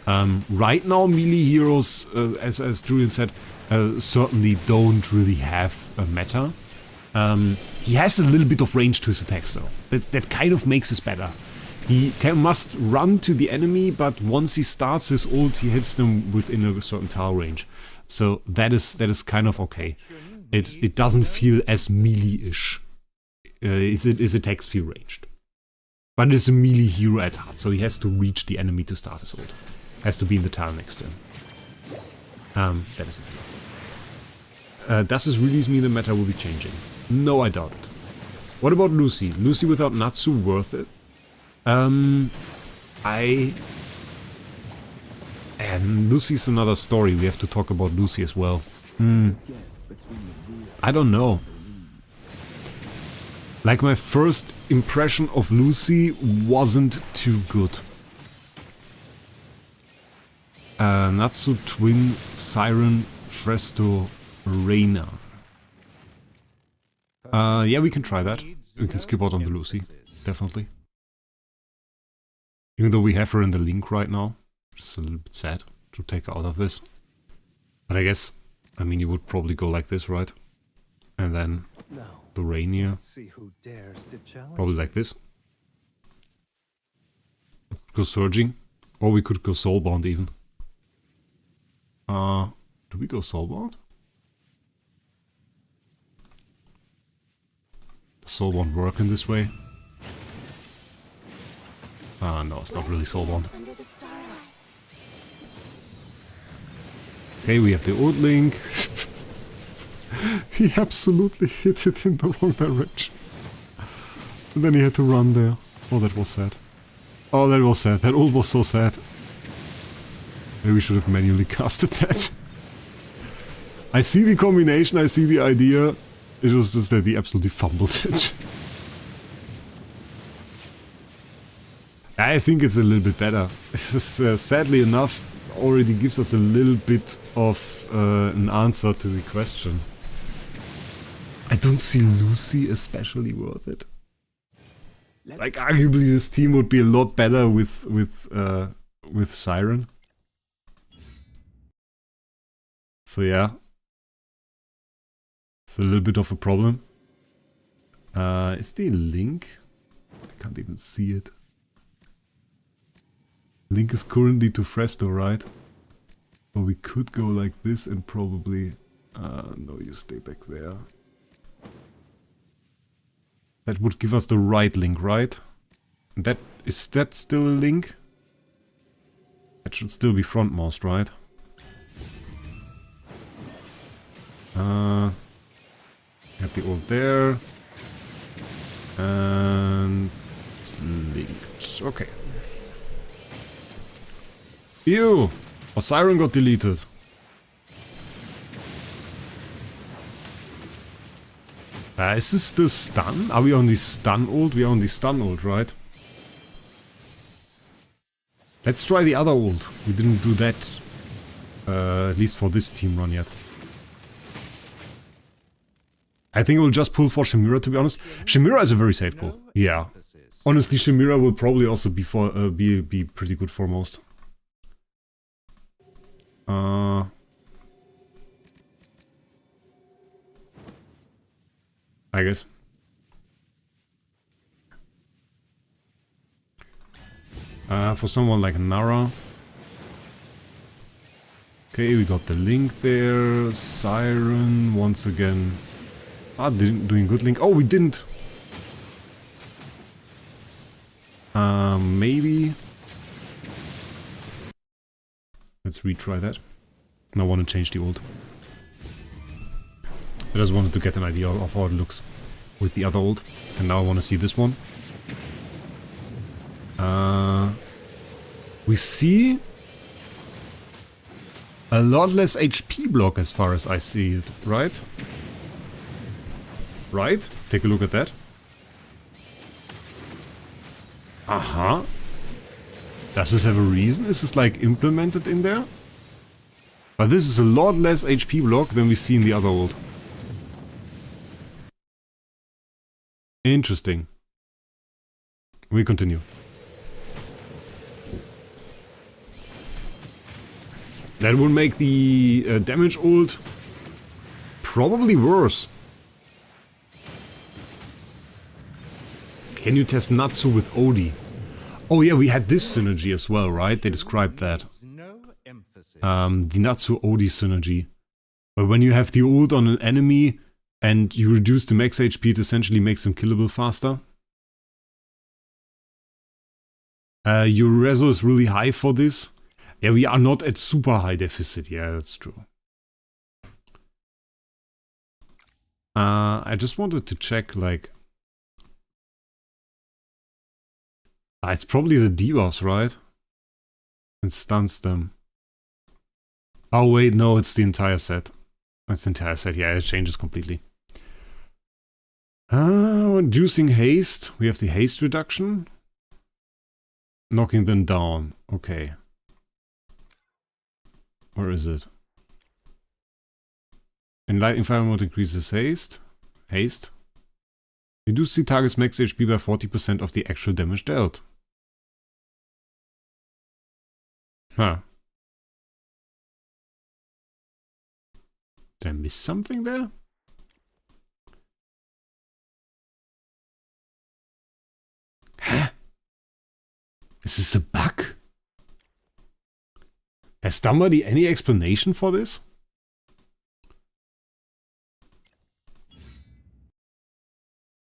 [SPEAKER 1] Right now, melee heroes, as Julian said, certainly don't really have a meta. He has a little bit of range to his attacks though. That kind of makes it better. He must run to the enemy, but once he starts his ult, he hits them within a certain tile range. So that is kind of okay. It doesn't feel as melee-ish. His attacks feel ranged. But it is a melee hero at heart, so he has to reach the enemy to start his ult. Has to be in the tile next to him. That is it. Does this release mean the meta will be changing? No, I doubt it. What about Lucy? Lucy without Natsu worth it? Lucy's another story. We have to talk about Lucy as well. I don't know. Like, my first impression of Lucy wasn't too good. Natsu, Twin, Siren, Fresto, Reina. Yeah, we can try that. We can skip out on the Lucy. Definitely. Even though we have her in the link right now. Which is a little bit sad to take her out of this. But I guess, I mean, you would probably go like this, right? And then the Rainier. Probably like this. Go Surging. Or we could go Soulbound even. Do we go Soulbound? Does Soulbound work in this way? No, it's not really Soulbound. Okay, we have the ult link. He absolutely hit it in the wrong direction. And then he had to run there. Oh, that was sad. Oh, that was sad. That ult was so sad. Maybe we should have manually casted that. I see the combination, I see the idea. It was just that he absolutely fumbled it. I think it's a little bit better. Sadly enough, already gives us a little bit of an answer to the question. I don't see Lucy especially worth it. Like, arguably this team would be a lot better with Siren. So yeah. It's a little bit of a problem. Is the link? I can't even see it. Link is currently to Fresto, right? Or we could go like this and probably No, you stay back there. That would give us the right link, right? Is that still a link? That should still be frontmost, right? Got the ult there. And linked. Okay. Ew! Our siren got deleted. Is this the stun? Are we on the stun ult? We are on the stun ult, right? Let's try the other ult. We didn't do that, at least for this team run yet. I think we'll just pull for Chimera, to be honest. Chimera is a very safe pull. Yeah. Honestly, Chimera will probably also be pretty good foremost. I guess. For someone like Nara. Okay, we got the link there. Siren once again. Doing good link. Oh, we didn't. Maybe. Let's retry that. I want to change the ult. I just wanted to get an idea of how it looks with the other ult. And now I want to see this one. We see a lot less HP block as far as I see it, right? Right? Take a look at that. Aha. Does this have a reason? Is this like implemented in there? But this is a lot less HP block than we see in the other ult. Interesting. We continue. That would make the damage ult probably worse. Can you test Natsu with Odi? Oh yeah, we had this synergy as well, right? They described that. The Natsu Odi synergy. But when you have the ult on an enemy and you reduce the max HP, it essentially makes them killable faster. Your reso is really high for this. Yeah, we are not at super high deficit. Yeah, that's true. I just wanted to check, like... it's probably the divas, right? And stuns them. Oh wait, no, it's the entire set. It's the entire set, yeah, it changes completely. Reducing haste. We have the haste reduction. Knocking them down. Okay. Where is it? Enlightening Fire Mode increases haste. Haste. Reduce the target's max HP by 40% of the actual damage dealt. Huh. Did I miss something there? Huh? Is this a bug? Has somebody any explanation for this?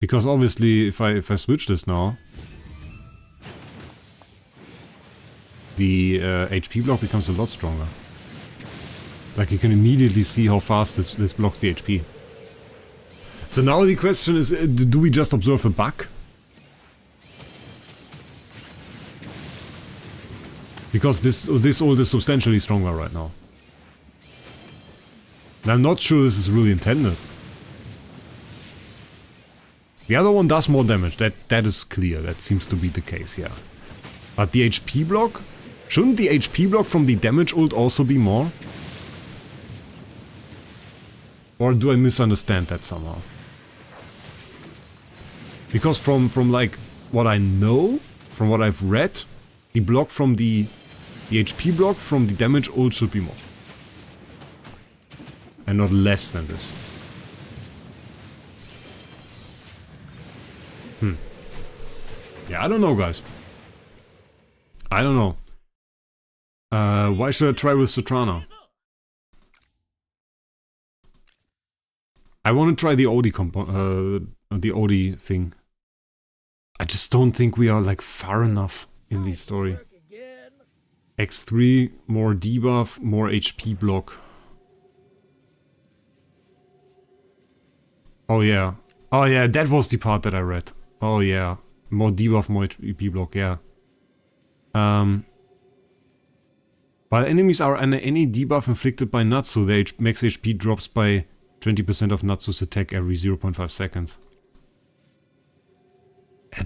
[SPEAKER 1] Because obviously, if I switch this now, the HP block becomes a lot stronger. Like you can immediately see how fast this blocks the HP. So now the question is, do we just observe a bug? Because this ult is substantially stronger right now. And I'm not sure this is really intended. The other one does more damage, that is clear, that seems to be the case, yeah. But the HP block? Shouldn't the HP block from the damage ult also be more? Or do I misunderstand that somehow? Because from like what I know, from what I've read, the block from the HP block from the damage ult should be more. And not less than this. Yeah, I don't know, guys. I don't know. Why should I try with Sotrana? I want to try the the OD thing. I just don't think we are like far enough in the story. X3, more debuff, more HP block. Oh yeah. Oh yeah, that was the part that I read. Oh yeah. More debuff, more HP block, yeah. While enemies are under any debuff inflicted by Natsu, their max HP drops by 20% of Natsu's attack every 0.5 seconds.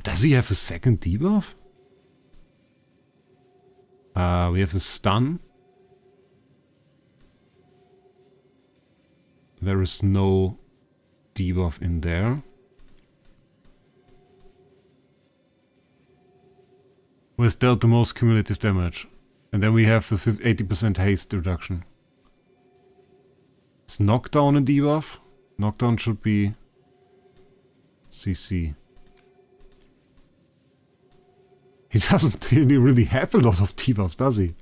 [SPEAKER 1] Does he have a second debuff? We have the stun. There is no debuff in there. Who has dealt the most cumulative damage? And then we have the 80% haste reduction. Is knockdown a debuff? Knockdown should be CC. He doesn't really have a lot of debuffs, does he?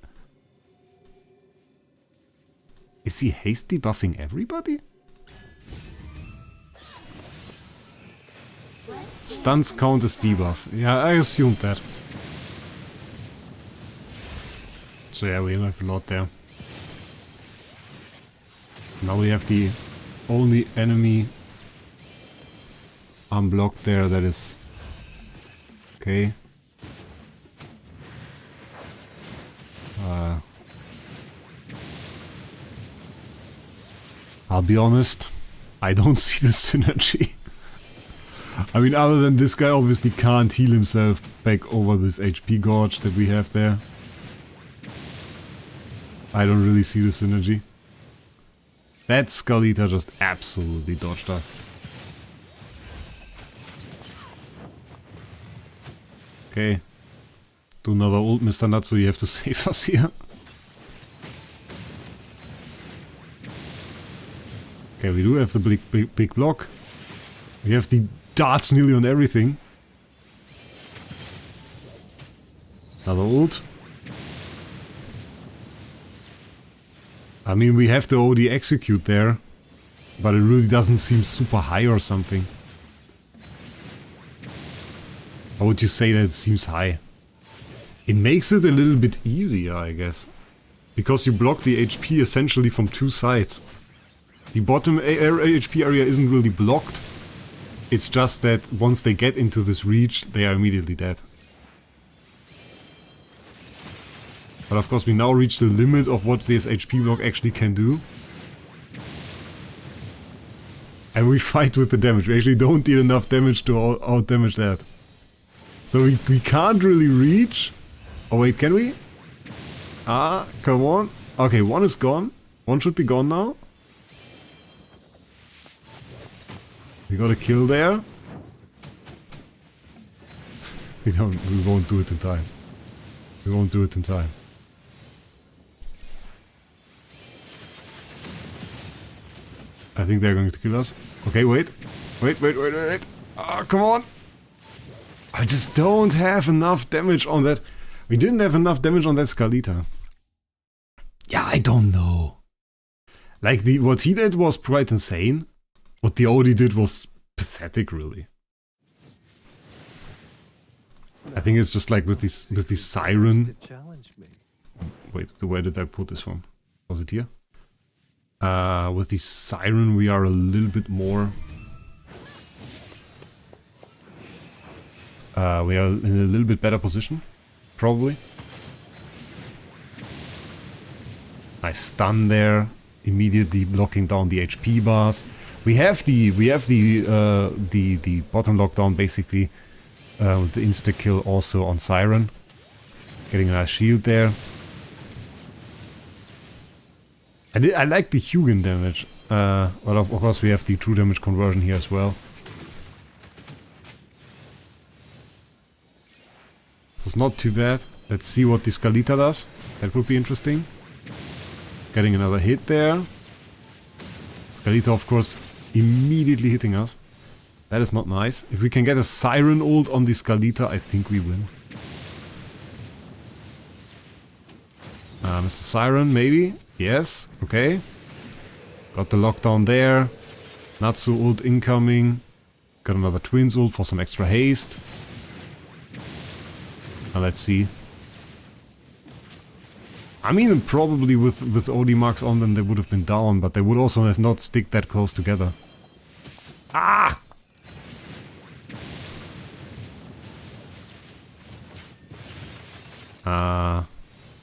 [SPEAKER 1] Is he haste debuffing everybody? Stuns count as debuff. Yeah, I assumed that. So yeah, we have a lot there. Now we have the only enemy unblocked there that is... Okay. I'll be honest, I don't see the synergy. I mean, other than this guy obviously can't heal himself back over this HP gorge that we have there. I don't really see the synergy. That Skalita just absolutely dodged us. Okay. Do another ult, Mr. Natsu, you have to save us here. Okay, we do have the big block. We have the darts nearly on everything. Another ult. I mean, we have the OD execute there, but it really doesn't seem super high or something. How would you say that it seems high? It makes it a little bit easier, I guess. Because you block the HP essentially from two sides. The bottom HP area isn't really blocked. It's just that once they get into this reach, they are immediately dead. But of course we now reach the limit of what this HP block actually can do. And we fight with the damage. We actually don't deal enough damage to out-damage that. So we can't really reach. Oh wait, can we? Ah, come on. Okay, one is gone. One should be gone now. We got a kill there. We won't do it in time. We won't do it in time. I think they're going to kill us. Okay, wait. Wait. Ah, come on. I just don't have enough damage on that. We didn't have enough damage on that Skalita. Yeah, I don't know. Like, what he did was quite insane. What the OD did was pathetic, really. I think it's just like with this siren. Wait, where did I put this from? Was it here? With the siren we are a little bit more... we are in a little bit better position, probably. Nice stun there, immediately blocking down the HP bars. We have the bottom lockdown basically with the insta kill also on Siren, getting a nice shield there. I like the Hugin damage, but of course we have the true damage conversion here as well. So it's not too bad. Let's see what the Skalita does. That would be interesting. Getting another hit there. Skalita, of course, immediately hitting us. That is not nice. If we can get a Siren ult on the Skalita, I think we win. Mr. Siren, maybe? Yes, okay. Got the lockdown there. Natsu ult incoming. Got another Twins ult for some extra haste. Now let's see. I mean, probably with OD marks on them they would have been down, but they would also have not stick that close together. Ah!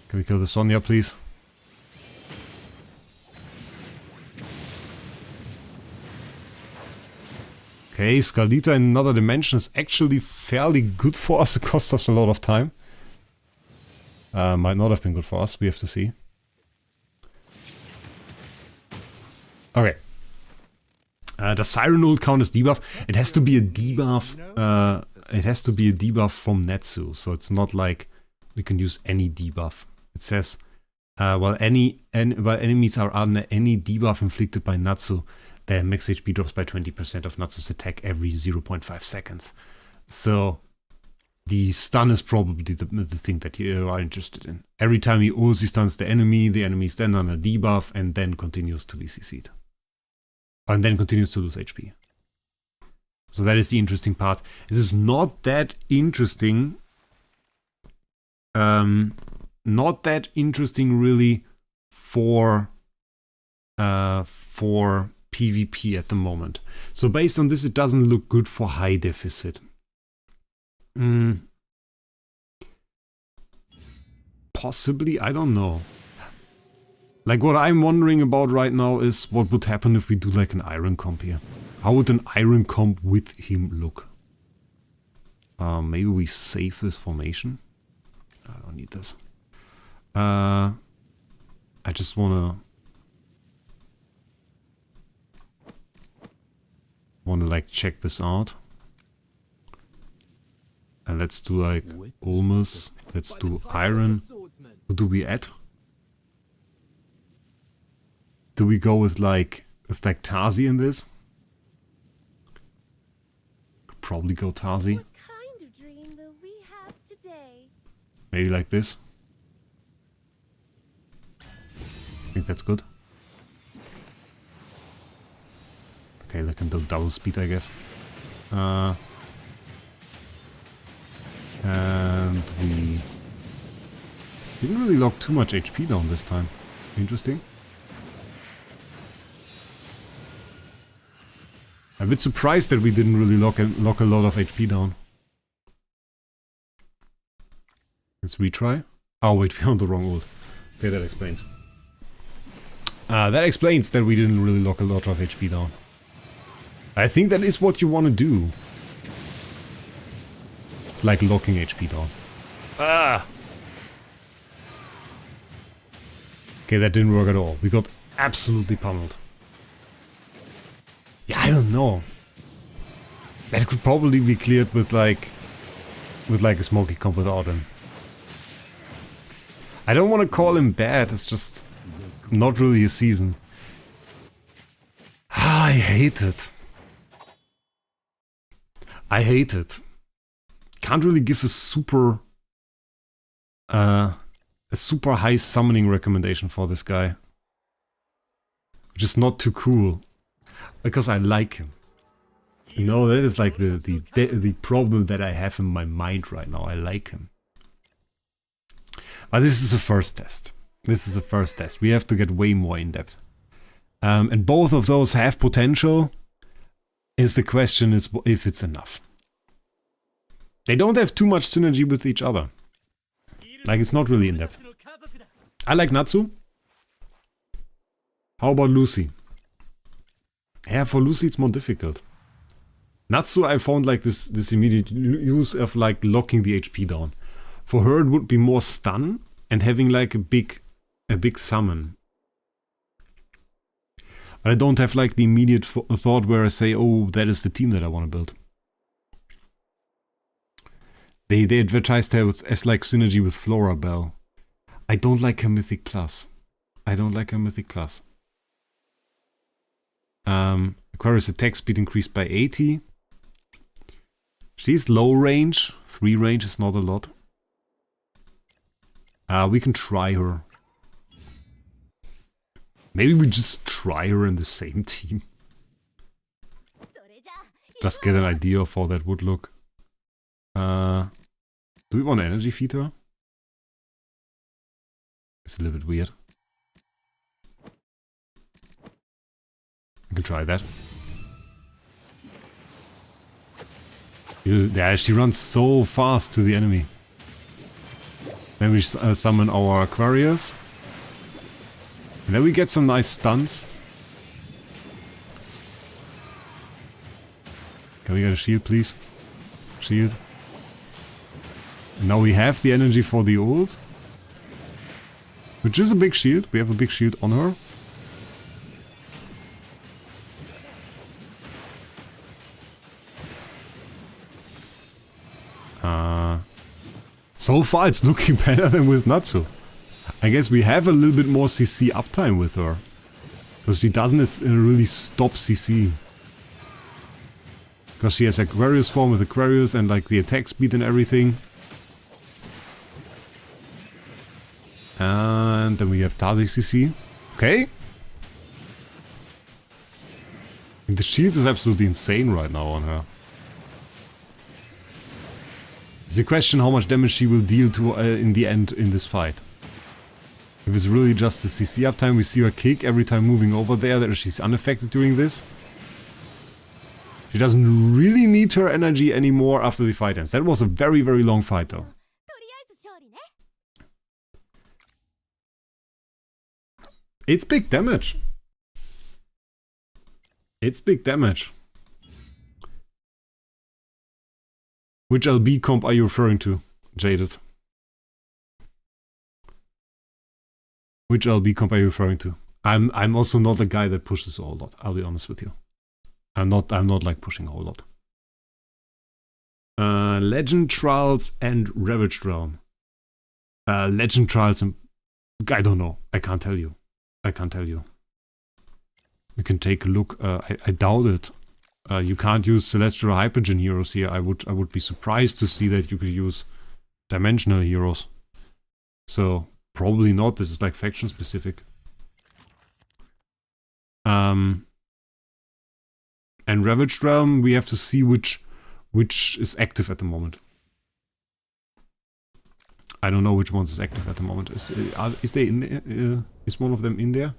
[SPEAKER 1] Can we kill the Sonya, please? Okay, Skaldita in another dimension is actually fairly good for us. It cost us a lot of time. Might not have been good for us, we have to see. Okay. Does Siren ult count as debuff? It has to be a debuff. It has to be a debuff from Natsu, so it's not like we can use any debuff. It says, while enemies are under any debuff inflicted by Natsu, their max HP drops by 20% of Natsu's attack every 0.5 seconds. So the stun is probably the thing that you are interested in. Every time he Ulti stuns the enemy is then on a debuff and then continues to be CC'd. And then continues to lose HP. So that is the interesting part. This is not that interesting. Not that interesting really for PvP at the moment. So based on this, it doesn't look good for high deficit. Possibly, I don't know. Like what I'm wondering about right now is what would happen if we do like an iron comp here. How would an iron comp with him look? Maybe we save this formation. I don't need this. I just wanna like check this out. And let's do like Ulmus. Let's do iron. Who do we add? Do we go with like Tazi in this? Could probably go Tazi.
[SPEAKER 3] What kind of dream will we have today?
[SPEAKER 1] Maybe like this. I think that's good. Okay, they can do double speed, I guess. And we didn't really lock too much HP down this time. Interesting. I'm a bit surprised that we didn't really lock a lot of HP down. Let's retry. Oh wait, we're on the wrong ult. Okay, that explains. That explains that we didn't really lock a lot of HP down. I think that is what you want to do. It's like locking HP down. Ah! Okay, that didn't work at all. We got absolutely pummeled. Yeah, I don't know. That could probably be cleared with like a smoky comp without him. I don't want to call him bad, it's just not really his season. I hate it. I hate it. Can't really give a super high summoning recommendation for this guy. Which is not too cool. Because I like him. No, that is like the problem that I have in my mind right now. I like him. But this is a first test. This is a first test. We have to get way more in depth. And both of those have potential. The question is if it's enough. They don't have too much synergy with each other. Like, it's not really in depth. I like Natsu. How about Lucy? Yeah, for Lucy it's more difficult. Natsu I found like this immediate use of like locking the HP down. For her it would be more stun and having like a big summon. But I don't have like the immediate thought where I say, oh, that is the team that I want to build. They advertised her as like synergy with Flora Bell. I don't like her Mythic Plus. I don't like her Mythic Plus. Aquarius attack speed increased by 80. She's low range. 3 range is not a lot. We can try her. Maybe we just try her in the same team. Just get an idea of how that would look. Do we want to energy feed her? It's a little bit weird. I can try that. Yeah, she runs so fast to the enemy. Then we summon our Aquarius. And then we get some nice stuns. Can we get a shield, please? Shield. And now we have the energy for the ult. Which is a big shield. We have a big shield on her. So far it's looking better than with Natsu. I guess we have a little bit more CC uptime with her. Because she doesn't really stop CC. Because she has Aquarius form with Aquarius and like the attack speed and everything. And then we have Tazi CC. Okay. The shield is absolutely insane right now on her. It's a question how much damage she will deal to in the end in this fight. If it's really just the CC uptime, we see her kick every time moving over there, that she's unaffected during this. She doesn't really need her energy anymore after the fight ends. That was a very, very long fight though. It's big damage. It's big damage. Which LB comp are you referring to, Jaded? Which LB comp are you referring to? I'm also not a guy that pushes a whole lot, I'll be honest with you. I'm not like pushing a whole lot. Legend Trials and Ravaged Realm. Legend Trials and... I don't know. I can't tell you. I can't tell you. You can take a look. I doubt it. You can't use Celestial Hypergen heroes here. I would be surprised to see that you could use Dimensional heroes. So, probably not. This is like faction specific. And Ravaged Realm, we have to see which is active at the moment. I don't know which ones is active at the moment. Is they in there? Is one of them in there?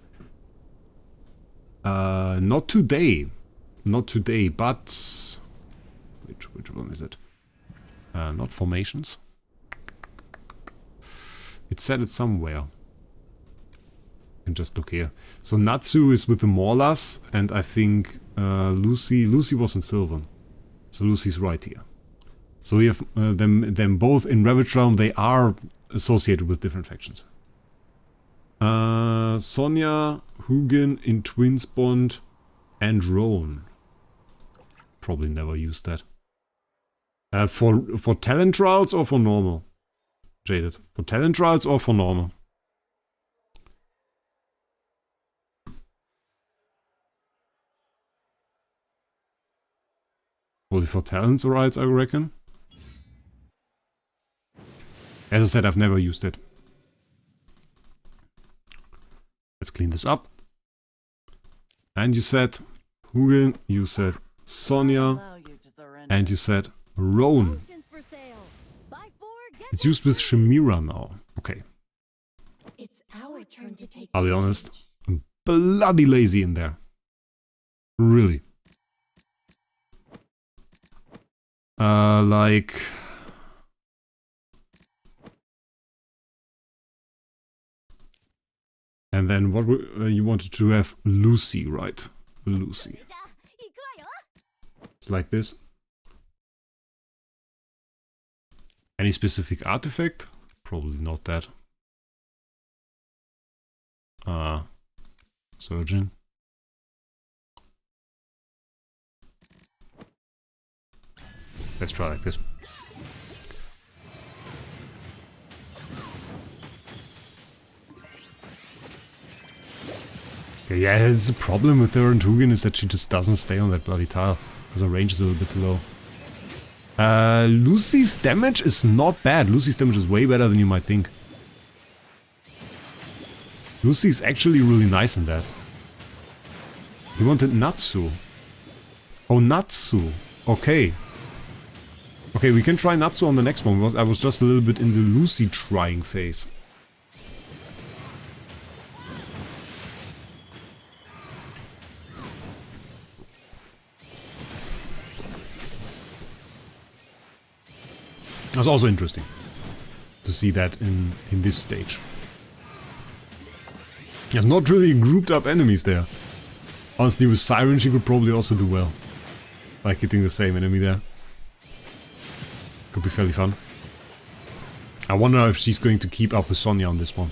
[SPEAKER 1] Not today. Not today, but... Which one is it? Not Formations. It said it somewhere. You can just look here. So Natsu is with the Morlas, and I think Lucy was in Sylvan. So Lucy's right here. So we have them both in Ravaged Realm. They are associated with different factions. Sonya, Hugin in Twins Bond, and Roan. Probably never used that. For talent trials or for normal? Jaded. For talent trials or for normal? Probably for talent trials, I reckon. As I said, I've never used it. Let's clean this up. And you said Hugin, you said Sonya, and you said Roan. It's used with Chimera now. Okay.
[SPEAKER 3] It's our turn to take.
[SPEAKER 1] I'll be honest, I'm bloody lazy in there. Really. Like... And then what you wanted to have Lucy, right? Lucy. It's like this. Any specific artifact? Probably not that. Surgeon. Let's try like this. Yeah, it's a problem with her and Hugin is that she just doesn't stay on that bloody tile. Because her range is a little bit too low. Lucy's damage is not bad. Lucy's damage is way better than you might think. Lucy's actually really nice in that. He wanted Natsu. Oh, Natsu. Okay. Okay, we can try Natsu on the next one. I was just a little bit in the Lucy trying phase. That's also interesting to see that in this stage. There's not really grouped up enemies there. Honestly, with Siren she could probably also do well. Like hitting the same enemy there. Could be fairly fun. I wonder if she's going to keep up with Sonya on this one.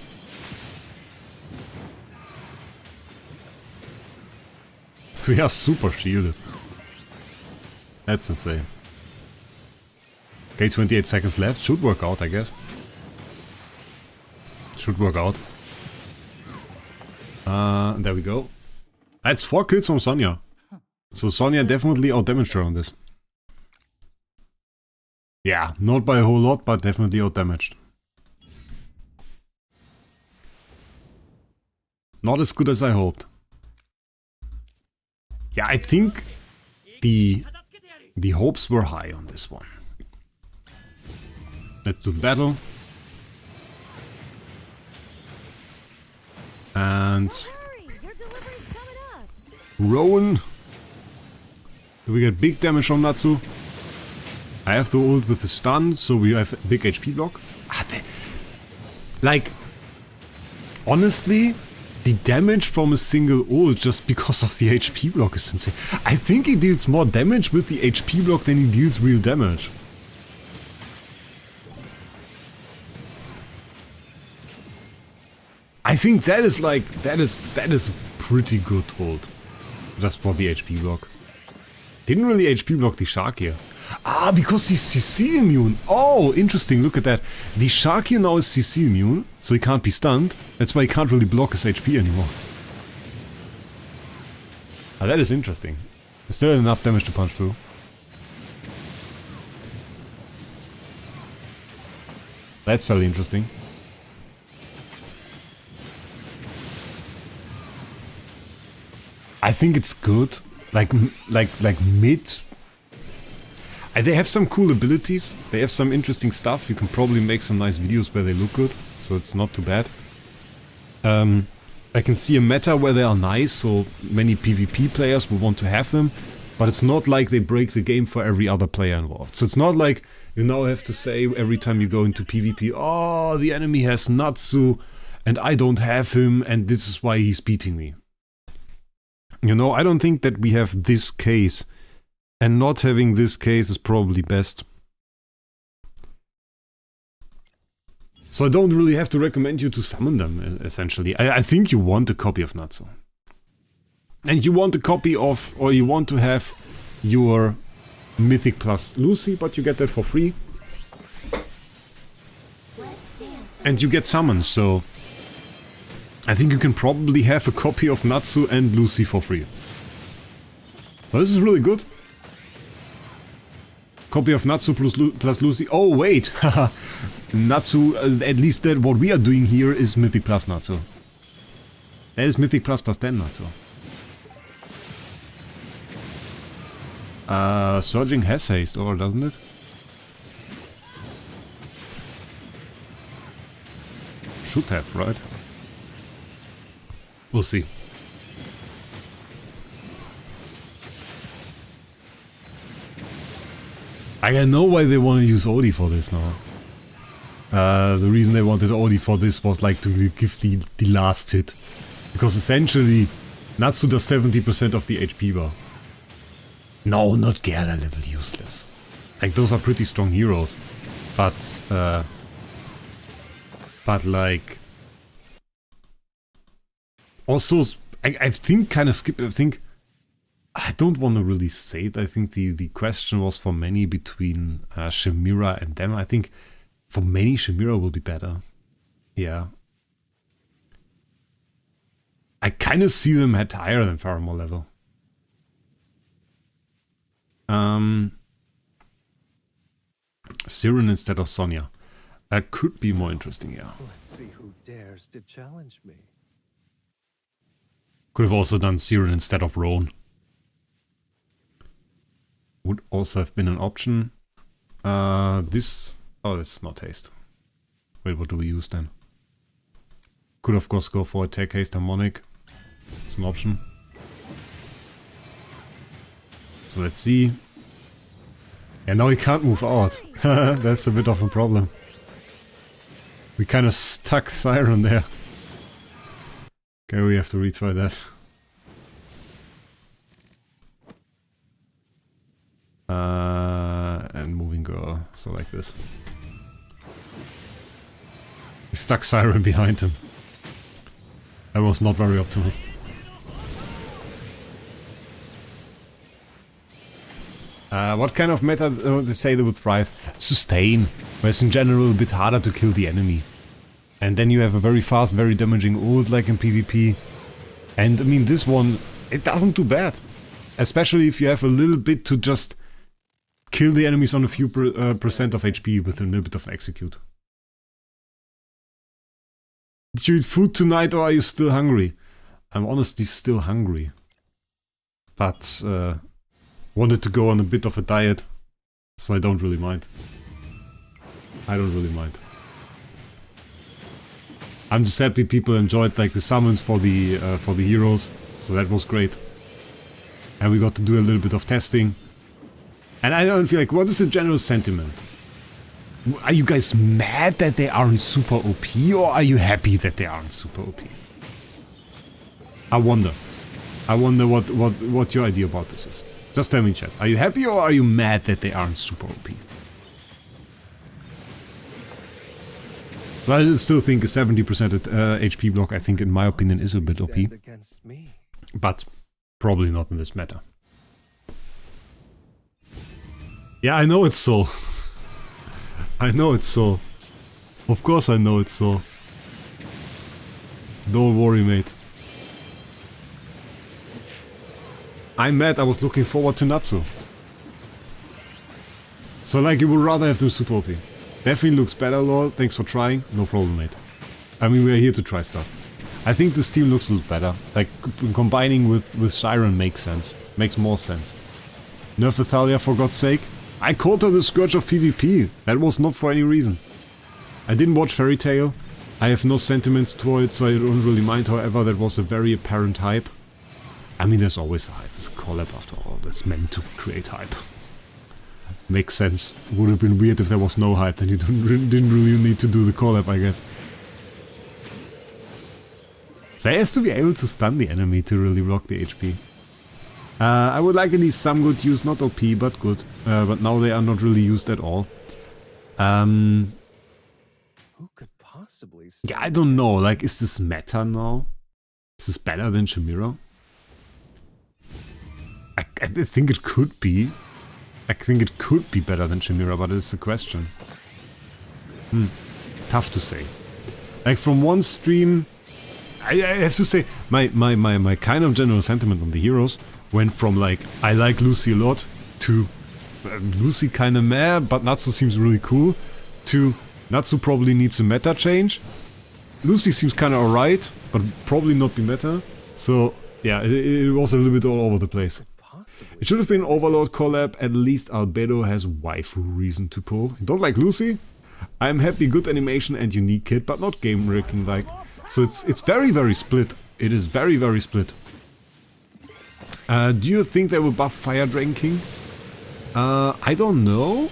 [SPEAKER 1] We are super shielded. That's insane. Okay, 28 seconds left. Should work out, I guess. Should work out. There we go. That's 4 kills from Sonya. So Sonya definitely outdamaged her on this. Yeah, not by a whole lot, but definitely outdamaged. Not as good as I hoped. Yeah, I think the hopes were high on this one. Let's do the battle. And Rowan. We get big damage from Natsu. I have the ult with the stun, so we have a big HP block. Like, honestly, the damage from a single ult just because of the HP block is insane. I think he deals more damage with the HP block than he deals real damage. I think that is like, that is pretty good ult. Just for the HP block. Didn't really HP block the shark here. Ah, because he's CC immune. Oh, interesting, look at that. The shark here now is CC immune, so he can't be stunned. That's why he can't really block his HP anymore. Ah, that is interesting. There's still enough damage to punch through. That's fairly interesting. I think it's good. Like mid. They have some cool abilities. They have some interesting stuff. You can probably make some nice videos where they look good. So it's not too bad. I can see a meta where they are nice. So many PvP players will want to have them. But it's not like they break the game for every other player involved. So it's not like you now have to say every time you go into PvP, oh, the enemy has Natsu and I don't have him and this is why he's beating me. You know, I don't think that we have this case, and not having this case is probably best. So I don't really have to recommend you to summon them, essentially. I think you want a copy of Natsu. And you want a copy of, or you want to have your Mythic plus Lucy, but you get that for free. And you get summoned, so I think you can probably have a copy of Natsu and Lucy for free. So this is really good. Copy of Natsu plus Lucy. Oh wait! Natsu, at least that what we are doing here is Mythic plus Natsu. That is Mythic plus 10 Natsu. Surging has haste, or doesn't it? Should have, right? We'll see. I know why they want to use Odi for this now. The reason they wanted Odi for this was like to give the last hit. Because essentially, Natsu does 70% of the HP bar. No, not Gerda level useless. Like, those are pretty strong heroes. But like... Also, I think kind of skip. I think I don't want to really say it. I think the question was for many between Chimera and them. I think for many Chimera will be better. Yeah. I kind of see them at higher than Faramore level. Siren instead of Sonya. That could be more interesting, yeah.
[SPEAKER 4] Let's see who dares to challenge me.
[SPEAKER 1] Could have also done Siren instead of Roan. would also have been an option. This... Oh, that's not haste. Wait, what do we use then? Could of course go for attack haste harmonic. It's an option. So let's see. Yeah, now he can't move out. That's a bit of a problem. We kind of stuck Siren there. Okay, we have to retry that. And moving girl, so like this. He stuck Siren behind him. That was not very optimal. What kind of meta do they say they would thrive? Sustain, where it's in general a bit harder to kill the enemy. And then you have a very fast, very damaging ult like in PvP. And I mean this one, it doesn't do bad. Especially if you have a little bit to just kill the enemies on a few percent of HP with a little bit of execute. Did you eat food tonight or are you still hungry? I'm honestly still hungry. But wanted to go on a bit of a diet, so I don't really mind. I don't really mind. I'm just happy people enjoyed like the summons for the heroes, so that was great. And we got to do a little bit of testing. And I don't feel like, what is the general sentiment? Are you guys mad that they aren't super OP, or are you happy that they aren't super OP? I wonder. I wonder what your idea about this is. Just tell me in chat. Are you happy or are you mad that they aren't super OP? So I still think a 70% HP block, I think in my opinion is a bit OP. But probably not in this meta. Yeah, I know it's so. I know it's so. Of course I know it's so. Don't worry, mate. I'm mad, I was looking forward to Natsu. So like you would rather have them super OP. Definitely looks better, lol. Thanks for trying. No problem, mate. I mean, we're here to try stuff. I think this team looks a little better. Like, combining with Siren makes sense. Makes more sense. Nerf Athalia, for God's sake. I called her the Scourge of PvP. That was not for any reason. I didn't watch Fairy Tail. I have no sentiments toward it, so I don't really mind. However, that was a very apparent hype. I mean, there's always a hype. It's a collab after all. That's meant to create hype. Makes sense. Would have been weird if there was no hype, then you didn't really need to do the collab, I guess. So he has to be able to stun the enemy to really rock the HP. I would like at least some good use, not OP, but good. But now they are not really used at all.
[SPEAKER 5] Who could possibly...
[SPEAKER 1] Yeah, I don't know. Like, is this meta now? Is this better than Chimera? I think it could be. I think it could be better than Chimera, but it's the question. Tough to say. Like from one stream, I have to say, my kind of general sentiment on the heroes went from like, I like Lucy a lot, to Lucy kinda meh, but Natsu seems really cool, to Natsu probably needs a meta change. Lucy seems kinda alright, but probably not be meta. So yeah, it was a little bit all over the place. It should have been Overlord collab, at least Albedo has waifu reason to pull. You don't like Lucy? I'm happy, good animation and unique kit, but not game wrecking like. So it's very, very split. It is very, very split. Do you think they will buff Fire Dragon King? I don't know.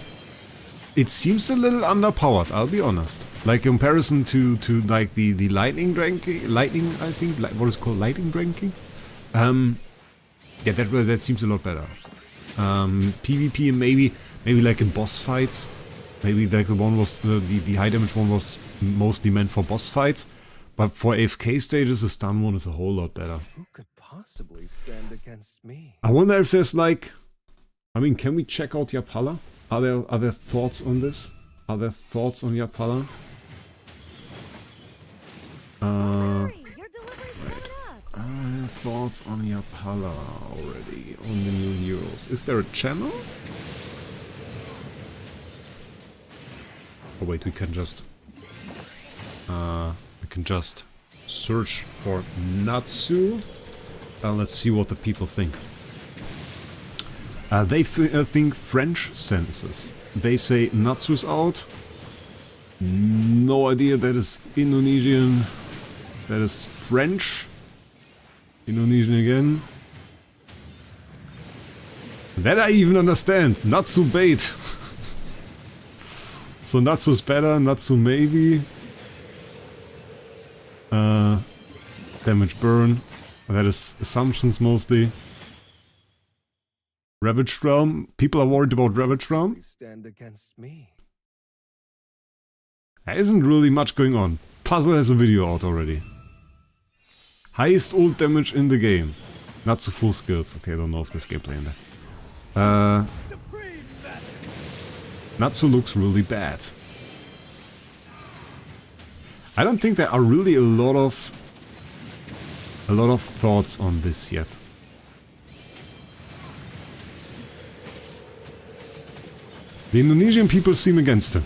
[SPEAKER 1] It seems a little underpowered, I'll be honest. Like in comparison to like the Lightning Dragon King, Lightning, I think, what is it called, Lightning Dragon King? Yeah, that seems a lot better. PvP and maybe like in boss fights. Maybe like the one was the high damage one was mostly meant for boss fights. But for AFK stages, the stun one is a whole lot better.
[SPEAKER 5] Who could possibly stand against me?
[SPEAKER 1] I wonder if there's like, I mean, can we check out Yapala? Are there thoughts on this? Are there thoughts on Yapala? I have thoughts on Yapala already, on the new heroes. Is there a channel? Oh wait, we can just search for Natsu. Let's see what the people think. They think French census. They say Natsu's out. No idea, that is Indonesian. That is French. Indonesian again. That I even understand. Natsu bait. So Natsu's better, Natsu maybe. Damage burn. That is assumptions mostly. Ravaged Realm. People are worried about Ravaged Realm.
[SPEAKER 5] Stand against me.
[SPEAKER 1] There isn't really much going on. Puzzle has a video out already. Highest ult damage in the game. Not so full skills. Okay, I don't know if there's gameplay in there. Natsu looks really bad. I don't think there are really a lot of thoughts on this yet. The Indonesian people seem against him.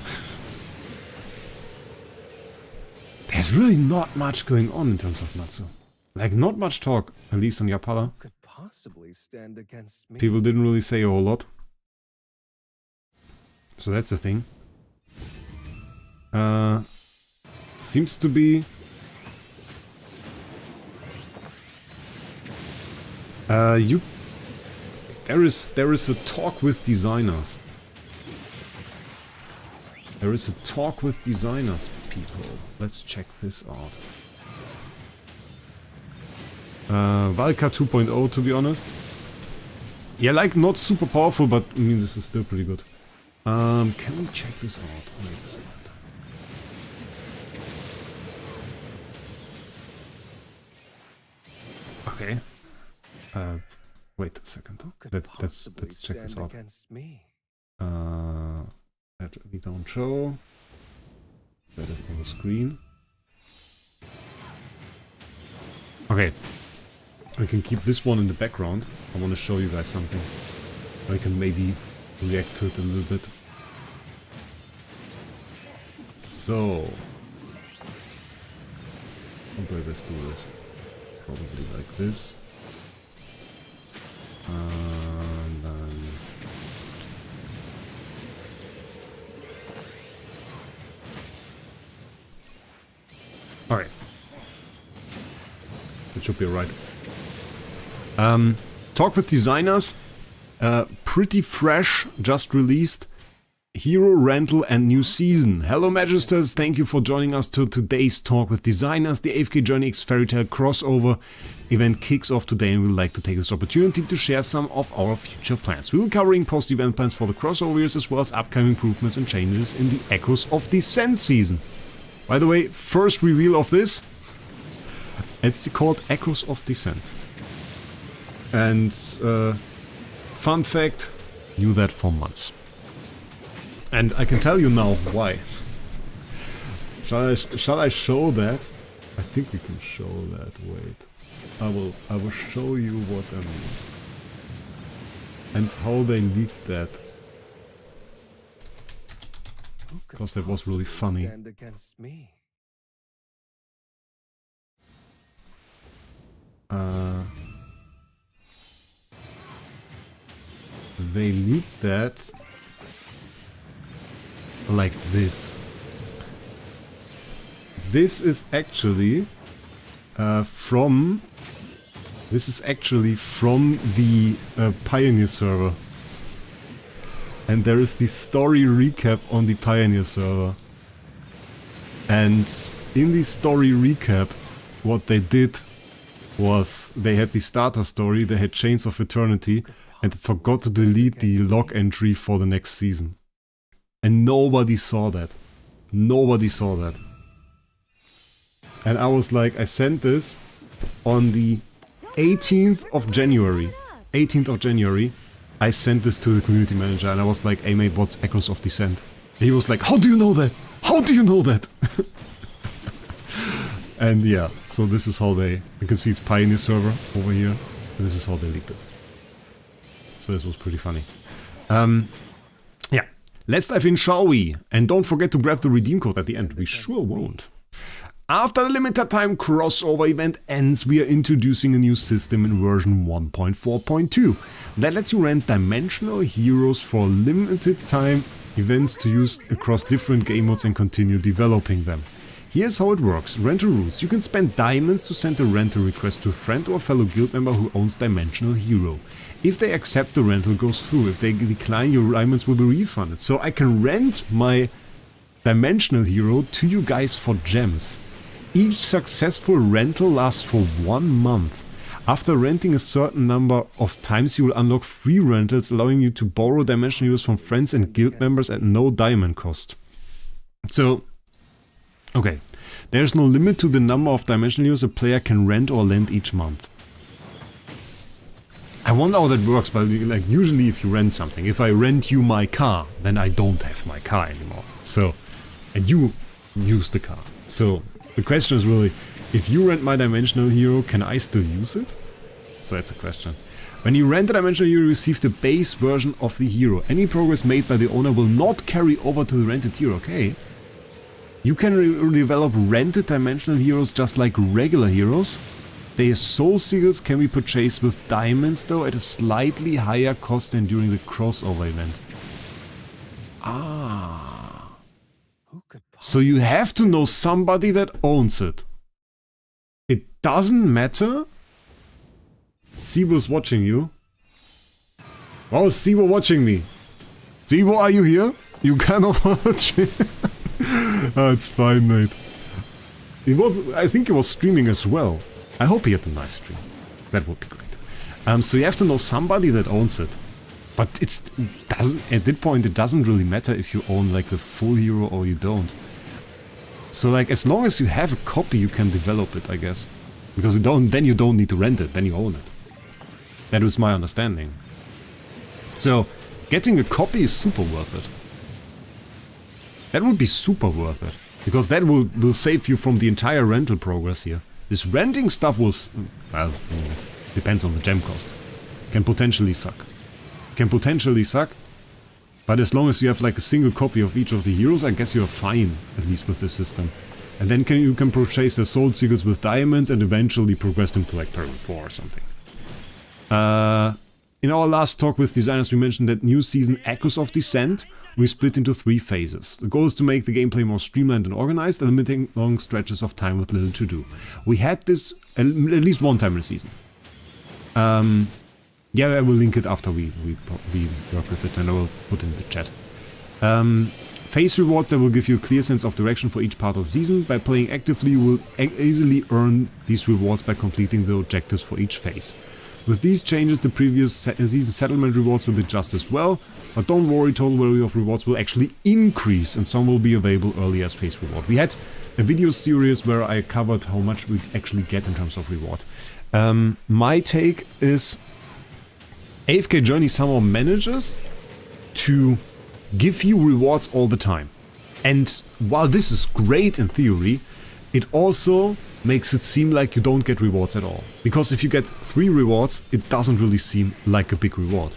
[SPEAKER 1] There's really not much going on in terms of Natsu. Like, not much talk, at least on Yapala.
[SPEAKER 5] Could possibly stand against me.
[SPEAKER 1] People didn't really say a whole lot. So that's the thing. Seems to be... There is a talk with designers. There is a talk with designers, people. Let's check this out. Valka 2.0, to be honest. Yeah, like, not super powerful, but I mean, this is still pretty good. Can we check this out? Wait a second. Okay. Wait a second. Let's check this out. That we don't show. That is on the screen. Okay. We can keep this one in the background. I want to show you guys something. I can maybe react to it a little bit. So... how do I best do this? Probably like this. And then... alright. That should be alright. Talk with designers. Pretty fresh, just released. Hero rental and new season. Hello Magisters, thank you for joining us to today's talk with designers. The AFK Journey X Fairy Tale crossover event kicks off today, and we would like to take this opportunity to share some of our future plans. We will be covering post-event plans for the crossover years, as well as upcoming improvements and changes in the Echoes of Descent season. By the way, first reveal of this, it's called Echoes of Descent. And fun fact, knew that for months. And I can tell you now why. Shall I show that? I think we can show that. Wait. I will show you what I mean. And how they leaked that. Because that was really funny. They leaked that like this. This is actually from the Pioneer server. And there is the story recap on the Pioneer server. And in the story recap, what they did was they had the starter story, they had Chains of Eternity, and they forgot to delete the log entry for the next season. And nobody saw that. Nobody saw that. And I was like, I sent this on the 18th of January. 18th of January. I sent this to the community manager and I was like, hey mate, what's Echoes of Descent? And he was like, how do you know that? How do you know that? And yeah, so this is how they... you can see it's Pioneer server over here. This is how they leaked it. So this was pretty funny. Yeah, let's dive in, shall we? And don't forget to grab the redeem code at the end. We sure won't. After the limited time crossover event ends, we are introducing a new system in version 1.4.2 that lets you rent dimensional heroes for limited time events to use across different game modes and continue developing them. Here's how it works. Rental rules. You can spend diamonds to send a rental request to a friend or fellow guild member who owns dimensional hero. If they accept, the rental goes through. If they decline, your diamonds will be refunded. So I can rent my dimensional hero to you guys for gems. Each successful rental lasts for 1 month. After renting a certain number of times, you will unlock free rentals, allowing you to borrow dimensional heroes from friends and guild members at no diamond cost. So, okay, there's no limit to the number of dimensional heroes a player can rent or lend each month. I wonder how that works, but like usually if you rent something, if I rent you my car, then I don't have my car anymore. So, and you use the car. So, the question is really, if you rent my dimensional hero, can I still use it? So that's a question. When you rent a dimensional hero, you receive the base version of the hero. Any progress made by the owner will not carry over to the rented hero, okay? You can develop rented dimensional heroes just like regular heroes. Their soul seals can be purchased with diamonds though at a slightly higher cost than during the crossover event. Ah. So you have to know somebody that owns it. It doesn't matter. Sibo's watching you. Oh, Sibo watching me. Sibo, are you here? You cannot watch. Oh, it's fine, mate. I think he was streaming as well. I hope he had a nice stream. That would be great. So you have to know somebody that owns it. But at that point it doesn't really matter if you own like the full hero or you don't. So like as long as you have a copy you can develop it, I guess. Because then you don't need to rent it, then you own it. That was my understanding. So getting a copy is super worth it. That would be super worth it. Because that will save you from the entire rental progress here. This renting stuff will, well, depends on the gem cost. Can potentially suck. But as long as you have like a single copy of each of the heroes, I guess you're fine, at least with this system. And then you can purchase the soul seekers with diamonds and eventually progress them to like Paragon 4 or something. In our last talk with designers we mentioned that new season Echoes of Descent we split into 3 phases. The goal is to make the gameplay more streamlined and organized, limiting long stretches of time with little to do. We had this at least one time in the season. Yeah, I will link it after we work with it and I will put it in the chat. Phase rewards that will give you a clear sense of direction for each part of the season. By playing actively, you will easily earn these rewards by completing the objectives for each phase. With these changes, the previous season settlement rewards will be just as well, but don't worry, total value of rewards will actually increase and some will be available early as phase reward. We had a video series where I covered how much we actually get in terms of reward. My take is AFK Journey somehow manages to give you rewards all the time. And while this is great in theory, it also makes it seem like you don't get rewards at all. Because if you get 3 rewards, it doesn't really seem like a big reward.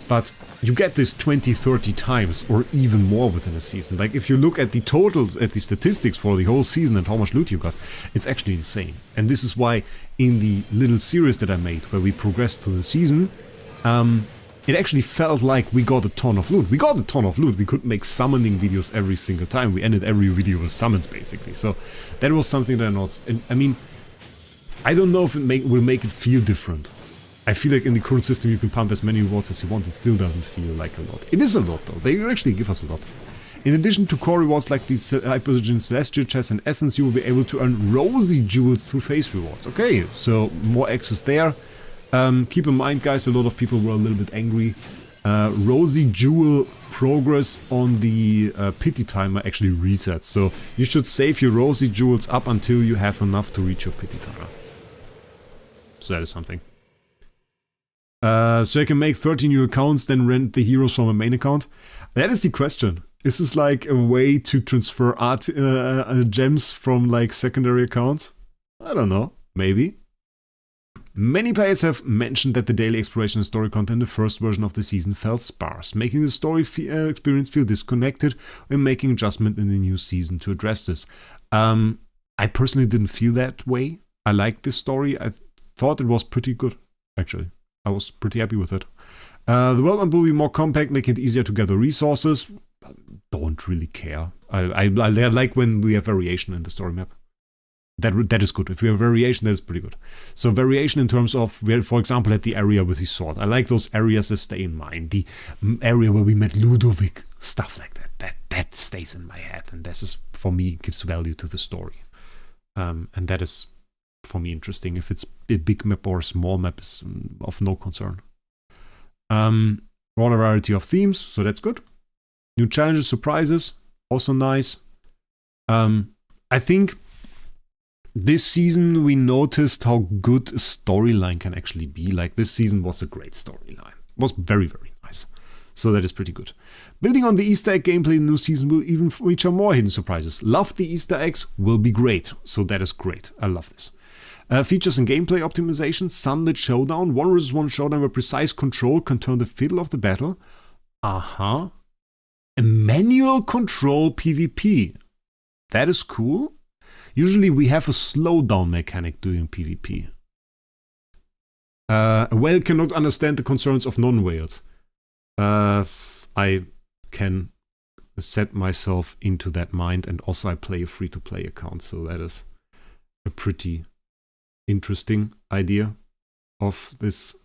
[SPEAKER 1] But you get this 20-30 times or even more within a season. Like if you look at the totals, at the statistics for the whole season and how much loot you got, it's actually insane. And this is why in the little series that I made, where we progressed through the season, it actually felt like we got a ton of loot. We got a ton of loot. We could make summoning videos every single time. We ended every video with summons, basically. So that was something that I noticed. And I mean, I don't know if it will make it feel different. I feel like in the current system you can pump as many rewards as you want. It still doesn't feel like a lot. It is a lot, though. They actually give us a lot. In addition to core rewards like these Hypogen Celestial Chests and Essence, you will be able to earn Rosy Jewels through phase rewards. Okay, so more access there. Keep in mind, guys, a lot of people were a little bit angry. Rosy Jewel progress on the pity timer actually resets. So you should save your Rosy Jewels up until you have enough to reach your pity timer. So that is something. So I can make 30 new accounts, then rent the heroes from a main account. That is the question. Is this like a way to transfer art gems from like secondary accounts? I don't know. Maybe. Many players have mentioned that the daily exploration and story content in the first version of the season felt sparse, making the story experience feel disconnected and making adjustment in the new season to address this. I personally didn't feel that way. I liked this story. I thought it was pretty good, actually. I was pretty happy with it. The world map will be more compact, making it easier to gather resources. Don't really care. I like when we have variation in the story map. That is good. If we have variation, that is pretty good. So variation in terms of, where, for example, at the area with the sword. I like those areas that stay in mind. The area where we met Ludovic, stuff like that. That stays in my head, and this is, for me, gives value to the story. And that is, for me, interesting. If it's a big map or a small map, is of no concern. Broader variety of themes, so that's good. New challenges, surprises, also nice. I think this season we noticed how good a storyline can actually be. Like, this season was a great storyline. It was very, very nice. So that is pretty good. Building on the Easter egg gameplay, the new season will even feature more hidden surprises. Love the Easter eggs, will be great. So that is great. I love this. Features and gameplay optimization, Sunlit Showdown, 1 vs 1 showdown where precise control can turn the fiddle of the battle. A manual control PvP. That is cool. Usually we have a slowdown mechanic during PvP. A whale cannot understand the concerns of non-whales. I can set myself into that mind, and also I play a free-to-play account, so that is a pretty interesting idea of this,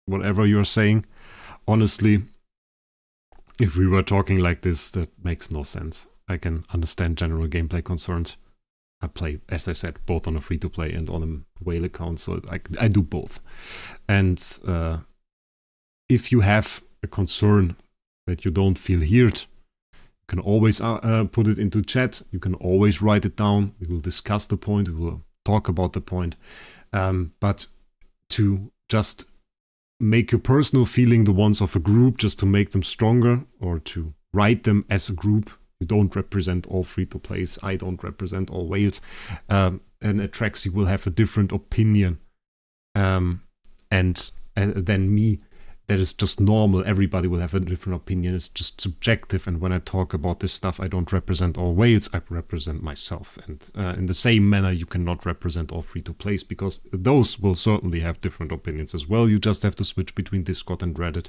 [SPEAKER 1] whatever you're saying. Honestly, if we were talking like this, that makes no sense. I can understand general gameplay concerns. I play, as I said, both on a free-to-play and on a whale account, so I do both. And if you have a concern that you don't feel heard, you can always put it into chat. You can always write it down. We will discuss the point. We will talk about the point. But to just make your personal feeling the ones of a group, just to make them stronger, or to write them as a group, you don't represent all free-to-plays. I don't represent all whales. And Atraxi will have a different opinion and than me. That is just normal. Everybody will have a different opinion. It's just subjective. And when I talk about this stuff, I don't represent all whales. I represent myself. And in the same manner, you cannot represent all free-to-plays, because those will certainly have different opinions as well. You just have to switch between Discord and Reddit,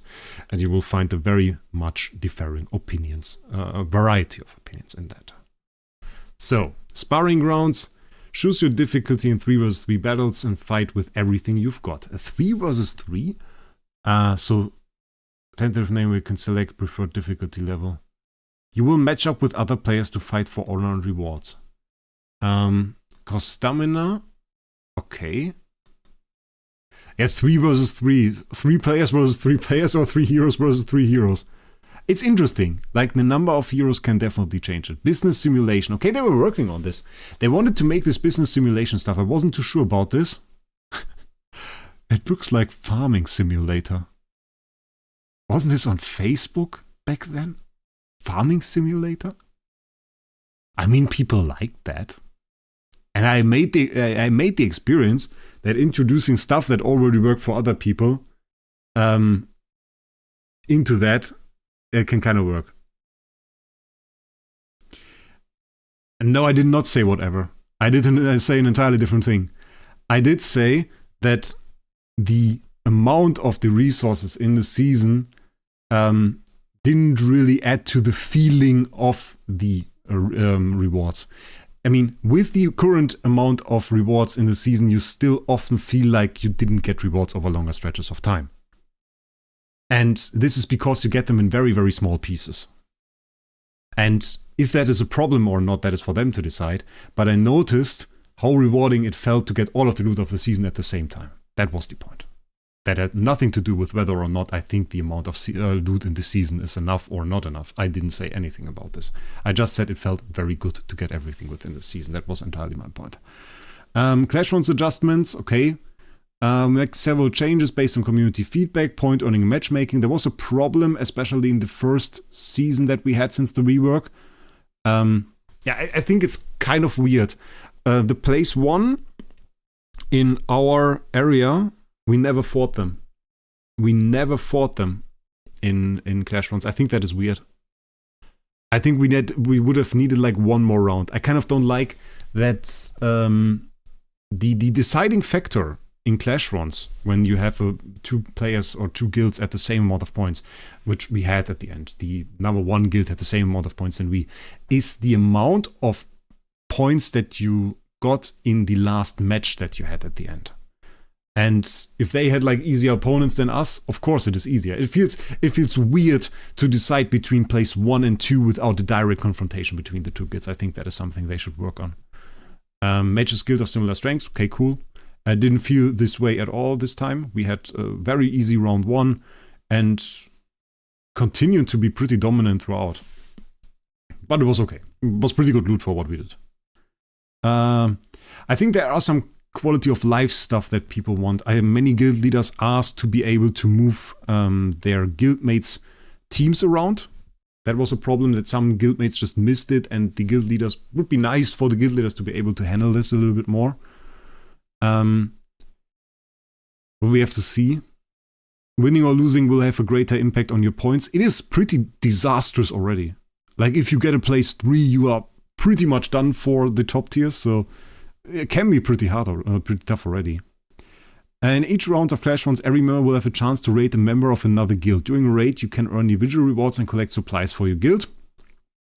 [SPEAKER 1] and you will find a very much differing opinions, a variety of opinions in that. So, sparring grounds. Choose your difficulty in 3 vs 3 battles and fight with everything you've got. A 3 vs 3? So, tentative name, we can select preferred difficulty level. You will match up with other players to fight for honor and rewards. Cost stamina. Okay. Yeah, 3 vs 3. 3 players versus 3 players, or 3 heroes versus 3 heroes. It's interesting. Like, the number of heroes can definitely change it. Business simulation. Okay, they were working on this. They wanted to make this business simulation stuff. I wasn't too sure about this. It looks like Farming Simulator. Wasn't this on Facebook back then? Farming Simulator? I mean, people liked that. And I made the experience that introducing stuff that already worked for other people into that, it can kind of work. And no, I did not say whatever. I didn't say an entirely different thing. I did say that the amount of the resources in the season didn't really add to the feeling of the rewards. I mean, with the current amount of rewards in the season, you still often feel like you didn't get rewards over longer stretches of time. And this is because you get them in very, very small pieces. And if that is a problem or not, that is for them to decide. But I noticed how rewarding it felt to get all of the loot of the season at the same time. That was the point. That had nothing to do with whether or not I think the amount of loot in the season is enough or not enough. I didn't say anything about this. I just said it felt very good to get everything within the season. That was entirely my point. Clash runs adjustments, okay. Make several changes based on community feedback. Point earning and matchmaking. There was a problem, especially in the first season that we had since the rework. I think it's kind of weird. The place 1 in our area, we never fought them. We never fought them in Clash Rounds. I think that is weird. I think we would have needed like one more round. I kind of don't like that the deciding factor in Clash runs when you have 2 players or 2 guilds at the same amount of points, which we had at the end. The number 1 guild had the same amount of points than we, is the amount of points that you got in the last match that you had at the end. And if they had like easier opponents than us, of course it is easier. It feels weird to decide between place 1 and 2 without a direct confrontation between the 2 guilds. I think that is something they should work on. Mages guild of similar strengths. Okay, cool. I didn't feel this way at all this time. We had a very easy round 1 and continued to be pretty dominant throughout. But it was okay. It was pretty good loot for what we did. I think there are some quality of life stuff that people want. Many guild leaders asked to be able to move their guildmates' teams around. That was a problem that some guildmates just missed it, and the guild leaders would be nice for the guild leaders to be able to handle this a little bit more. But we have to see. Winning or losing will have a greater impact on your points. It is pretty disastrous already. Like if you get a place 3, you are pretty much done for the top tiers, so it can be pretty hard or pretty tough already. And each round of Clash runs, every member will have a chance to raid a member of another guild. During a raid, you can earn individual rewards and collect supplies for your guild.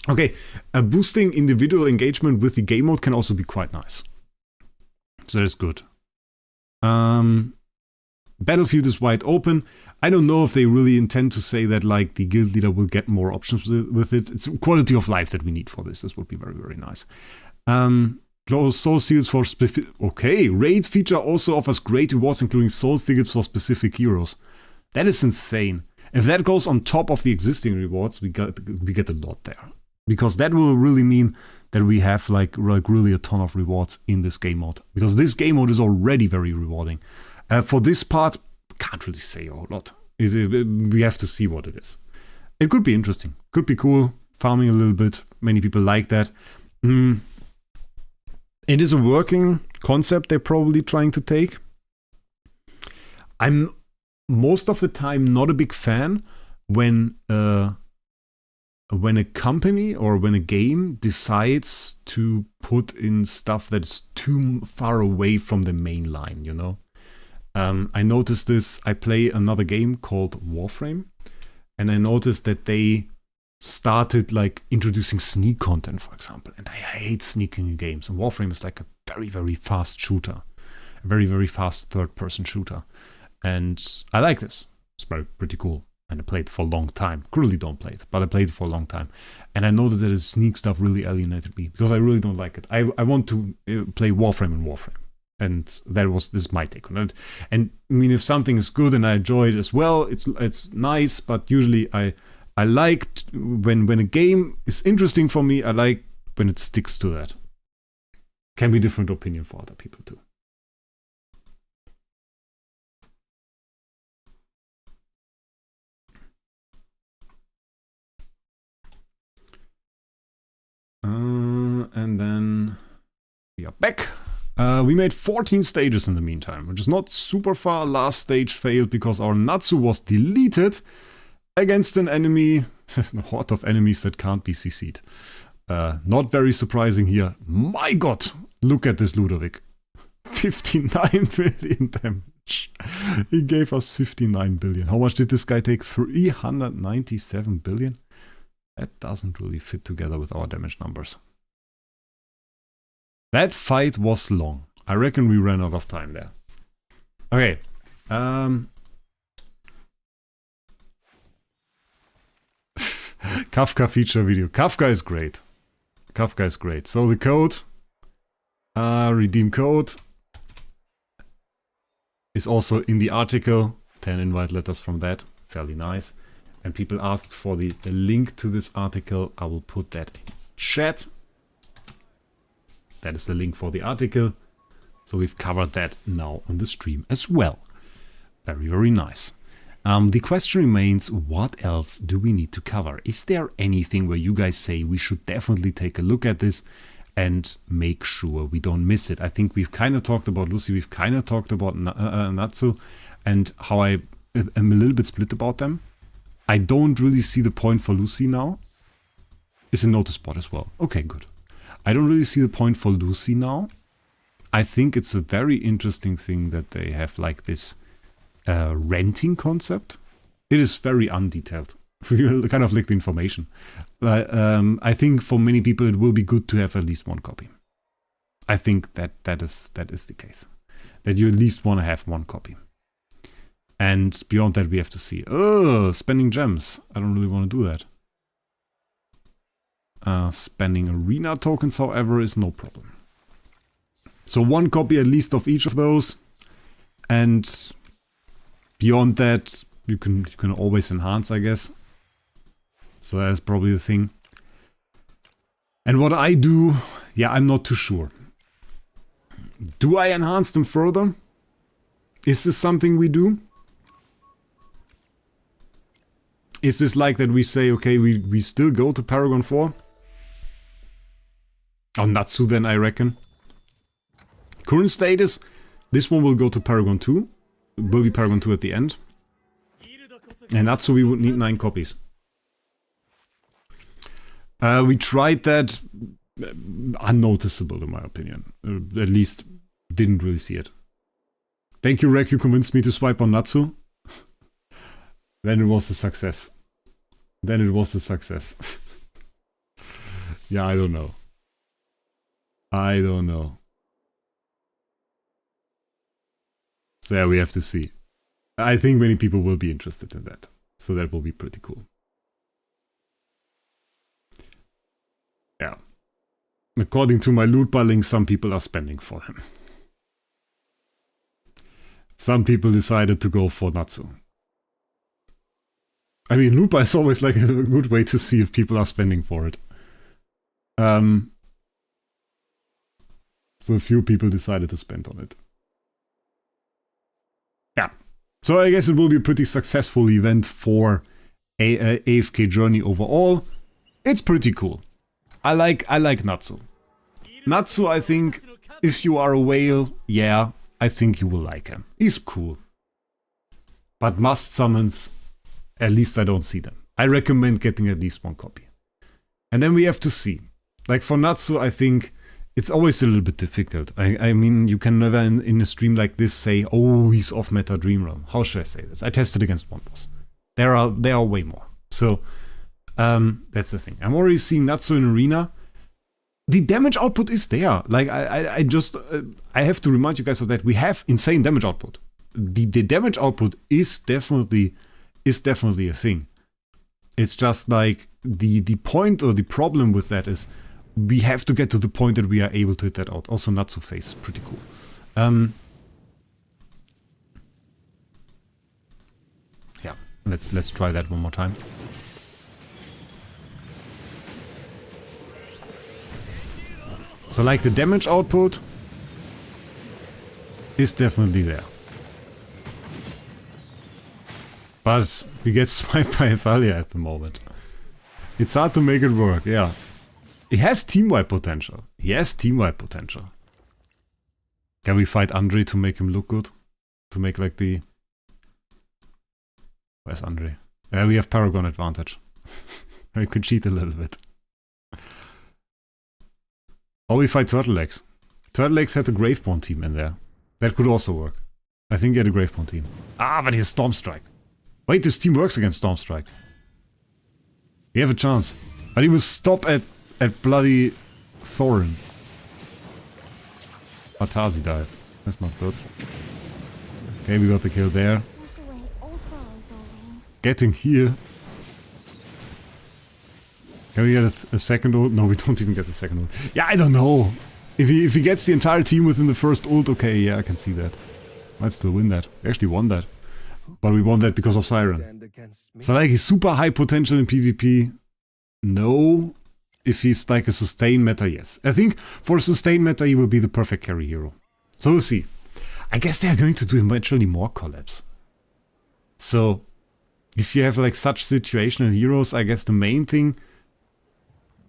[SPEAKER 1] Okay, boosting individual engagement with the game mode can also be quite nice. So that's good. Battlefield is wide open. I don't know if they really intend to say that like the guild leader will get more options with it. It's quality of life that we need for this. This would be very, very nice. Close soul seals for specific... Okay, raid feature also offers great rewards including soul seals for specific heroes. That is insane. If that goes on top of the existing rewards, we get a lot there. Because that will really mean that we have like really a ton of rewards in this game mode. Because this game mode is already very rewarding. For this part, can't really say a lot. We have to see what it is. It could be interesting. Could be cool. Farming a little bit. Many people like that. It is a working concept they're probably trying to take. I'm most of the time not a big fan when a company or when a game decides to put in stuff that's too far away from the main line, you know? I noticed this. I play another game called Warframe, and I noticed that they started like introducing sneak content, for example, and I hate sneaking in games. And Warframe is like a very, very fast shooter, a very, very fast third-person shooter, and I like this. It's pretty cool, and I played for a long time. Currently don't play it, but I played it for a long time, and I noticed that the sneak stuff really alienated me because I really don't like it. I want to play Warframe and Warframe. And this is my take on it. And I mean, if something is good and I enjoy it as well, it's nice. But usually I like when a game is interesting for me. I like when it sticks to that. Can be different opinion for other people too. And then we are back. We made 14 stages in the meantime, which is not super far. Last stage failed because our Natsu was deleted against an enemy, a horde of enemies that can't be CC'd. Not very surprising here. My god, look at this Ludovic. 59 billion damage. He gave us 59 billion. How much did this guy take? 397 billion? That doesn't really fit together with our damage numbers. That fight was long. I reckon we ran out of time there. Okay. Kafka feature video. Kafka is great. Kafka is great. So the code, redeem code, is also in the article. 10 invite letters from that. Fairly nice. And people asked for the link to this article. I will put that in chat. That is the link for the article. So we've covered that now on the stream as well. Very, very nice. The question remains, what else do we need to cover? Is there anything where you guys say we should definitely take a look at this and make sure we don't miss it? I think we've kind of talked about Lucy, we've kind of talked about Natsu, and how I am a little bit split about them. I don't really see the point for Lucy now. Is a notice spot as well. Okay, good. I don't really see the point for Lucy now. I think it's a very interesting thing that they have like this renting concept. It is very undetailed. We kind of like the information. I think for many people it will be good to have at least one copy. I think that is the case. That you at least want to have one copy. And beyond that we have to see. Oh, spending gems. I don't really want to do that. Spending arena tokens, however, is no problem. So one copy at least of each of those. And beyond that, you can always enhance, I guess. So that is probably the thing. And what I do, yeah, I'm not too sure. Do I enhance them further? Is this something we do? Is this like that we say, okay, we still go to Paragon 4? Or Natsu then, I reckon. Current status, this one will go to Paragon 2. It will be Paragon 2 at the end. And Natsu we would need 9 copies. We tried that, unnoticeable in my opinion. At least didn't really see it. Thank you, Wraec, you convinced me to swipe on Natsu. Then it was a success. Then it was a success. Yeah, I don't know. I don't know. So yeah, we have to see. I think many people will be interested in that. So that will be pretty cool. Yeah. According to my loot bar link, some people are spending for him. Some people decided to go for Natsu. I mean, loot bar is always like a good way to see if people are spending for it. So a few people decided to spend on it. Yeah. So I guess it will be a pretty successful event for AFK Journey overall. It's pretty cool. I like Natsu. Natsu, I think, if you are a whale, yeah, I think you will like him. He's cool. But must summons, at least I don't see them. I recommend getting at least one copy. And then we have to see. Like for Natsu, I think it's always a little bit difficult. I mean, you can never in a stream like this say, oh, he's off meta Dream Realm. How should I say this? I tested against one boss. There are way more. So, that's the thing. I'm already seeing Natsu in Arena. The damage output is there. Like, I just, I have to remind you guys of that. We have insane damage output. The damage output is definitely a thing. It's just like, the point or the problem with that is, we have to get to the point that we are able to hit that out. Also Natsu face, pretty cool. Yeah, let's try that one more time. So like the damage output is definitely there. But we get swiped by Thalia at the moment. It's hard to make it work, yeah. He has team-wipe potential. He has team-wipe potential. Can we fight Andre to make him look good? To make like the... Where's Andre? Yeah, we have Paragon advantage. We could cheat a little bit. Or we fight Turtlelegs. Turtlelegs had a Graveborn team in there. That could also work. I think he had a Graveborn team. Ah, but he has Stormstrike. Wait, this team works against Stormstrike. We have a chance. But he will stop at bloody Thorin. Atazi died. That's not good. Okay, we got the kill there. Getting here. Can we get a second ult? No, we don't even get the second ult. Yeah, I don't know. If he gets the entire team within the first ult, okay, yeah, I can see that. Might still win that. We actually won that. But we won that because of Siren. So like he's super high potential in PvP. No. If he's like a sustain meta, yes. I think for a sustain meta he will be the perfect carry hero. So we'll see. I guess they are going to do eventually more collabs. So if you have like such situational heroes, I guess the main thing,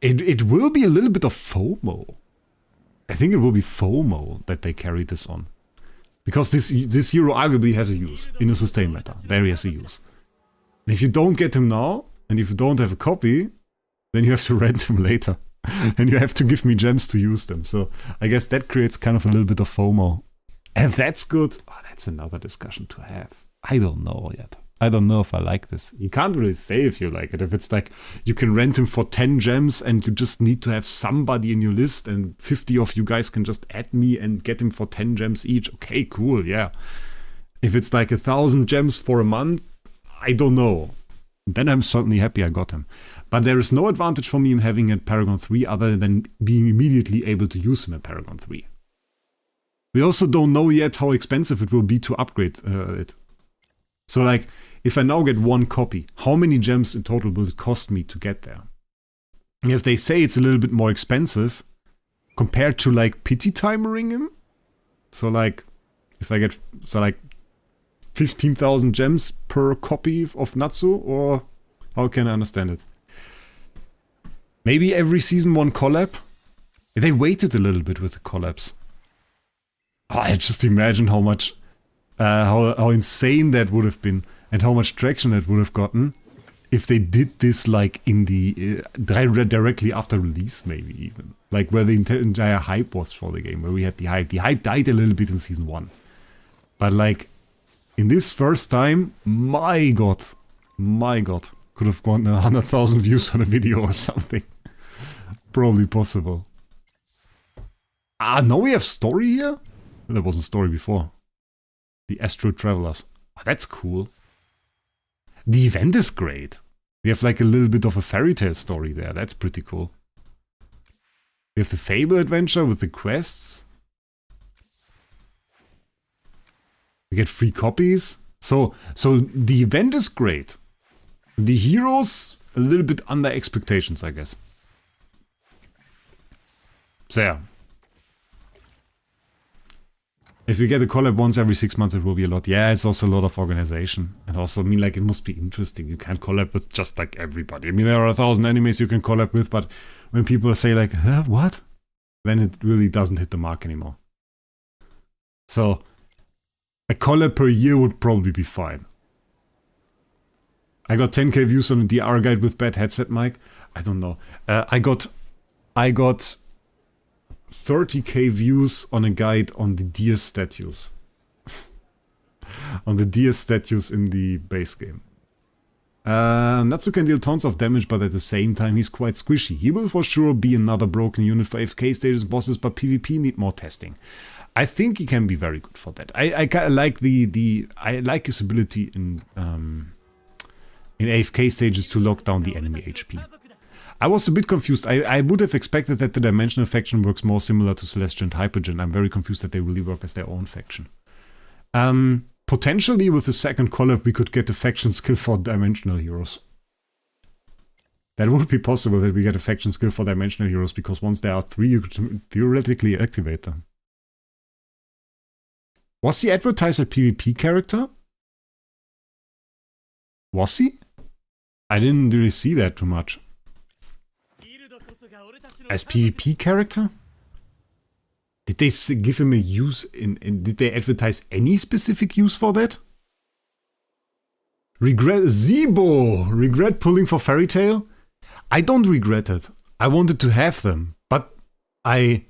[SPEAKER 1] it will be a little bit of FOMO. I think it will be FOMO that they carry this on. Because this hero arguably has a use in a sustain meta. There he has a use. And if you don't get him now, and if you don't have a copy, then you have to rent them later. And you have to give me gems to use them. So I guess that creates kind of a little bit of FOMO. And if that's good, oh, that's another discussion to have. I don't know yet. I don't know if I like this. You can't really say if you like it. If it's like you can rent him for 10 gems and you just need to have somebody in your list and 50 of you guys can just add me and get him for 10 gems each. Okay, cool, yeah. If it's like 1,000 gems for a month, I don't know. Then I'm certainly happy I got him. But there is no advantage for me in having a Paragon 3 other than being immediately able to use him at Paragon 3. We also don't know yet how expensive it will be to upgrade it. So like, if I now get one copy, how many gems in total will it cost me to get there? And if they say it's a little bit more expensive compared to like pity timering him, so like, if I get, so like 15,000 gems per copy of Natsu, or how can I understand it? Maybe every season one collab? They waited a little bit with the collabs. Oh, I just imagine how much, how insane that would have been and how much traction that would have gotten if they did this like in the, directly after release maybe even. Like where the entire hype was for the game, where we had the hype. The hype died a little bit in season 1. But like, in this first time, my god, could have gotten 100,000 views on a video or something. Probably possible. Ah, now we have story here? There wasn't story before. The Astro Travelers. Oh, that's cool. The event is great. We have like a little bit of a fairy tale story there. That's pretty cool. We have the Fable adventure with the quests. We get free copies. So the event is great. The heroes, a little bit under expectations, I guess. So yeah. If we get a collab once every 6 months, it will be a lot. Yeah, it's also a lot of organization. And also, I mean, like, it must be interesting. You can't collab with just, like, everybody. I mean, there are 1,000 animes you can collab with, but when people say, like, huh, what? Then it really doesn't hit the mark anymore. So, a collab per year would probably be fine. I got 10k views on the DR guide with bad headset mic. I don't know. I got 30k views on a guide on the deer statues. On the deer statues in the base game. Natsu can deal tons of damage, but at the same time he's quite squishy. He will for sure be another broken unit for AFK status bosses, but PvP need more testing. I think he can be very good for that. I like I like his ability in AFK stages to lock down the enemy HP. I was a bit confused. I would have expected that the Dimensional faction works more similar to Celestial and Hypergen. I'm very confused that they really work as their own faction. Potentially with the second collab we could get a faction skill for Dimensional heroes. That would be possible that we get a faction skill for Dimensional heroes, because once there are 3 you could theoretically activate them. Was he advertised as a PvP character? Was he? I didn't really see that too much. As PvP character? Did they give him a use did they advertise any specific use for that? Regret pulling for Fairy Tail? I don't regret it. I wanted to have them, but wait,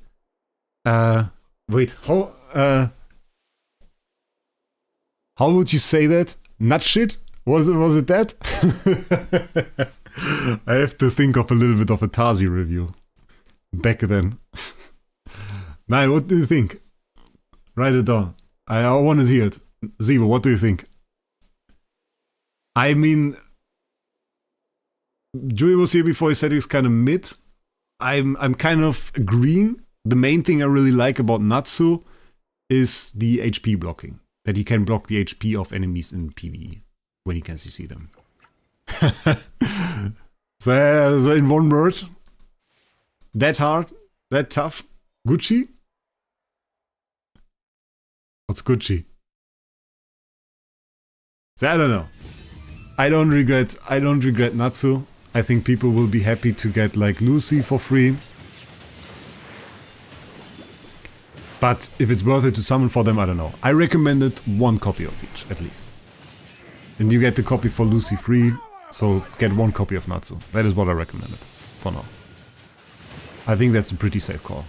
[SPEAKER 1] how would you say that? Nut shit? Was it that? I have to think of a little bit of a Tazi review. Back then. Now, what do you think? Write it down. I want to hear it. Zivo, what do you think? I mean, Julian was here before, he said he was kind of mid. I'm kind of agreeing. The main thing I really like about Natsu is the HP blocking. That he can block the HP of enemies in PvE when he can CC them. So in one word, that hard, that tough, Gucci? What's Gucci? So I don't know. I don't regret Natsu. I think people will be happy to get like Lucy for free. But if it's worth it to summon for them, I don't know. I recommended 1 copy of each, at least. And you get the copy for Lucy free, so get 1 copy of Natsu. That is what I recommended. for now. I think that's a pretty safe call.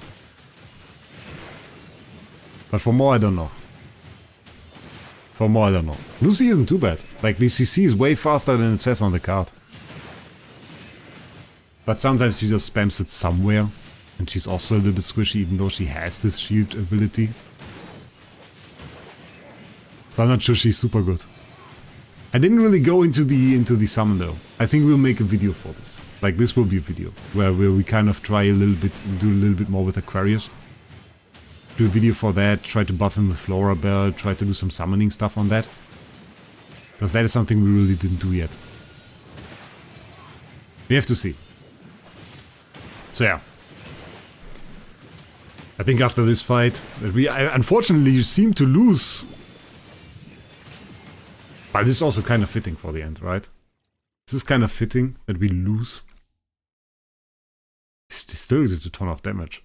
[SPEAKER 1] But for more, I don't know. For more, I don't know. Lucy isn't too bad. Like, the CC is way faster than it says on the card. But sometimes she just spams it somewhere. And she's also a little bit squishy, even though she has this shield ability. So I'm not sure she's super good. I didn't really go into the summon though. I think we'll make a video for this. Like, this will be a video where we kind of try a little bit, do a little bit more with Aquarius. Do a video for that, try to buff him with Flora Bell, try to do some summoning stuff on that. Because that is something we really didn't do yet. We have to see. So yeah. I think after this fight, unfortunately you seem to lose. But this is also kind of fitting for the end, right? This is kind of fitting that we lose. He still did a ton of damage.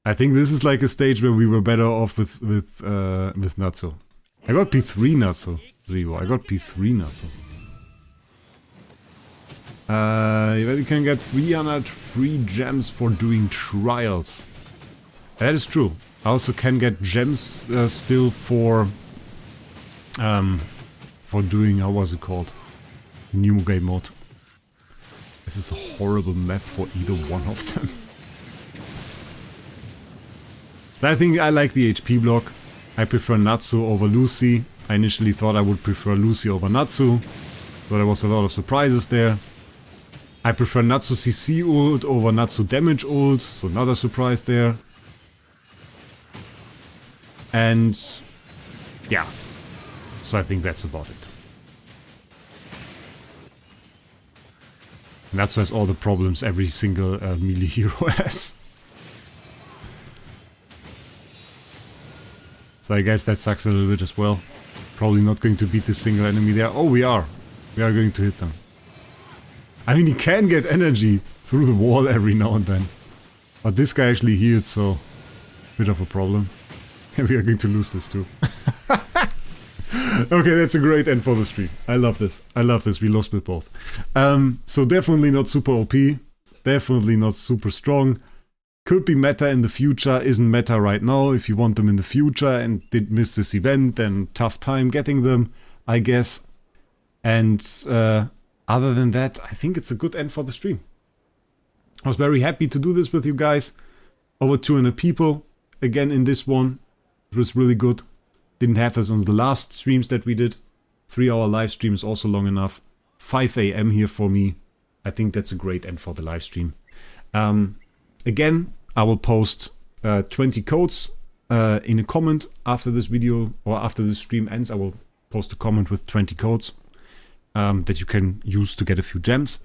[SPEAKER 1] I think this is like a stage where we were better off with Natsu. I got P3 Natsu, Zero. I got P3 Natsu. You can get 300 free gems for doing trials. That is true. I also can get gems still for doing, how was it called? The new game mode. This is a horrible map for either one of them. So I think I like the HP block. I prefer Natsu over Lucy. I initially thought I would prefer Lucy over Natsu. So there was a lot of surprises there. I prefer Natsu CC ult over Natsu damage ult. So another surprise there. And yeah. So I think that's about it. Natsu has all the problems every single melee hero has. So I guess that sucks a little bit as well. Probably not going to beat this single enemy there. Oh, we are. We are going to hit them. I mean, he can get energy through the wall every now and then. But this guy actually healed, so... bit of a problem. And we are going to lose this too. Okay, that's a great end for the stream. I love this. I love this. We lost with both. So definitely not super OP. Definitely not super strong. Could be meta in the future. Isn't meta right now. If you want them in the future and did miss this event, then tough time getting them, I guess. And other than that, I think it's a good end for the stream. I was very happy to do this with you guys. Over 200 people. Again in this one. It was really good. Didn't have this on the last streams that we did. 3-hour live stream is also long enough. 5 AM here for me. I think that's a great end for the live stream. Again, I will post 20 codes in a comment after this video, or after the stream ends. I will post a comment with 20 codes that you can use to get a few gems.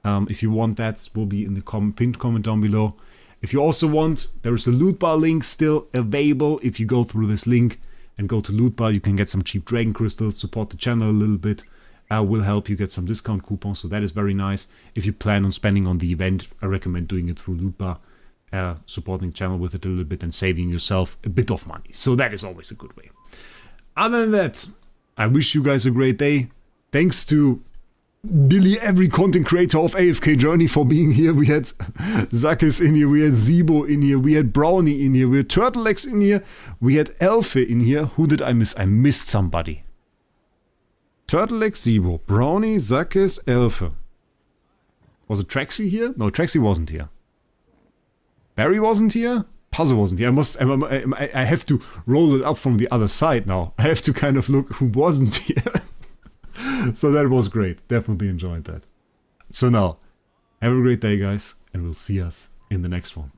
[SPEAKER 1] If you want, that will be in the pinned comment down below. If you also want, there is a loot bar link still available. If you go through this link and go to loot bar, you can get some cheap dragon crystals, support the channel a little bit. Will help you get some discount coupons, so that is very nice. If you plan on spending on the event, I recommend doing it through loot bar, supporting the channel with it a little bit and saving yourself a bit of money. So that is always a good way. Other than that, I wish you guys a great day. Thanks to nearly every content creator of AFK Journey for being here. We had Zakis in here, we had Zebo in here, we had Brownie in here, we had Turtlex in here, we had Elfe in here. Who did I miss? I missed somebody. Turtlex, Zebo, Brownie, Zakis, Elfe. Was it Traxi here? No, Traxi wasn't here. Barry wasn't here? Puzzle wasn't here. I have to roll it up from the other side now. I have to kind of look who wasn't here. So that was great. Definitely enjoyed that. So now, have a great day, guys, and we'll see us in the next one.